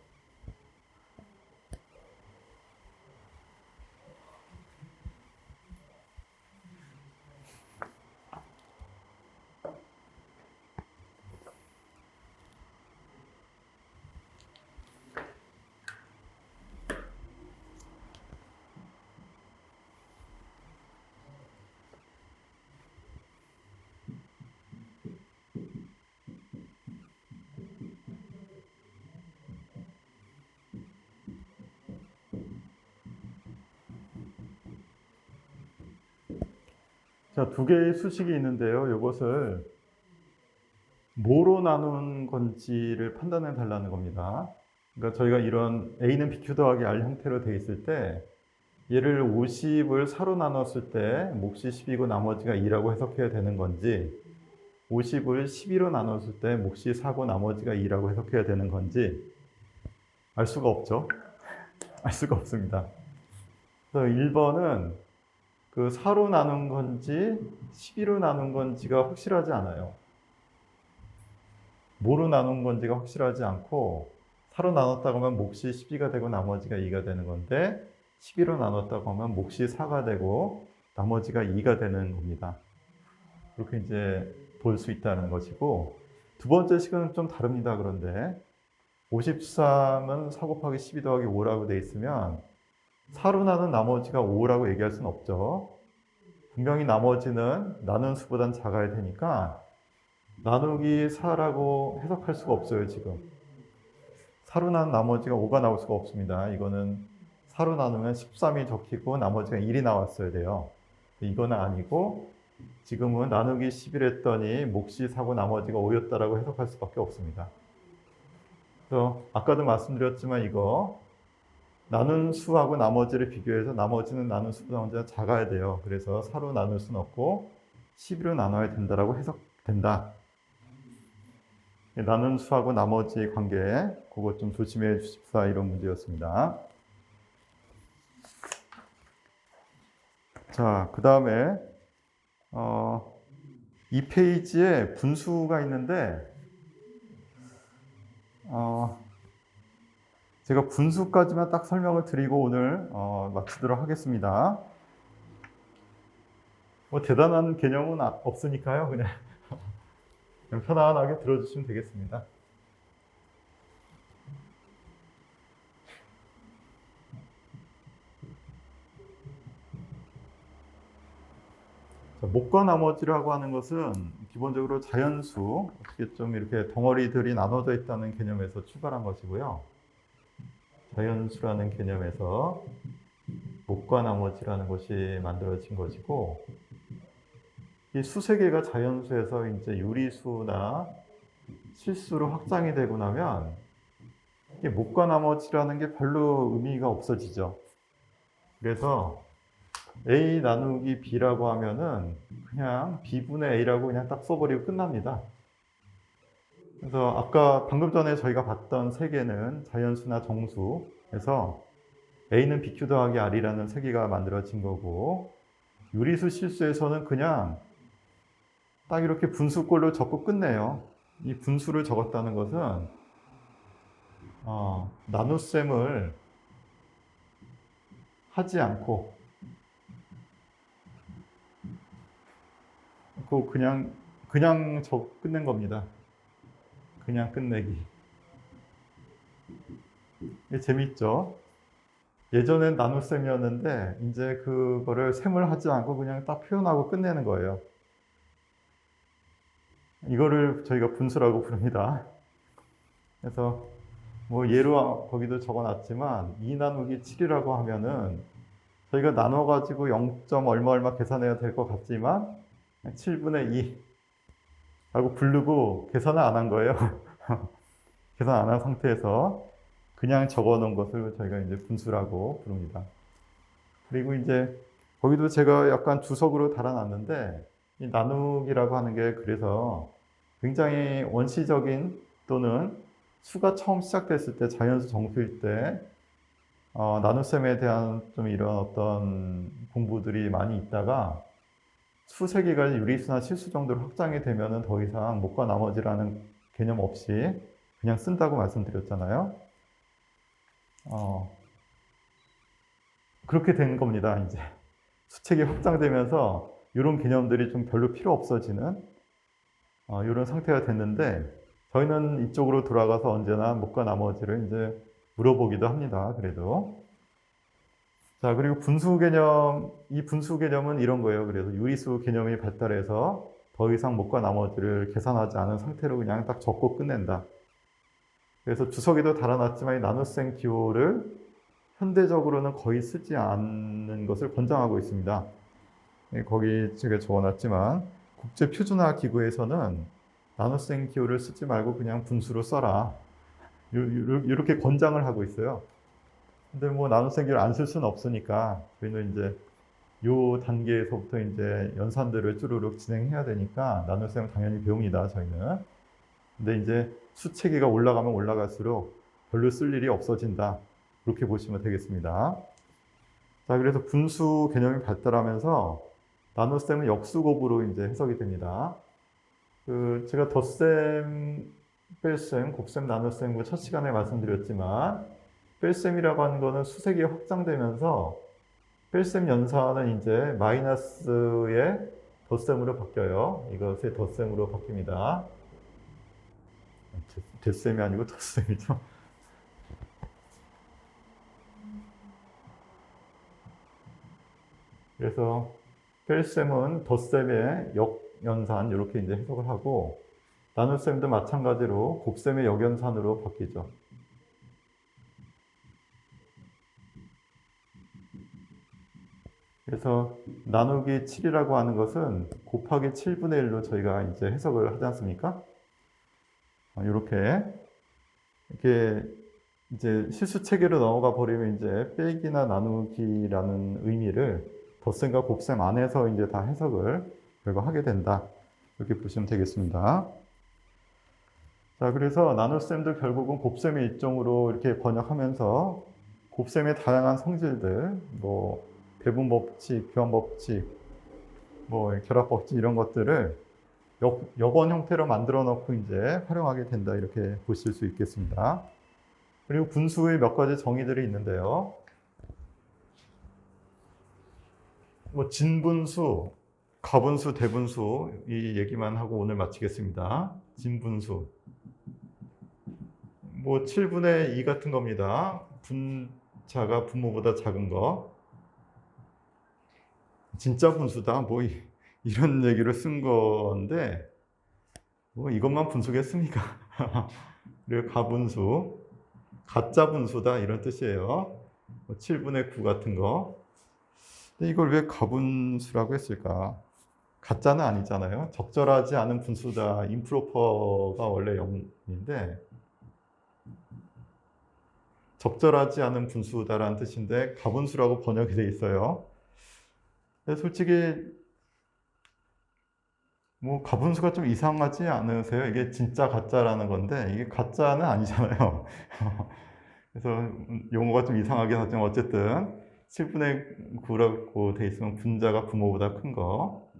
자, 두 개의 수식이 있는데요. 이것을 뭐로 나눈 건지를 판단해 달라는 겁니다. 그러니까 저희가 이런 A는 BQ 더하기 R 형태로 되어 있을 때 얘를 50을 4로 나눴을 때 몫이 10이고 나머지가 2라고 해석해야 되는 건지, 50을 12로 나눴을 때 몫이 4고 나머지가 2라고 해석해야 되는 건지 알 수가 없죠. 알 수가 없습니다. 그래서 1번은 그 4로 나눈 건지 12로 나눈 건지가 확실하지 않아요. 뭐로 나눈 건지가 확실하지 않고, 4로 나눴다고 하면 몫이 12가 되고 나머지가 2가 되는 건데 12로 나눴다고 하면 몫이 4가 되고 나머지가 2가 되는 겁니다. 그렇게 이제 볼 수 있다는 것이고, 두 번째 식은 좀 다릅니다. 그런데 53은 4 곱하기 12 더하기 5라고 되어 있으면 4로 나눈 나머지가 5라고 얘기할 수는 없죠. 분명히 나머지는 나눈 수보단 작아야 되니까 나누기 4라고 해석할 수가 없어요. 지금 4로 나눈 나머지가 5가 나올 수가 없습니다. 이거는 4로 나누면 13이 적히고 나머지가 1이 나왔어야 돼요. 이거는 아니고 지금은 나누기 11 했더니 몫이 4고 나머지가 5였다라고 해석할 수밖에 없습니다. 그래서 아까도 말씀드렸지만 이거 나눈 수하고 나머지를 비교해서 나머지는 나눈 수보다 먼저 작아야 돼요. 그래서 4로 나눌 수는 없고 11로 나눠야 된다라고 해석된다. 나눈 수하고 나머지 관계, 그것 좀 조심해 주십사, 이런 문제였습니다. 자, 그 다음에 이 페이지에 분수가 있는데 제가 분수까지만 딱 설명을 드리고 오늘 마치도록 하겠습니다. 뭐 대단한 개념은 없으니까요. 그냥 편안하게 들어주시면 되겠습니다. 자, 몫과 나머지라고 하는 것은 기본적으로 자연수, 어떻게 좀 이렇게 덩어리들이 나눠져 있다는 개념에서 출발한 것이고요. 자연수라는 개념에서 몫과 나머지라는 것이 만들어진 것이고, 이 수세계가 자연수에서 이제 유리수나 실수로 확장이 되고 나면 이 몫과 나머지라는 게 별로 의미가 없어지죠. 그래서 A 나누기 B라고 하면은 그냥 B분의 A라고 그냥 딱 써버리고 끝납니다. 그래서 아까 방금 전에 저희가 봤던 세계는 자연수나 정수에서 A는 BQ 더하기 R이라는 세계가 만들어진 거고, 유리수 실수에서는 그냥 딱 이렇게 분수꼴로 적고 끝내요. 이 분수를 적었다는 것은 나눗셈을 하지 않고 그냥 끝낸 겁니다. 그냥 끝내기. 이게 재밌죠? 예전엔 나눗셈이었는데 이제 그거를 셈을 하지 않고 그냥 딱 표현하고 끝내는 거예요. 이거를 저희가 분수라고 부릅니다. 그래서 뭐 예로 거기도 적어놨지만 2 나누기 7이라고 하면은 저희가 나눠가지고 0. 얼마 계산해야 될 것 같지만 7분의 2 라고 부르고 계산을 안 한 거예요. 계산 안 한 상태에서 그냥 적어 놓은 것을 저희가 이제 분수라고 부릅니다. 그리고 이제 거기도 제가 약간 주석으로 달아놨는데, 이 나누기라고 하는 게 그래서 굉장히 원시적인 또는 수가 처음 시작됐을 때, 자연수 정수일 때 나눗셈에 대한 좀 이런 어떤 공부들이 많이 있다가 수세계가 유리수나 실수 정도로 확장이 되면은 더 이상 몫과 나머지라는 개념 없이 그냥 쓴다고 말씀드렸잖아요. 그렇게 된 겁니다. 이제 수책이 확장되면서 이런 개념들이 좀 별로 필요 없어지는 이런 상태가 됐는데, 저희는 이쪽으로 돌아가서 언제나 몫과 나머지를 이제 물어보기도 합니다. 그래도. 자, 그리고 분수 개념, 이 분수 개념은 이런 거예요. 그래서 유리수 개념이 발달해서 더 이상 몫과 나머지를 계산하지 않은 상태로 그냥 딱 적고 끝낸다. 그래서 주석에도 달아놨지만 이 나눗셈 기호를 현대적으로는 거의 쓰지 않는 것을 권장하고 있습니다. 거기 제가 적어놨지만 국제표준화 기구에서는 나눗셈 기호를 쓰지 말고 그냥 분수로 써라, 이렇게 권장을 하고 있어요. 근데 뭐 나눗셈 기호를 안 쓸 수는 없으니까 저희는 이제 요 단계에서부터 이제 연산들을 쭈루룩 진행해야 되니까 나눗셈을 당연히 배웁니다, 저희는. 근데 이제 수체계가 올라가면 올라갈수록 별로 쓸 일이 없어진다, 그렇게 보시면 되겠습니다. 자, 그래서 분수 개념이 발달하면서 나눗셈은 역수곱으로 이제 해석이 됩니다. 제가 덧셈, 뺄셈, 곱셈, 나눗셈 첫 시간에 말씀드렸지만, 뺄셈이라고 하는 거는 수색이 확장되면서 뺄셈 연산은 이제 마이너스의 덧셈으로 바뀌어요. 이것의 덧셈으로 바뀝니다. 덧셈이 아니고 덧셈이죠. 그래서 뺄셈은 덧셈의 역연산, 이렇게 이제 해석을 하고, 나눗셈도 마찬가지로 곱셈의 역연산으로 바뀌죠. 그래서 나누기 7이라고 하는 것은 곱하기 7분의 1로 저희가 이제 해석을 하지 않습니까? 이렇게 이제 실수 체계로 넘어가 버리면 이제 빼기나 나누기라는 의미를 덧셈과 곱셈 안에서 이제 다 해석을 결국 하게 된다. 이렇게 보시면 되겠습니다. 자, 그래서 나눗셈도 결국은 곱셈의 일종으로 이렇게 번역하면서 곱셈의 다양한 성질들, 뭐 배분 법칙, 교환 법칙, 뭐 결합 법칙 이런 것들을 역원 형태로 만들어 놓고 이제 활용하게 된다. 이렇게 보실 수 있겠습니다. 그리고 분수의 몇 가지 정의들이 있는데요. 뭐 진분수, 가분수, 대분수 이 얘기만 하고 오늘 마치겠습니다. 진분수. 뭐 7분의 2 같은 겁니다. 분자가 분모보다 작은 거. 진짜 분수다. 뭐 이런 얘기를 쓴 건데 뭐 이것만 분수겠습니까? 그리고 가분수, 가짜 분수다 이런 뜻이에요. 뭐 7분의 9 같은 거. 근데 이걸 왜 가분수라고 했을까? 가짜는 아니잖아요. 적절하지 않은 분수다. 임프로퍼가 원래 영문인데 적절하지 않은 분수다라는 뜻인데 가분수라고 번역이 돼 있어요. 근데 솔직히 뭐 가분수가 좀 이상하지 않으세요? 이게 진짜 가짜라는 건데 이게 가짜는 아니잖아요. 그래서 용어가 좀 이상하긴 하지만 어쨌든 7분의 9라고 돼 있으면 분자가 분모보다 큰 거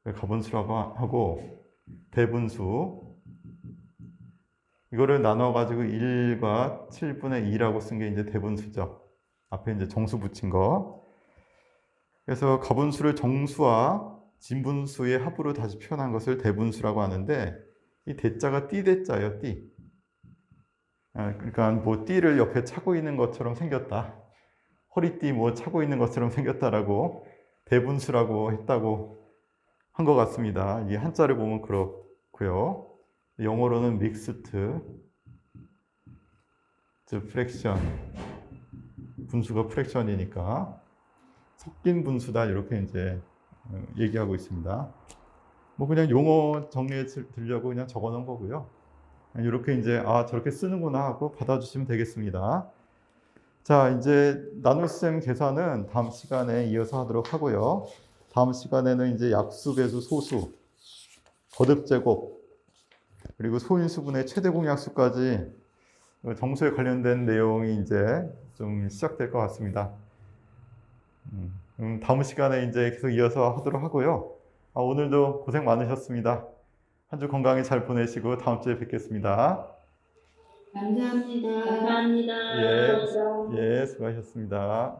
가분수라고 하고 대분수 이거를 나눠가지고 1과 7분의 2라고 쓴 게 이제 대분수죠. 앞에 이제 정수 붙인 거. 그래서 가분수를 정수와 진분수의 합으로 다시 표현한 것을 대분수라고 하는데 이 대자가 띠대자예요, 띠. 그러니까 뭐 띠를 옆에 차고 있는 것처럼 생겼다. 허리띠 뭐 차고 있는 것처럼 생겼다라고 대분수라고 했다고 한 것 같습니다. 이 한자를 보면 그렇고요. 영어로는 믹스트, 즉 프랙션, 분수가 프랙션이니까 섞인 분수다 이렇게 이제 얘기하고 있습니다. 뭐 그냥 용어 정리해 드리려고 그냥 적어 놓은 거고요. 이렇게 이제 저렇게 쓰는구나 하고 받아주시면 되겠습니다. 자, 이제 나눗셈 계산은 다음 시간에 이어서 하도록 하고요. 다음 시간에는 이제 약수, 배수, 소수, 거듭 제곱, 그리고 소인수분의 최대 공약수까지 정수에 관련된 내용이 이제 좀 시작될 것 같습니다. 다음 시간에 이제 계속 이어서 하도록 하고요. 오늘도 고생 많으셨습니다. 한 주 건강히 잘 보내시고 다음 주에 뵙겠습니다. 감사합니다. 감사합니다. 예, 수고하셨습니다.